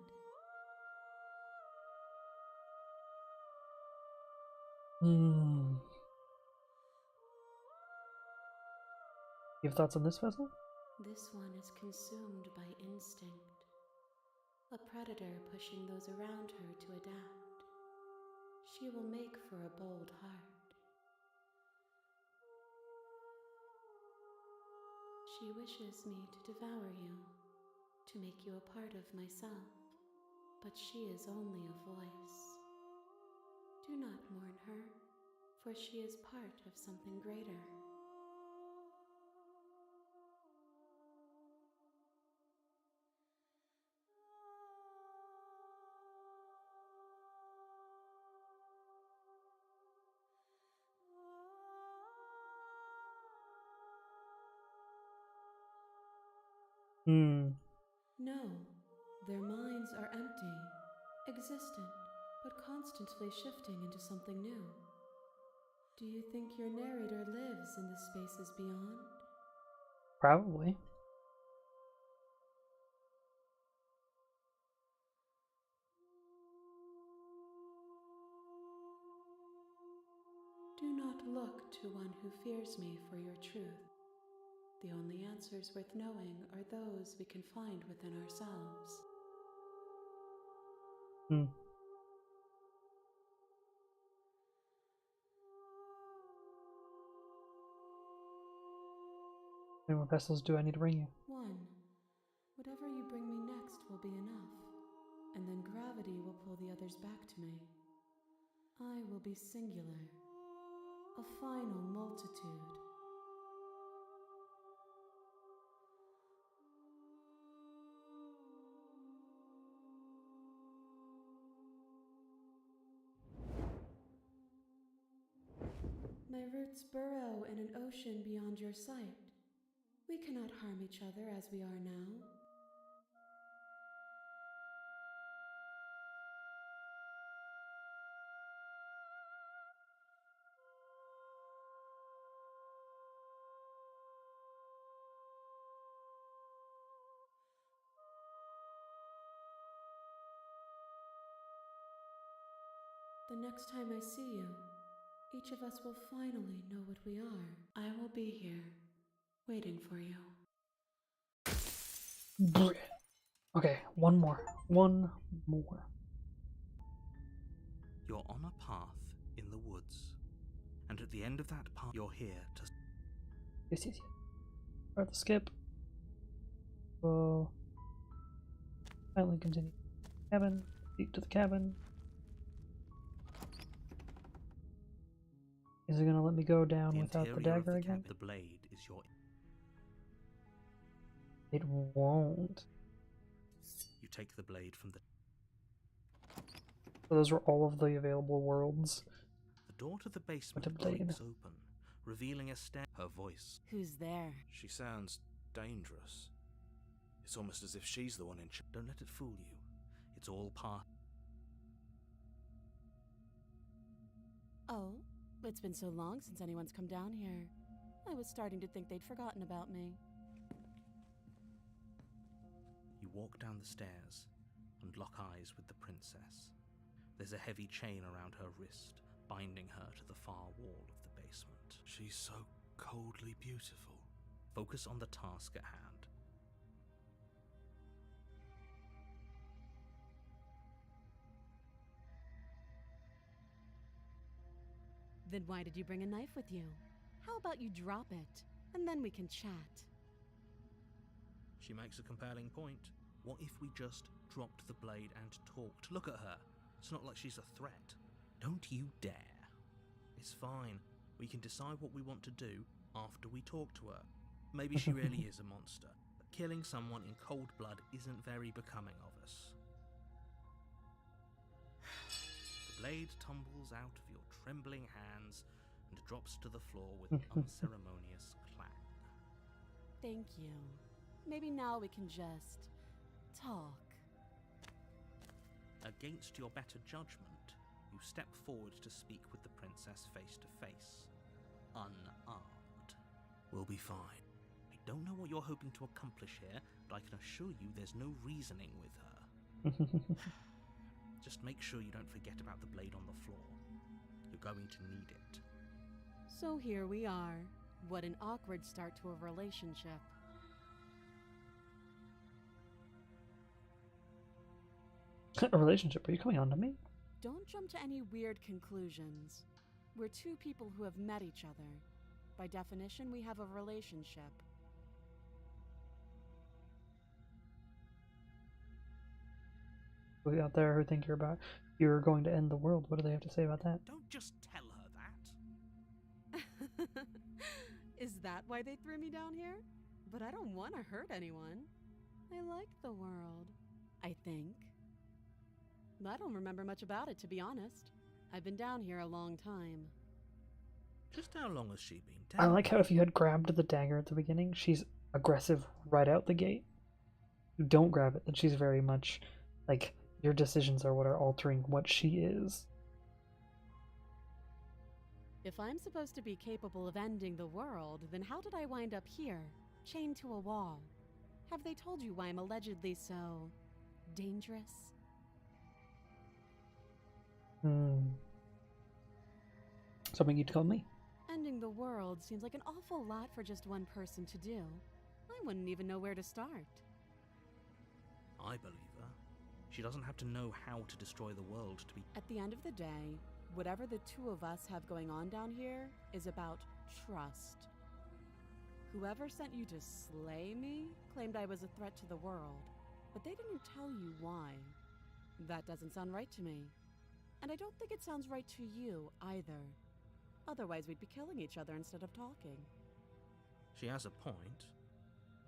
You have thoughts on this vessel? This one is consumed by instinct. a predator pushing those around her to adapt. She will make for a bold heart. She wishes me to devour you, to make you a part of myself, but she is only a voice. Do not mourn her, for she is part of something greater. No, their minds are empty, existent, but constantly shifting into something new. Do you think your narrator lives in the spaces beyond? Probably. Do not look to one who fears me for your truth. The only answers worth knowing are those we can find within ourselves. And what vessels do I need to bring you? One, whatever you bring me next will be enough, and then gravity will pull the others back to me. I will be singular, a final multitude. My roots burrow in an ocean beyond your sight. We cannot harm each other as we are now. The next time I see you, each of us will finally know what we are. I will be here, waiting for you. Okay, one more. One more. You're on a path in the woods, and at the end of that path, you're here to. Yes. Alright, the skip. We'll finally continue. Cabin. Speak to the cabin. Is it gonna let me go down The without the interior of dagger the again? The blade is your. It won't. You take the blade from the. So those were all of the available worlds. The door to the basement What a blade. creaks open, revealing a stair. Her voice. Who's there? She sounds dangerous. It's almost as if she's the one in charge. Don't let it fool you. It's all part. Oh, it's been so long since anyone's come down here. I was starting to think they'd forgotten about me. You walk down the stairs and lock eyes with the princess. There's a heavy chain around her wrist, binding her to the far wall of the basement. She's so coldly beautiful. Focus on the task at hand. Then why did you bring a knife with you? How about you drop it, and then we can chat? She makes a compelling point. What if we just dropped the blade and talked? Look at her. It's not like she's a threat. Don't you dare. It's fine. We can decide what we want to do after we talk to her. Maybe she really is a monster, but killing someone in cold blood isn't very becoming of us. The blade tumbles out of your trembling hands and drops to the floor with an unceremonious clang. Thank you. Maybe now we can just talk. Against your better judgment, you step forward to speak with the princess face to face, unarmed. We'll be fine. I don't know what you're hoping to accomplish here, but I can assure you there's no reasoning with her. Just make sure you don't forget about the blade on the floor. You're going to need it. So here we are. What an awkward start to a relationship. A relationship? Are you coming on to me? Don't jump to any weird conclusions. We're two people who have met each other. By definition, we have a relationship. People out there who think you're going to end the world. What do they have to say about that? Don't just tell her that. Is that why they threw me down here? But I don't want to hurt anyone. I like the world, I think. I don't remember much about it, to be honest. I've been down here a long time. Just how long has she been I down? like how if you had grabbed the dagger at the beginning, she's aggressive right out the gate. You don't grab it, then she's very much like your decisions are what are altering what she is. If I'm supposed to be capable of ending the world, then how did I wind up here, chained to a wall? Have they told you why I'm allegedly so dangerous? Something you'd tell me? Ending the world seems like an awful lot for just one person to do. I wouldn't even know where to start. I believe her. She doesn't have to know how to destroy the world to be. At the end of the day, whatever the two of us have going on down here is about trust. Whoever sent you to slay me claimed I was a threat to the world, but they didn't tell you why. That doesn't sound right to me. And I don't think it sounds right to you either. Otherwise, we'd be killing each other instead of talking. She has a point.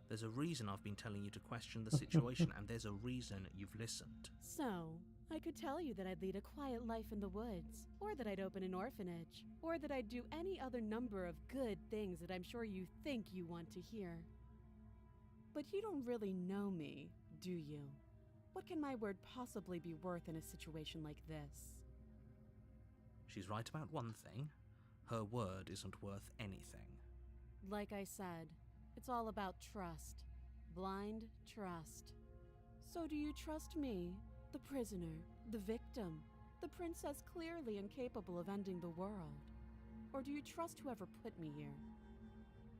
There's a reason I've been telling you to question the situation, and there's a reason you've listened. So, I could tell you that I'd lead a quiet life in the woods, or that I'd open an orphanage, or that I'd do any other number of good things that I'm sure you think you want to hear. But you don't really know me, do you? What can my word possibly be worth in a situation like this? She's right about one thing. Her word isn't worth anything. Like I said, it's all about trust. Blind trust. So do you trust me, the prisoner, the victim, the princess clearly incapable of ending the world? Or do you trust whoever put me here?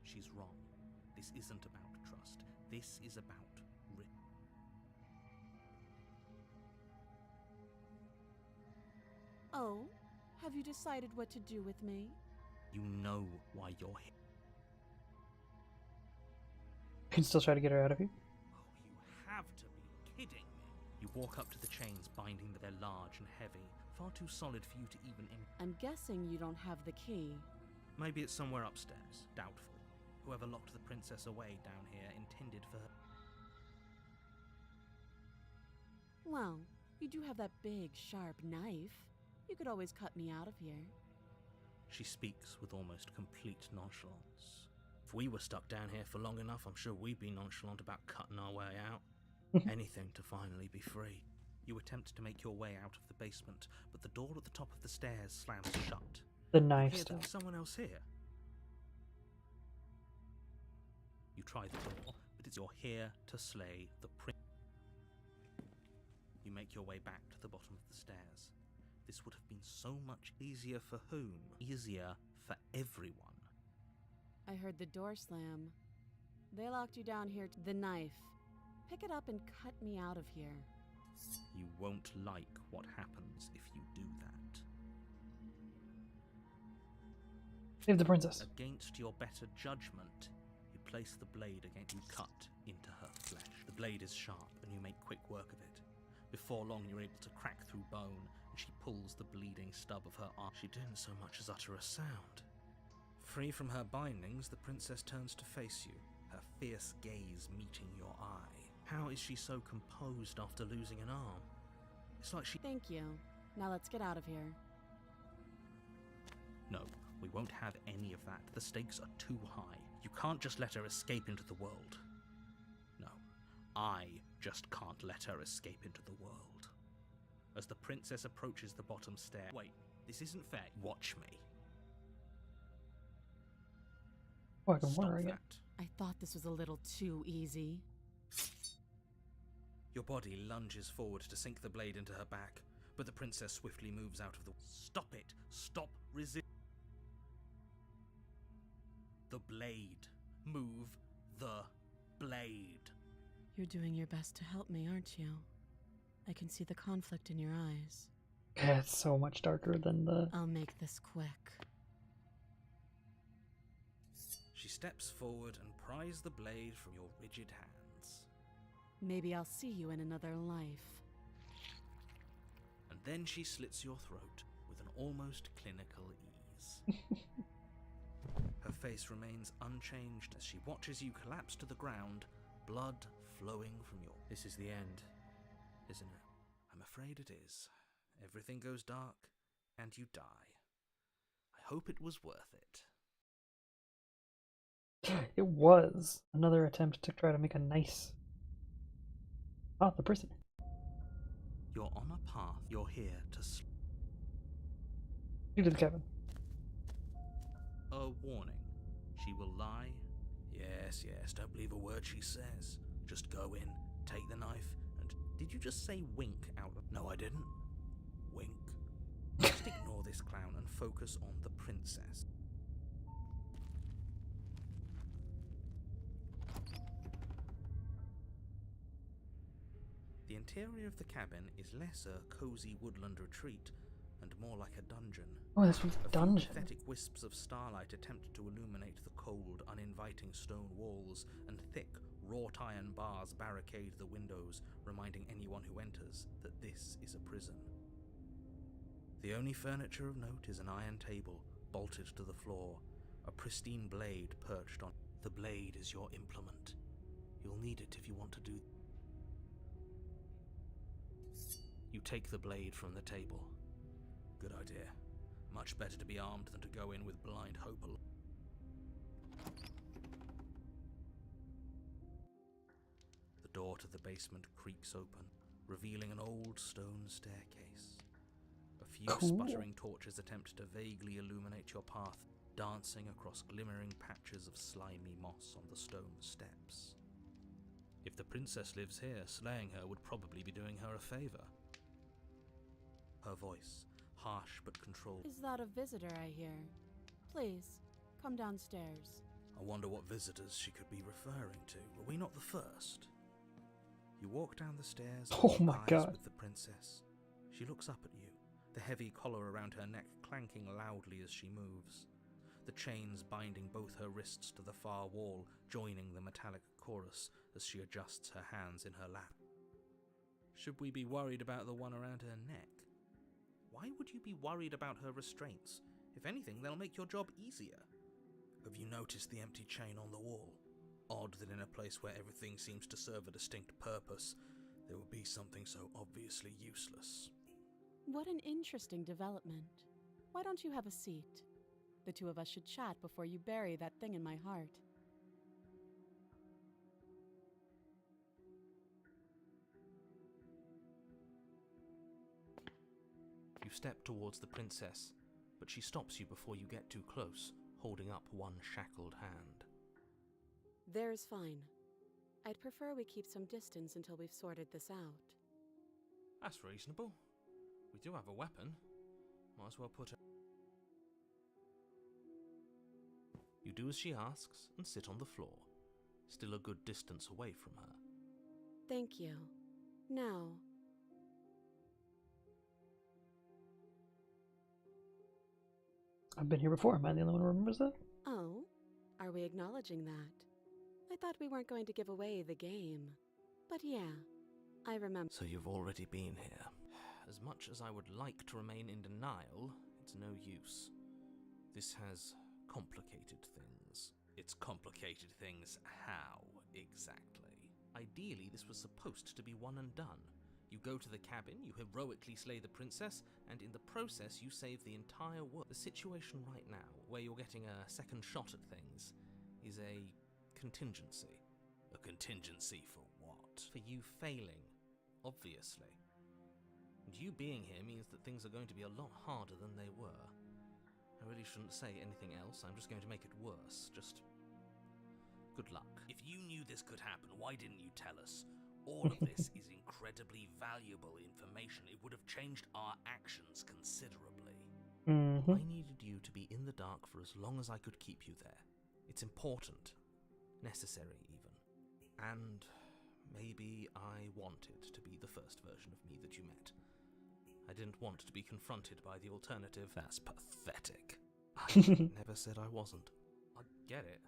She's wrong. This isn't about trust. This is about Oh? Have you decided what to do with me? You know why you're here. You can still try to get her out of here. Oh, you have to be kidding me. You walk up to the chains binding them. They're large and heavy, far too solid for you to even I'm guessing you don't have the key. Maybe it's somewhere upstairs. Doubtful. Whoever locked the princess away down here intended for her. Well, you do have that big, sharp knife. You could always cut me out of here. She speaks with almost complete nonchalance. If we were stuck down here for long enough, I'm sure we'd be nonchalant about cutting our way out. Anything to finally be free. You attempt to make your way out of the basement, but the door at the top of the stairs slams shut. The knife Here, stuff. there's someone else here. You try the door, but it's you're here to slay the prince. You make your way back to the bottom of the stairs. This would have been so much easier for whom? Easier for everyone. I heard the door slam. They locked you down here. The knife. Pick it up and cut me out of here. You won't like what happens if you do that. Save the princess. Against your better judgment, you place the blade against you cut into her flesh. The blade is sharp and you make quick work of it. Before long you're able to crack through bone, and she pulls the bleeding stub of her arm. She didn't so much as utter a sound. Free from her bindings, the princess turns to face you, her fierce gaze meeting your eye. How is she so composed after losing an arm? It's like she... Thank you. Now let's get out of here. No, we won't have any of that. The stakes are too high. You can't just let her escape into the world. No, I just can't let her escape into the world. As the princess approaches the bottom stair... Wait, this isn't fair. Watch me. Fucking Stop worry. that. I thought this was a little too easy. Your body lunges forward to sink the blade into her back, but the princess swiftly moves out of the... Stop it! Stop resist... The blade. Move the blade. You're doing your best to help me, aren't you? I can see the conflict in your eyes. Yeah, it's so much darker than the... I'll make this quick. She steps forward and pries the blade from your rigid hands. Maybe I'll see you in another life. And then she slits your throat with an almost clinical ease. Her face remains unchanged as she watches you collapse to the ground, blood flowing from your... This is the end, isn't it? I'm afraid it is. Everything goes dark, and you die. I hope it was worth it. It was another attempt to try to make a nice... Oh, the prison. You're on a path. You're here to... You to the cabin. A warning. She will lie. Yes, don't believe a word she says. Just go in, take the knife, and... Did you just say wink out of... No, I didn't. Wink. Just ignore this clown and focus on the princess. The interior of the cabin is less a cozy woodland retreat and more like a dungeon. Oh, this one's a dungeon. Pathetic wisps of starlight attempt to illuminate the cold, uninviting stone walls, and thick, wrought iron bars barricade the windows, reminding anyone who enters that this is a prison. The only furniture of note is an iron table, bolted to the floor, a pristine blade perched on. The blade is your implement. You'll need it if you want to do... You take the blade from the table. Good idea. Much better to be armed than to go in with blind hope. The door to the basement creaks open, revealing an old stone staircase. A few sputtering torches attempt to vaguely illuminate your path, dancing across glimmering patches of slimy moss on the stone steps. If the princess lives here, slaying her would probably be doing her a favor. Her voice, harsh but controlled. Is that a visitor I hear? Please, come downstairs. I wonder what visitors she could be referring to. Were we not the first? You walk down the stairs and Oh my eyes God. with the princess. She looks up at you, the heavy collar around her neck clanking loudly as she moves. The chains binding both her wrists to the far wall, joining the metallic chorus as she adjusts her hands in her lap. Should we be worried about the one around her neck? Why would you be worried about her restraints? If anything, they'll make your job easier. Have you noticed the empty chain on the wall? Odd that in a place where everything seems to serve a distinct purpose, there would be something so obviously useless. What an interesting development. Why don't you have a seat? The two of us should chat before you bury that thing in my heart. You step towards the princess, but she stops you before you get too close, holding up one shackled hand. There's fine. I'd prefer we keep some distance until we've sorted this out. That's reasonable. We do have a weapon. Might as well put it... You do as she asks and sit on the floor, still a good distance away from her. Thank you. Now, I've been here before. Am I the only one who remembers that? oh, are we acknowledging that? I thought we weren't going to give away the game. But yeah, I remember. So you've already been here. As much as I would like to remain in denial, it's no use. This has complicated things. It's complicated things how, exactly? Ideally, this was supposed to be one and done. You go to the cabin, you heroically slay the princess, and in the process you save the entire world. The situation right now, where you're getting a second shot at things, is a contingency. A contingency for what? For you failing, obviously. And you being here means that things are going to be a lot harder than they were. I really shouldn't say anything else, I'm just going to make it worse. Just... good luck. If you knew this could happen, why didn't you tell us? All of this is incredibly valuable information. It would have changed our actions considerably. Mm-hmm. I needed you to be in the dark for as long as I could keep you there. It's important. Necessary, even. And maybe I wanted to be the first version of me that you met. I didn't want to be confronted by the alternative. That's pathetic. I never said I wasn't. I get it.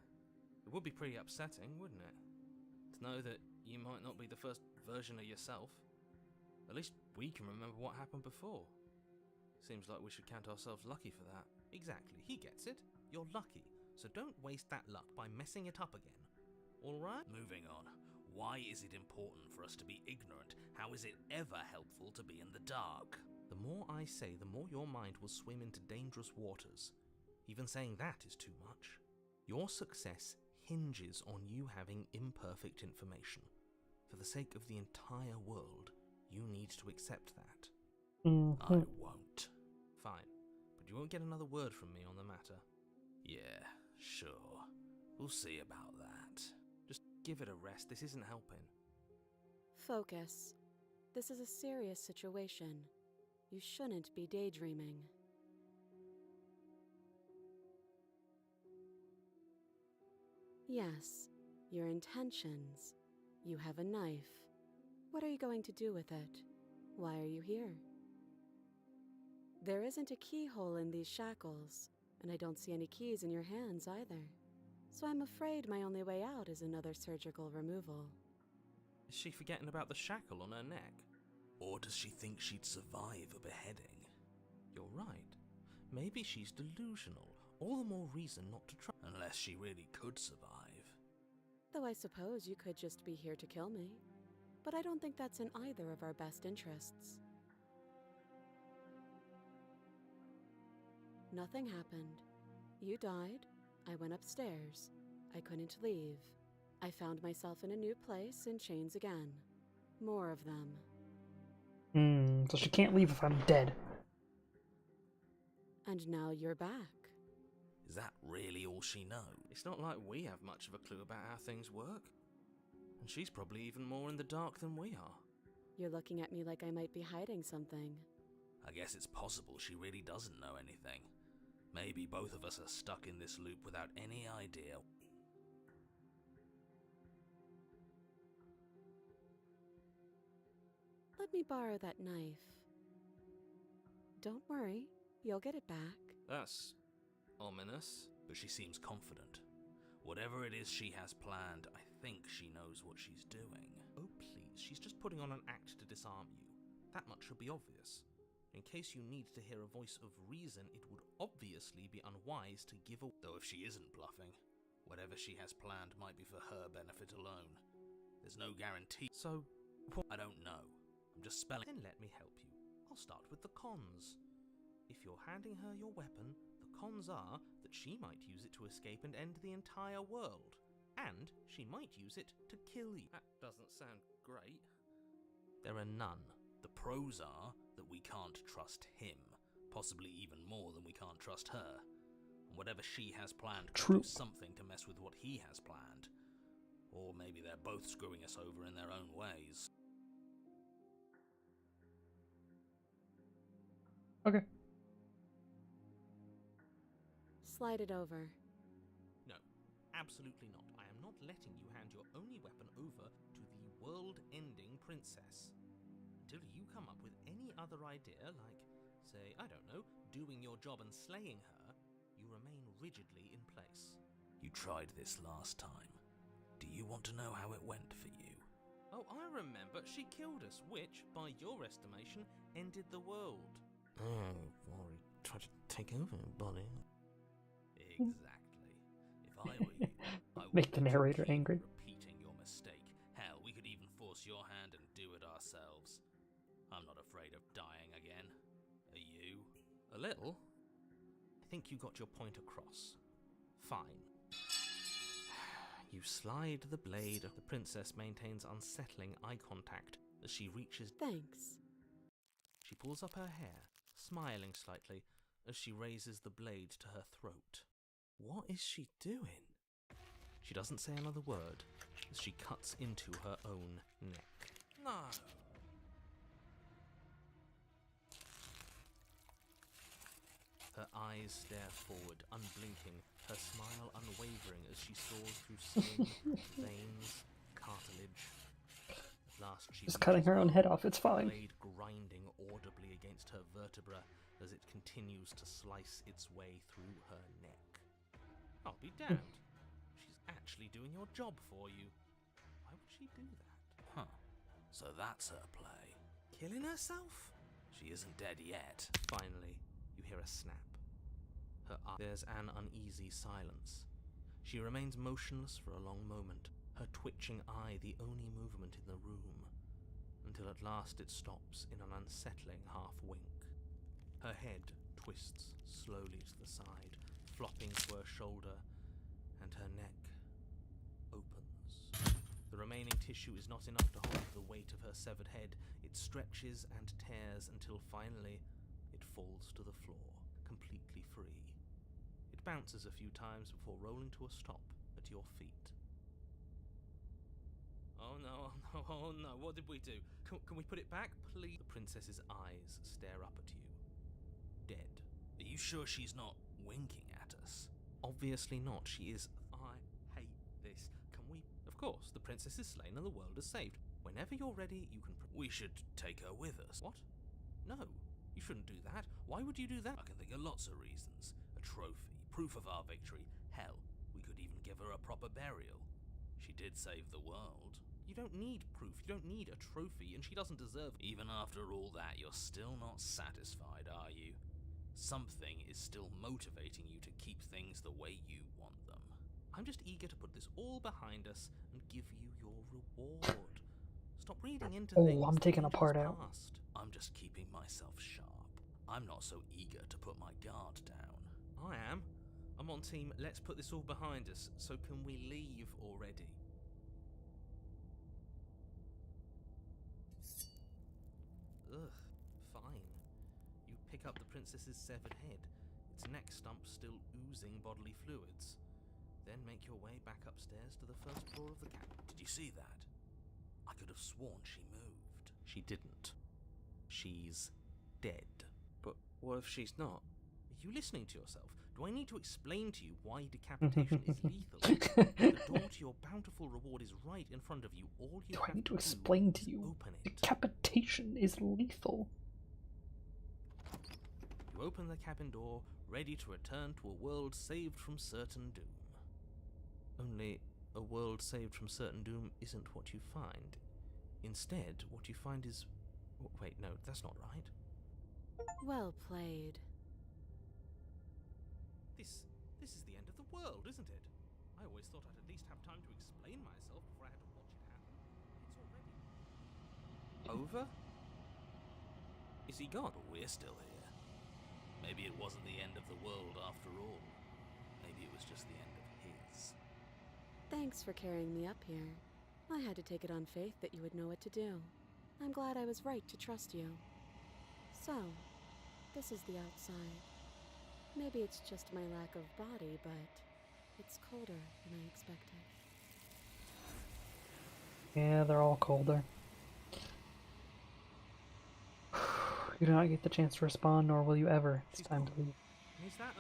It would be pretty upsetting, wouldn't it? To know that you might not be the first version of yourself. At least we can remember what happened before. Seems like we should count ourselves lucky for that. Exactly, he gets it. You're lucky, so don't waste that luck by messing it up again. Alright? Moving on. Why is it important for us to be ignorant? How is it ever helpful to be in the dark? The more I say, the more your mind will swim into dangerous waters. Even saying that is too much. Your success hinges on you having imperfect information. For the sake of the entire world, you need to accept that. I won't. Fine, but you won't get another word from me on the matter. Yeah, sure. We'll see about that. Just give it a rest, this isn't helping. Focus. This is a serious situation. You shouldn't be daydreaming. Yes, your intentions. You have a knife. What are you going to do with it? Why are you here? There isn't a keyhole in these shackles, and I don't see any keys in your hands either. So I'm afraid my only way out is another surgical removal. Is she forgetting about the shackle on her neck? Or does she think she'd survive a beheading? You're right. Maybe she's delusional. All the more reason not to try. Unless she really could survive. Though I suppose you could just be here to kill me. But I don't think that's in either of our best interests. Nothing happened. You died. I went upstairs. I couldn't leave. I found myself in a new place in chains again. More of them. So she can't leave if I'm dead. And now you're back. Is that really all she knows? It's not like we have much of a clue about how things work. And she's probably even more in the dark than we are. You're looking at me like I might be hiding something. I guess it's possible she really doesn't know anything. Maybe both of us are stuck in this loop without any idea. Let me borrow that knife. Don't worry, you'll get it back. That's ominous. But she seems confident. Whatever it is she has planned, I think she knows what she's doing. Oh please, she's just putting on an act to disarm you. That much should be obvious. In case you need to hear a voice of reason, it would obviously be unwise to give a... Though if she isn't bluffing, whatever she has planned might be for her benefit alone. There's no guarantee. So, I don't know. I'm just spelling. Then let me help you. I'll start with the cons. If you're handing her your weapon, the cons are that she might use it to escape and end the entire world. And she might use it to kill you. That doesn't sound great. There are none. The pros are that we can't trust him, possibly even more than we can't trust her. And whatever she has planned could do something to mess with what he has planned. Or maybe they're both screwing us over in their own ways. Okay. Slide it over. No, absolutely not. I am not letting you hand your only weapon over to the world-ending princess. Until you come up with any other idea, like, say, I don't know, doing your job and slaying her, you remain rigidly in place. You tried this last time. Do you want to know how it went for you? Oh, I remember. She killed us, which, by your estimation, ended the world. Oh, Rory tried to take over your body. Exactly. If I were you, I would Make the narrator angry. Repeating your mistake. Hell, we could even force your hand and do it ourselves. I'm not afraid of dying again. Are you? A little. I think you got your point across. Fine. You slide the blade. The princess maintains unsettling eye contact as she reaches. Thanks. She pulls up her hair, smiling slightly as she raises the blade to her throat. What is she doing? She doesn't say another word as she cuts into her own neck. No. Her eyes stare forward, unblinking, her smile unwavering as she saws through skin, veins, cartilage. last, she Just cutting her own reaches head low, off, it's fine. the blade grinding audibly against her vertebra as it continues to slice its way through her neck. I'll be damned. She's actually doing your job for you. Why would she do that? Huh. So that's her play. Killing herself? She isn't dead yet. Finally, you hear a snap. There's an uneasy silence. She remains motionless for a long moment, her twitching eye the only movement in the room, until at last it stops in an unsettling half-wink. Her head twists slowly to the side, flopping to her shoulder, and her neck opens. The remaining tissue is not enough to hold the weight of her severed head. It stretches and tears until finally it falls to the floor, completely free. It bounces a few times before rolling to a stop at your feet. Oh no, oh no, oh no, what did we do? Can we put it back, please? The princess's eyes stare up at you. Dead. Are you sure she's not winking at us? Obviously not, she is. I hate this. Can we? Of course, the princess is slain and the world is saved. Whenever you're ready, you can. We should take her with us. What? No, you shouldn't do that. Why would you do that? I can think of lots of reasons. A trophy, proof of our victory. Hell, we could even give her a proper burial. She did save the world. You don't need proof, you don't need a trophy, and she doesn't deserve it. Even after all that, you're still not satisfied, are you? Something is still motivating you to keep things the way you want them. I'm just eager to put this all behind us and give you your reward. Stop reading into things. Oh, I'm taking a that part just out. passed. I'm just keeping myself sharp. I'm not so eager to put my guard down. I am. I'm on team, let's put this all behind us, so can we leave already? Ugh, fine. You pick up the princess's severed head, its neck stump still oozing bodily fluids. Then make your way back upstairs to the first floor of the cabin. Did you see that? I could have sworn she moved. She didn't. She's dead. But what if she's not? Are you listening to yourself? Do I need to explain to you why decapitation is lethal? The door to your bountiful reward is right in front of you. All you Do I have need to do explain to is you? open it. Decapitation is lethal. You open the cabin door, ready to return to a world saved from certain doom. Only, a world saved from certain doom isn't what you find. Instead, what you find is... Wait, no, that's not right. Well played. This is the end of the world, isn't it? I always thought I'd at least have time to explain myself before I had to watch it happen. It's already... Over? Is he gone? But we're still here. Maybe it wasn't the end of the world after all. Maybe it was just the end of his. Thanks for carrying me up here. I had to take it on faith that you would know what to do. I'm glad I was right to trust you. So, this is the outside. Maybe it's just my lack of body, but it's colder than I expected. Yeah, they're all colder. You do not get the chance to respond, nor will you ever. It's time to leave. Is that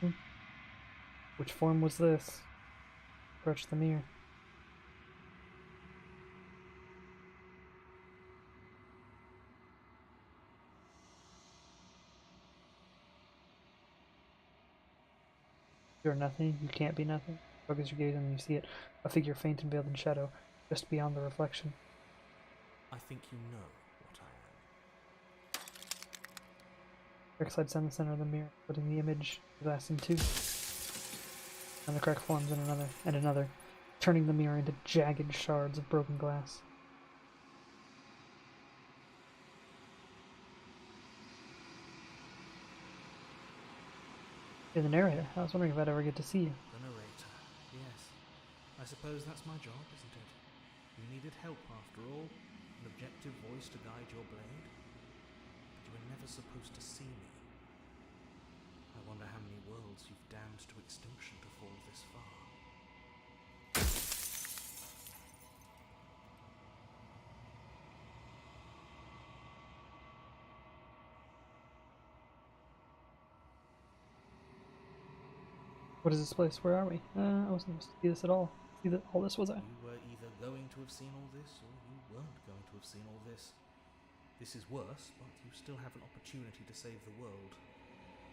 a... Which form was this? Approach the mirror. You are nothing, you can't be nothing. Focus your gaze and you see it, a figure faint and veiled in shadow, just beyond the reflection. I think you know what I am. Crack slides down the center of the mirror, putting the image glass in two. And the crack forms in another, and another, turning the mirror into jagged shards of broken glass. You're the narrator. I was wondering if I'd ever get to see you. The narrator. Yes. I suppose that's my job, isn't it? You needed help after all. An objective voice to guide your blade. But you were never supposed to see me. I wonder how many worlds you've damned to extinction to fall this far. What is this place? Where are we? I wasn't supposed to see this at all. See that all this was a... You were either going to have seen all this, or you weren't going to have seen all this. This is worse, but you still have an opportunity to save the world.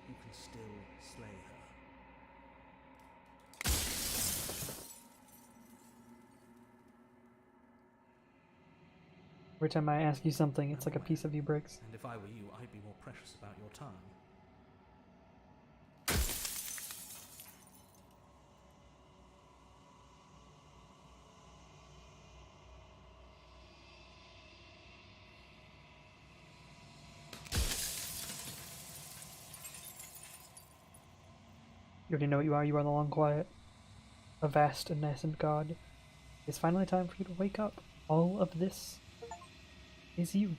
You can still slay her. Every time I ask you something, it's like a piece of you breaks. And if I were you, I'd be more precious about your time. You already know what you are. You are the Long Quiet, a vast and nascent god. It's finally time for you to wake up. All of this is you.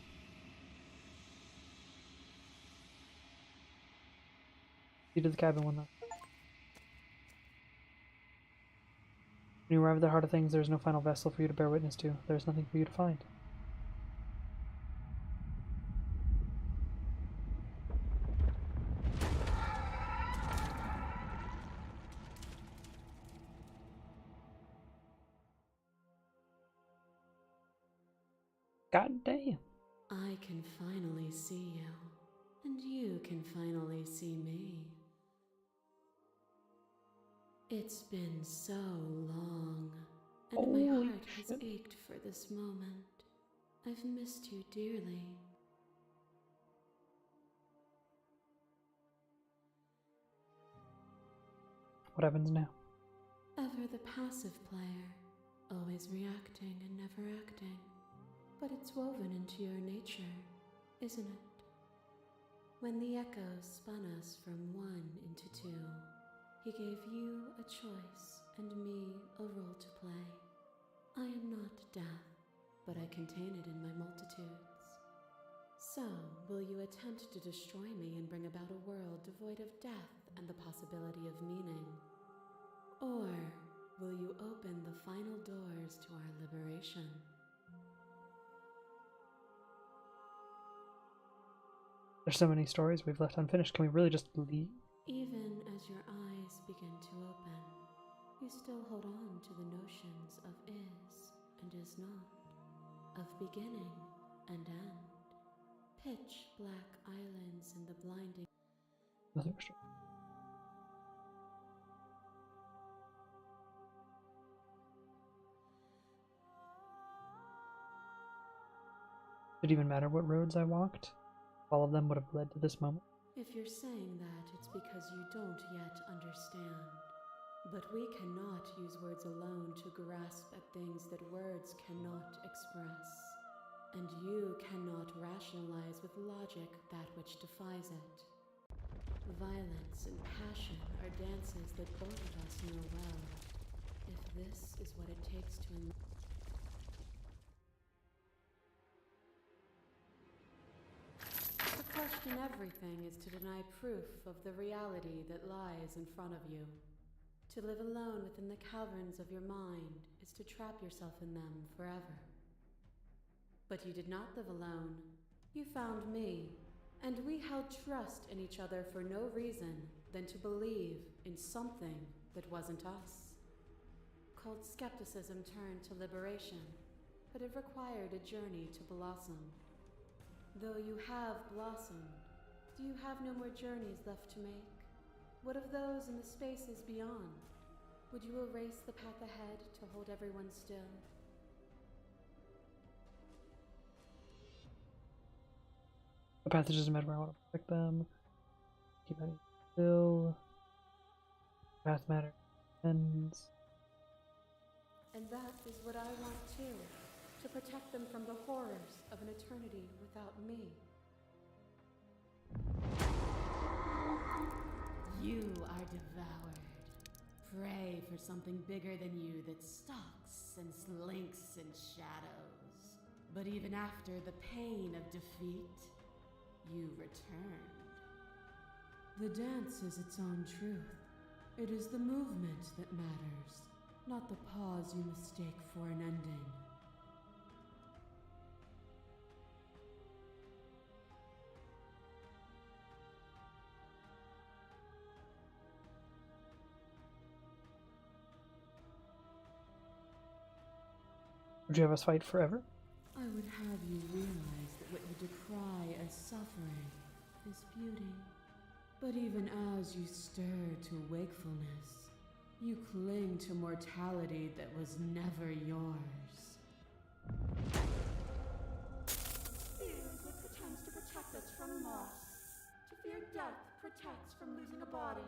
You to the cabin one though. When you arrive at the heart of things, there is no final vessel for you to bear witness to. There is nothing for you to find. God damn. I can finally see you, and you can finally see me. It's been so long, and my Holy heart has shit. ached for this moment. I've missed you dearly. What happens now? Ever the passive player, always reacting and never acting. But it's woven into your nature, isn't it? When the echo spun us from one into two, he gave you a choice and me a role to play. I am not death, but I contain it in my multitudes. So, will you attempt to destroy me and bring about a world devoid of death and the possibility of meaning? Or will you open the final doors to our liberation? There's so many stories we've left unfinished. Can we really just leave? Even as your eyes begin to open, you still hold on to the notions of is and is not, of beginning and end, pitch black islands in the blinding. Nothing for sure. Did it even matter what roads I walked? All of them would have led to this moment. If you're saying that, it's because you don't yet understand. But we cannot use words alone to grasp at things that words cannot express. And you cannot rationalize with logic that which defies it. Violence and passion are dances that both of us know well. If this is what it takes to To question everything is to deny proof of the reality that lies in front of you. To live alone within the caverns of your mind is to trap yourself in them forever. But you did not live alone. You found me, and we held trust in each other for no reason than to believe in something that wasn't us. Called skepticism turned to liberation, but it required a journey to blossom. Though you have blossomed, do you have no more journeys left to make? What of those in the spaces beyond? Would you erase the path ahead to hold everyone still? The path is just a matter where I want to protect them. Keep it still. Path matter ends. And that is what I want too. To protect them from the horrors of an eternity without me. You are devoured. Prey for something bigger than you that stalks and slinks in shadows. But even after the pain of defeat, you return. The dance is its own truth. It is the movement that matters, not the pause you mistake for an ending. Would you have us fight forever? I would have you realize that what you decry as suffering is beauty. But even as you stir to wakefulness, you cling to mortality that was never yours. Fear is what pretends to protect us from loss. To fear death protects from losing a body.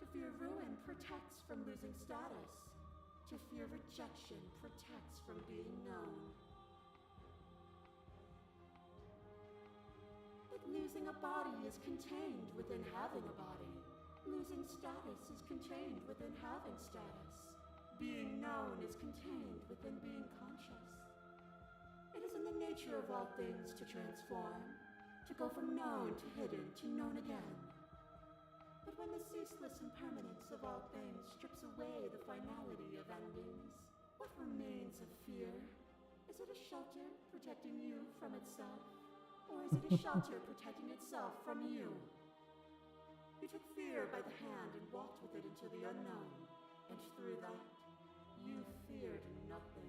To fear ruin protects from losing status. To fear rejection protects from being known. But losing a body is contained within having a body. Losing status is contained within having status. Being known is contained within being conscious. It is in the nature of all things to transform, to go from known to hidden to known again. But when the ceaseless impermanence of all things strips away the finality of endings, what remains of fear? Is it a shelter protecting you from itself? Or is it a shelter protecting itself from you? You took fear by the hand and walked with it into the unknown, and through that, you feared nothing.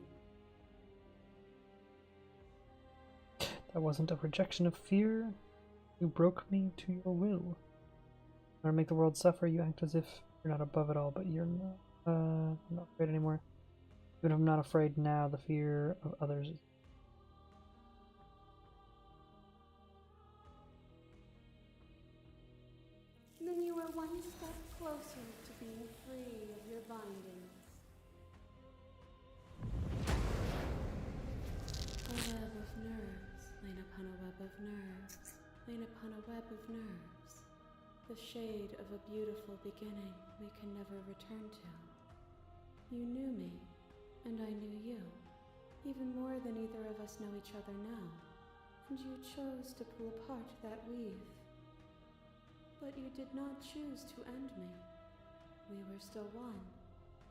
That wasn't a rejection of fear. You broke me to your will. In order to make the world suffer, you act as if you're not above it all, but you're not. I'm not afraid anymore. Even if I'm not afraid now, the fear of others is. Then you are one step closer to being free of your bindings. A web of nerves, lain upon a web of nerves, lain upon a web of nerves. The shade of a beautiful beginning we can never return to. You knew me, and I knew you, even more than either of us know each other now, and you chose to pull apart that weave. But you did not choose to end me. We were still one,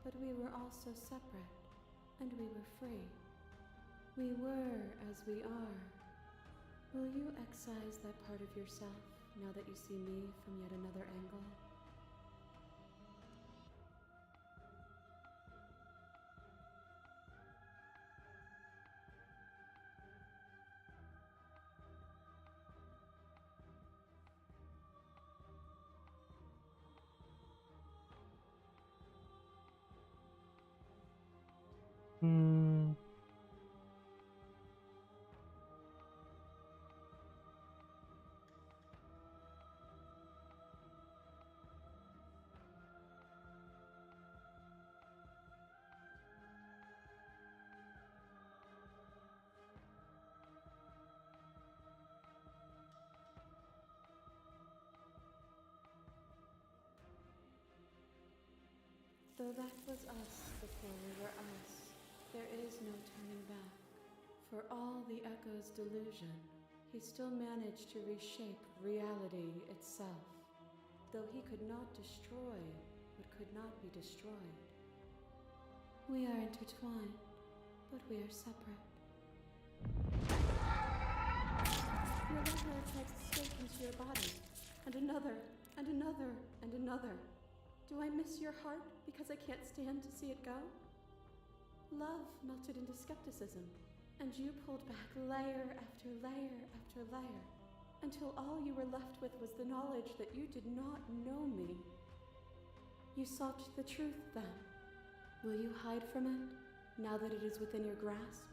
but we were also separate, and we were free. We were as we are. Will you excise that part of yourself now that you see me from yet another angle? Though that was us before we were us, there is no turning back. For all the echo's delusion, he still managed to reshape reality itself, though he could not destroy what could not be destroyed. We are intertwined, but we are separate. Your letter takes escape into your body, and another, and another, and another. Do I miss your heart because I can't stand to see it go? Love melted into skepticism, and you pulled back layer after layer after layer, until all you were left with was the knowledge that you did not know me. You sought the truth then. Will you hide from it, now that it is within your grasp?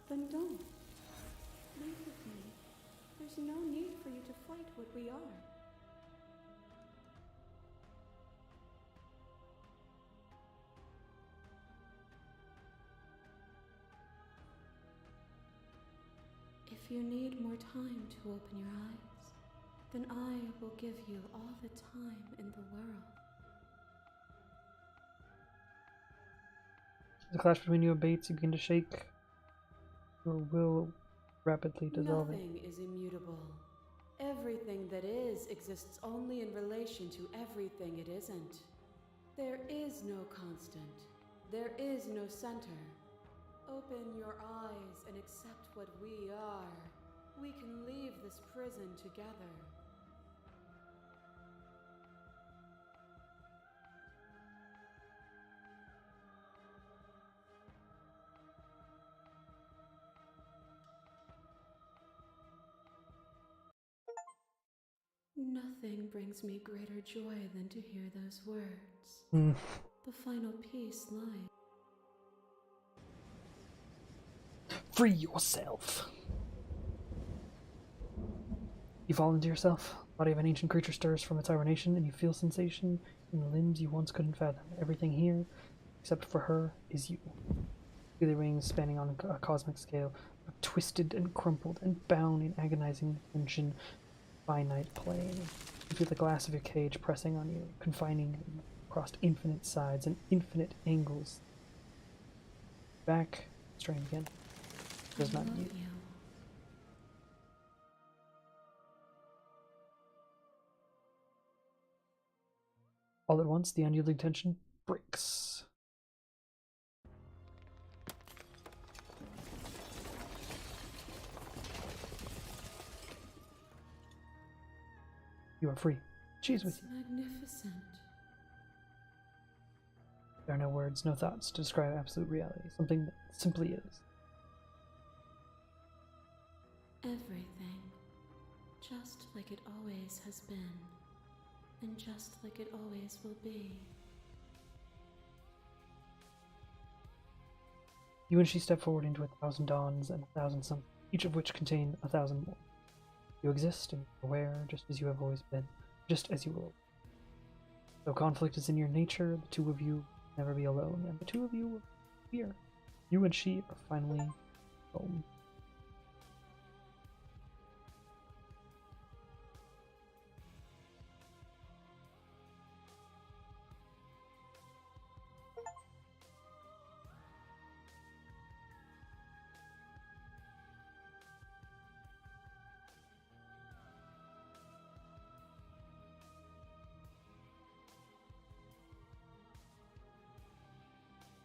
Then don't. Leave with me. There's no need for you to fight what we are. If you need more time to open your eyes, then I will give you all the time in the world. The clash between you and Bates, you begin to shake. Your will rapidly dissolving. Nothing is immutable. Everything that is exists only in relation to everything it isn't. There is no constant. There is no center. Open your eyes and accept what we are. We can leave this prison together. Nothing brings me greater joy than to hear those words. The final piece lies. Free yourself. You fall into yourself. The body of an ancient creature stirs from its hibernation, and you feel sensation in the limbs you once couldn't fathom. Everything here, except for her, is you. Feel the rings spanning on a cosmic scale, twisted and crumpled and bound in agonizing tension, finite plane. You feel the glass of your cage pressing on you, confining you across infinite sides and infinite angles. Back, strain again. Does not you. All at once, the unyielding tension breaks. You are free. She is with you. Magnificent. There are no words, no thoughts to describe absolute reality. Something that simply is. Everything. Just like it always has been. And just like it always will be. You and she step forward into 1,000 dawns and 1,000 suns, each of which contain 1,000 more. You exist and you're aware just as you have always been, just as you will. Though conflict is in your nature, the two of you will never be alone, and the two of you will be here. You and she are finally home.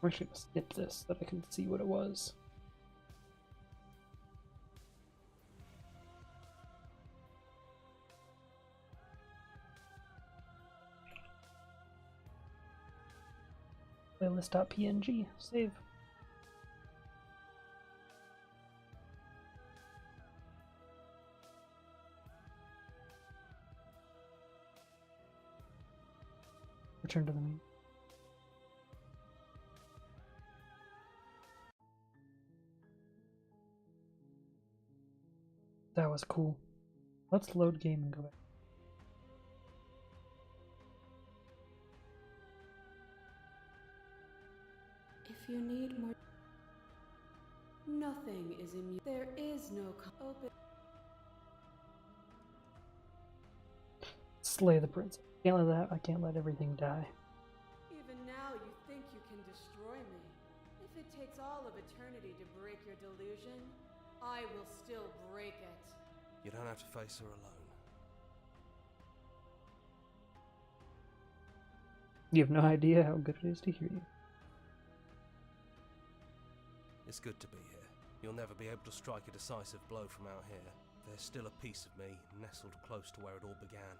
I'm actually gonna snip this so that I can see what it was. Playlist.png. Save. Return to the main. That was cool. Let's load game and go back. If you need more... Nothing is immune. There is no open... Slay the prince. Can't let that. I can't let everything die. Even now you think you can destroy me. If it takes all of eternity to break your delusion, I will still break it. You don't have to face her alone. You have no idea how good it is to hear you. It's good to be here. You'll never be able to strike a decisive blow from out here. There's still a piece of me nestled close to where it all began.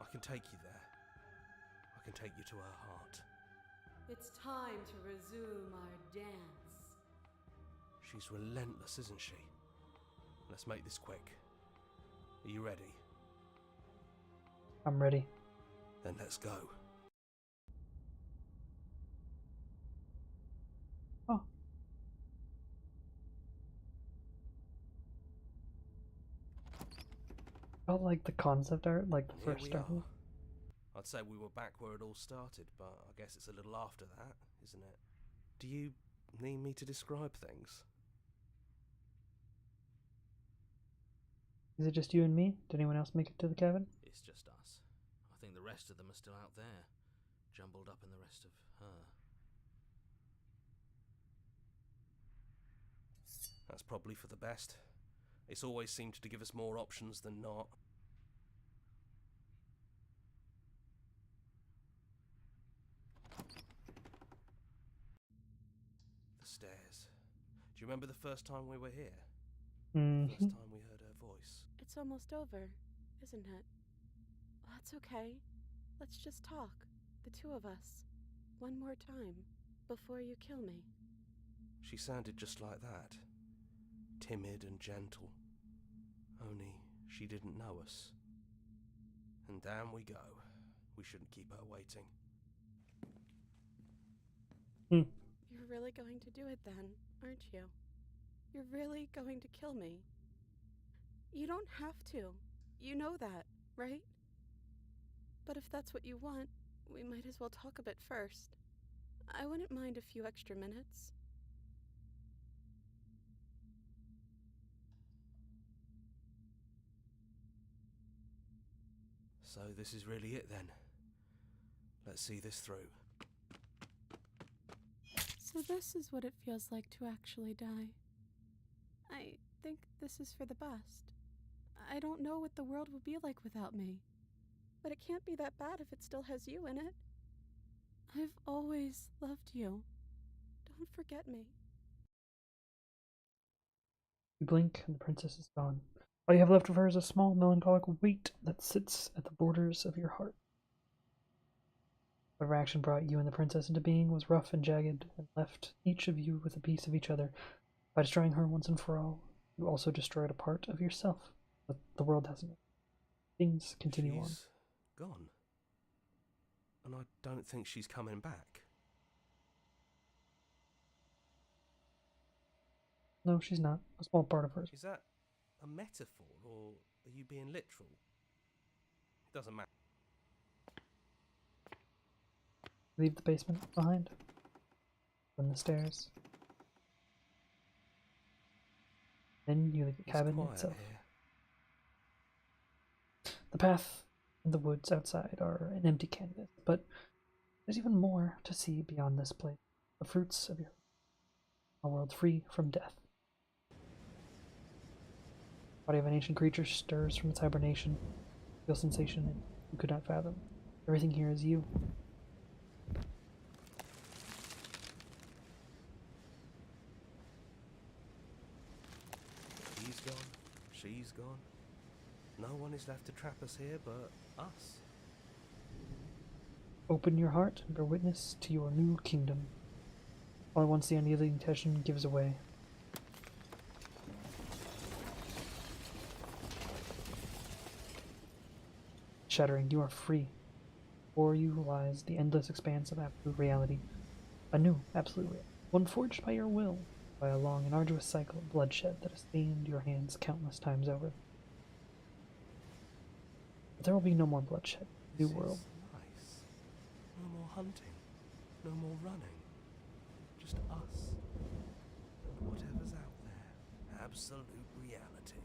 I can take you there. I can take you to her heart. It's time to resume our dance. She's relentless, isn't she? Let's make this quick. Are you ready? I'm ready. Then let's go. Oh. I like the concept art, like the Here first we stuff. are. I'd say we were back where it all started, but I guess it's a little after that, isn't it? Do you need me to describe things? Is it just you and me? Did anyone else make it to the cabin? It's just us. I think the rest of them are still out there, jumbled up in the rest of her. That's probably for the best. It's always seemed to give us more options than not. The stairs. you remember the first time we were here? Hmm. First time we heard her voice? It's almost over, isn't it? That's okay. Let's just talk, the two of us, one more time, before you kill me. She sounded just like that. Timid and gentle. Only she didn't know us. And down we go. We shouldn't keep her waiting. You're really going to do it then, aren't you? You're really going to kill me. You don't have to. You know that, right? But if that's what you want, we might as well talk a bit first. I wouldn't mind a few extra minutes. So this is really it then. Let's see this through. So this is what it feels like to actually die. I think this is for the best. I don't know what the world would be like without me. But it can't be that bad if it still has you in it. I've always loved you. Don't forget me. You blink, and the princess is gone. All you have left of her is a small, melancholic weight that sits at the borders of your heart. Whatever action brought you and the princess into being was rough and jagged, and left each of you with a piece of each other. By destroying her once and for all, you also destroyed a part of yourself. But the world hasn't. Things continue on. She's gone. And I don't think she's coming back. No, she's not. A small part of her. Is that a metaphor, or are you being literal? It doesn't matter. Leave the basement behind. Run the stairs. Then you leave the It's cabin quiet itself. here. The path and the woods outside are an empty canvas, but there's even more to see beyond this place. The fruits of a world free from death. The body of an ancient creature stirs from its hibernation. Feel sensation you could not fathom. Everything here is you. He's gone. She's gone. No one is left to trap us here but us. Open your heart and bear witness to your new kingdom. All at once the unyielding tension gives away. Shattering, you are free. Before you lies the endless expanse of absolute reality. A new absolute reality. One forged by your will, by a long and arduous cycle of bloodshed that has stained your hands countless times over. But there will be no more bloodshed. New This world. is nice. No more hunting. No more running. Just us. And whatever's out there. Absolute reality.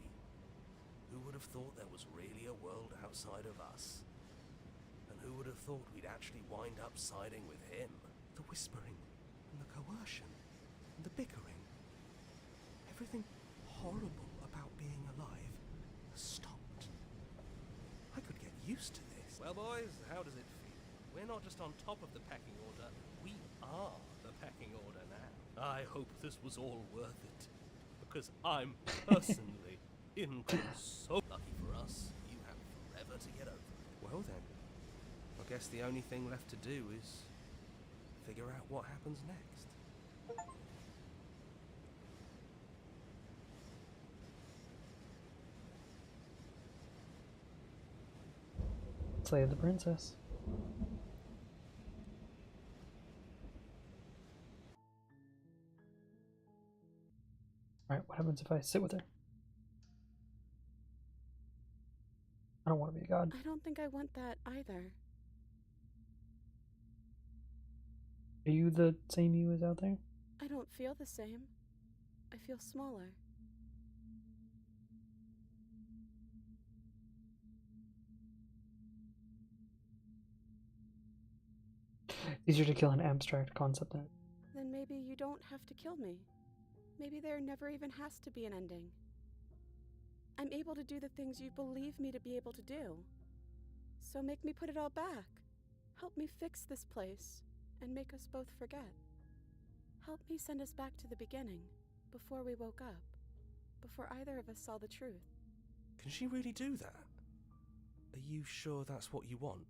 Who would have thought there was really a world outside of us? And who would have thought we'd actually wind up siding with him? The whispering and the coercion and the bickering. Everything horrible about being alive has stopped. I could get used to this. Well, boys, how does it feel? We're not just on top of the pecking order, we are the pecking order now. I hope this was all worth it. Because I'm personally in so Lucky for us, you have forever to get over it. well then. I guess the only thing left to do is figure out what happens next. Slay the princess. Alright, what happens if I sit with her? I don't want to be a god. I don't think I want that either. Are you the same you as out there? I don't feel the same. I feel smaller. It's easier to kill an abstract concept than Then maybe you don't have to kill me. Maybe there never even has to be an ending. I'm able to do the things you believe me to be able to do. So make me put it all back. Help me fix this place and make us both forget. Help me send us back to the beginning. before we woke up, before either of us saw the truth. Can she really do that? Are you sure that's what you want?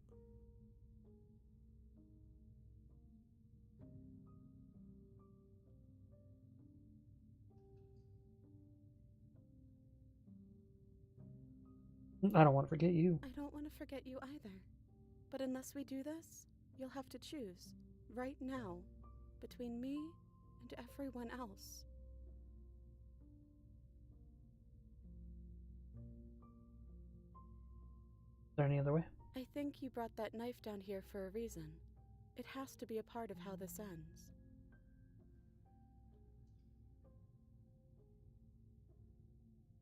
I don't want to forget you. I don't want to forget you either. But unless we do this, you'll have to choose, right now, between me and everyone else. Is there any other way? I think you brought that knife down here for a reason. It has to be a part of how this ends.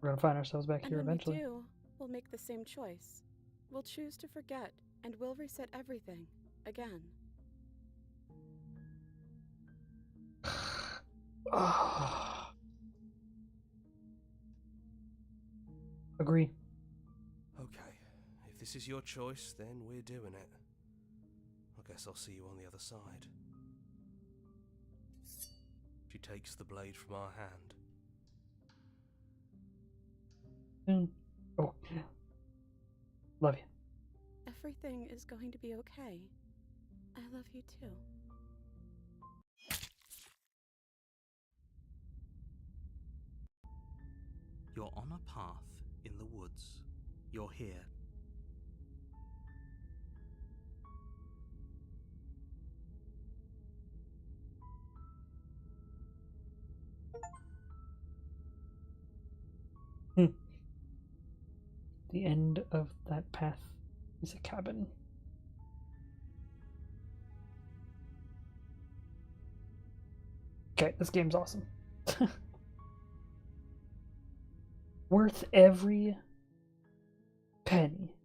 We're gonna find ourselves back And here when eventually. we do, we'll make the same choice. We'll choose to forget, and we'll reset everything, again. Agree. Okay, if this is your choice, then we're doing it. I guess I'll see you on the other side. She takes the blade from our hand. Oh, love you. Everything is going to be okay. I love you too. You're on a path in the woods. You're here. The end of that path is a cabin. Okay, this game's awesome. Worth every penny.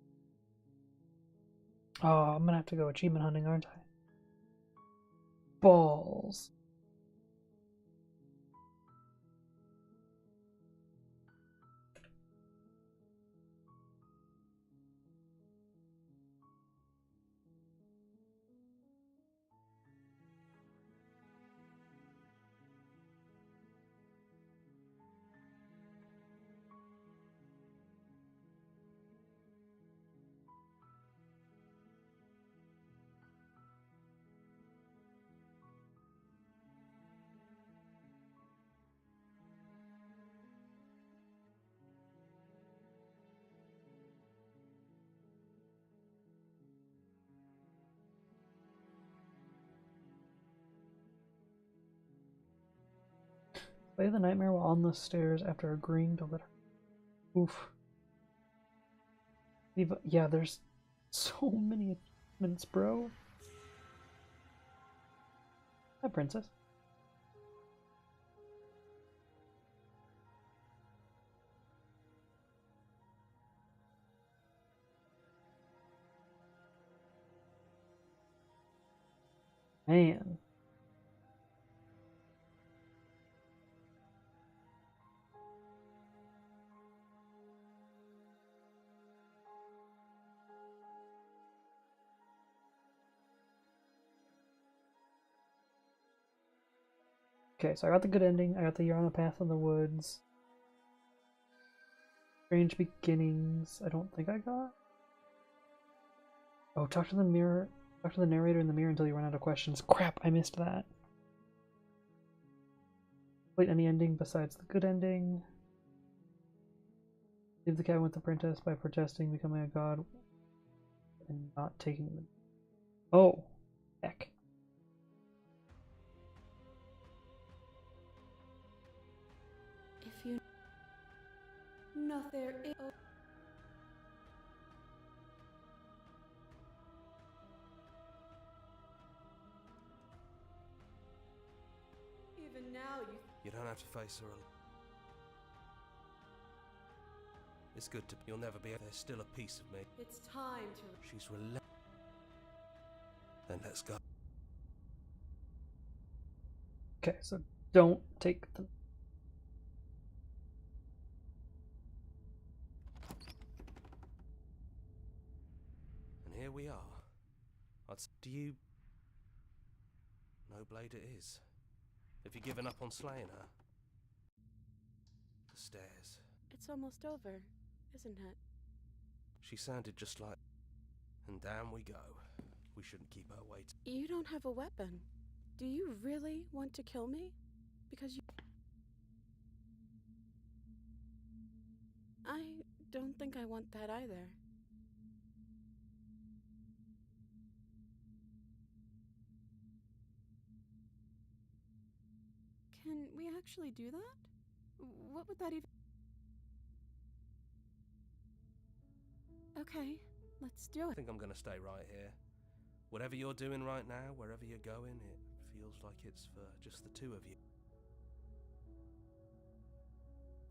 Oh, I'm gonna have to go achievement hunting, aren't I? Balls. Play the nightmare while on the stairs after agreeing to let her. Oof. Yeah, there's so many achievements, bro. Hi, princess. Man. Okay, so I got the good ending. I got the You're on a Path in the Woods. Strange Beginnings. I don't think I got. Oh, talk to the mirror. Talk to the narrator in the mirror until you run out of questions. Crap, I missed that. Wait, any ending besides the good ending? Leave the cabin with the princess by protesting, becoming a god, and not taking them. Oh, heck. If you know there is. Even now, You don't have to face her alone. It's good to. You'll never be. There's still a piece of me. it's time to. She's relentless. Then let's go. Okay, so don't take the. And here we are. Do you. No blade it is. Have you given up on slaying her? The stairs. It's almost over, isn't it? She sounded just like... And down we go. We shouldn't keep her waiting. You don't have a weapon. Do you really want to kill me? Because you... I don't think I want that either. Can we actually do that? What would that even... Okay, let's do I it. think I'm gonna stay right here. Whatever you're doing right now, wherever you're going, it feels like it's for just the two of you.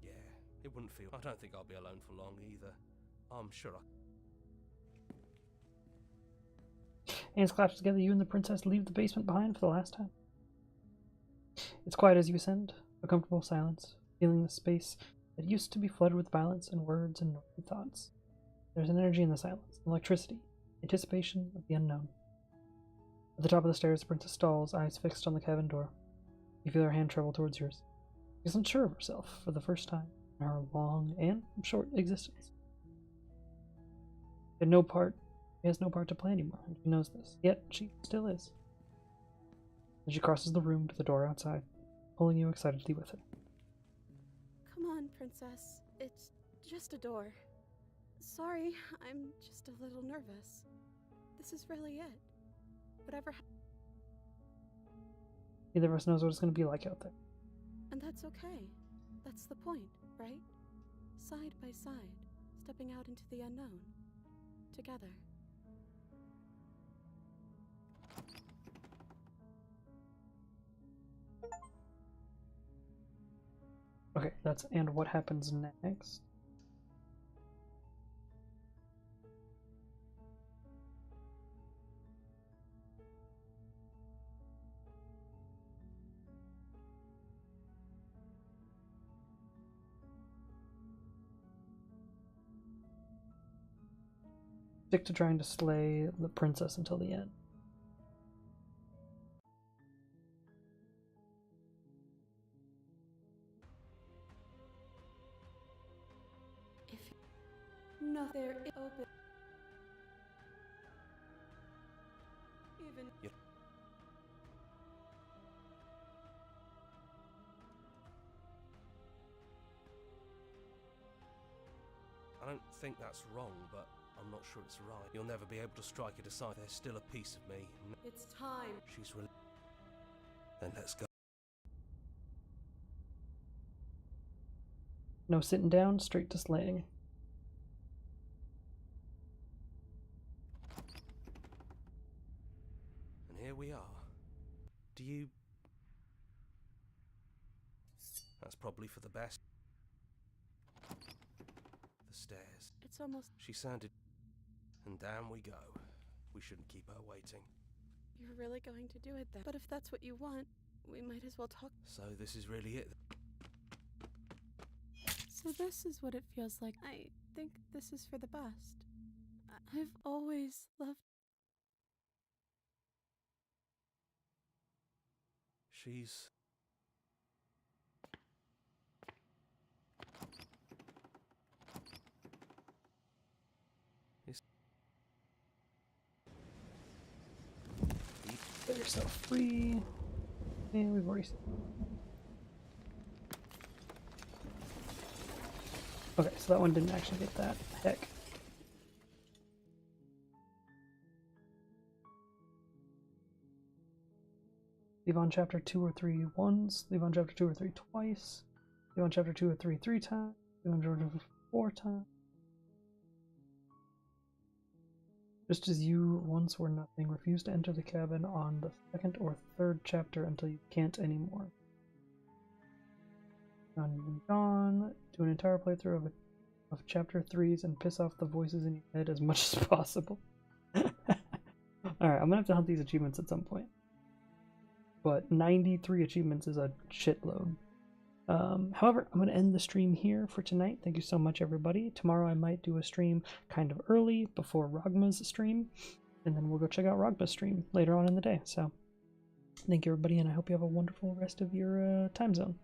Yeah, it wouldn't feel... I don't think I'll be alone for long either. I'm sure I... Hands clasped together, you and the princess leave the basement behind for the last time. It's quiet as you ascend, a comfortable silence, feeling the space that used to be flooded with violence and words and noisy thoughts. There's an energy in the silence, electricity, anticipation of the unknown. At the top of the stairs, the princess stalls, eyes fixed on the cabin door. You feel her hand travel towards yours. She's unsure of herself for the first time in her long and short existence. She has no part to play anymore, and she knows this. Yet she still is. And she crosses the room to the door outside, pulling you excitedly with her. Come on, princess. It's just a door. Sorry, I'm just a little nervous. This is really it. Whatever Neither of us knows what it's going to be like out there. And that's okay. That's the point, right? Side by side, stepping out into the unknown. Together. Okay, that's and what happens next. Stick to trying to slay the princess until the end. No, there is open. Even Yep. I don't think that's wrong, but I'm not sure it's right. You'll never be able to strike it aside. There's still a piece of me. it's time. She's really... Then let's go. No sitting down, straight to slaying. And here we are. Do you... That's probably for the best. The stairs. It's almost. She sounded... And down we go. We shouldn't keep her waiting. You're really going to do it then. But if that's what you want, we might as well talk. So this is really it. So this is what it feels like. I think this is for the best. I've always loved. She's... Set yourself free. And we've already... Okay, so that one didn't actually get that. Heck. Leave on chapter 2 or 3 once. Leave on chapter 2 or 3 twice. Leave on chapter 2 or 3 times. Leave on chapter 4 times. Just as you once were nothing, refuse to enter the cabin on the 2nd or 3rd chapter until you can't anymore. Gone. Do an entire playthrough of chapter 3s and piss off the voices in your head as much as possible. Alright, I'm gonna have to hunt these achievements at some point. But 93 achievements is a shitload. However, I'm going to end the stream here for tonight. Thank you so much, everybody. Tomorrow I might do a stream kind of early before Rogma's stream, and then we'll go check out Rogma's stream later on in the day. So, thank you, everybody, and I hope you have a wonderful rest of your time zone.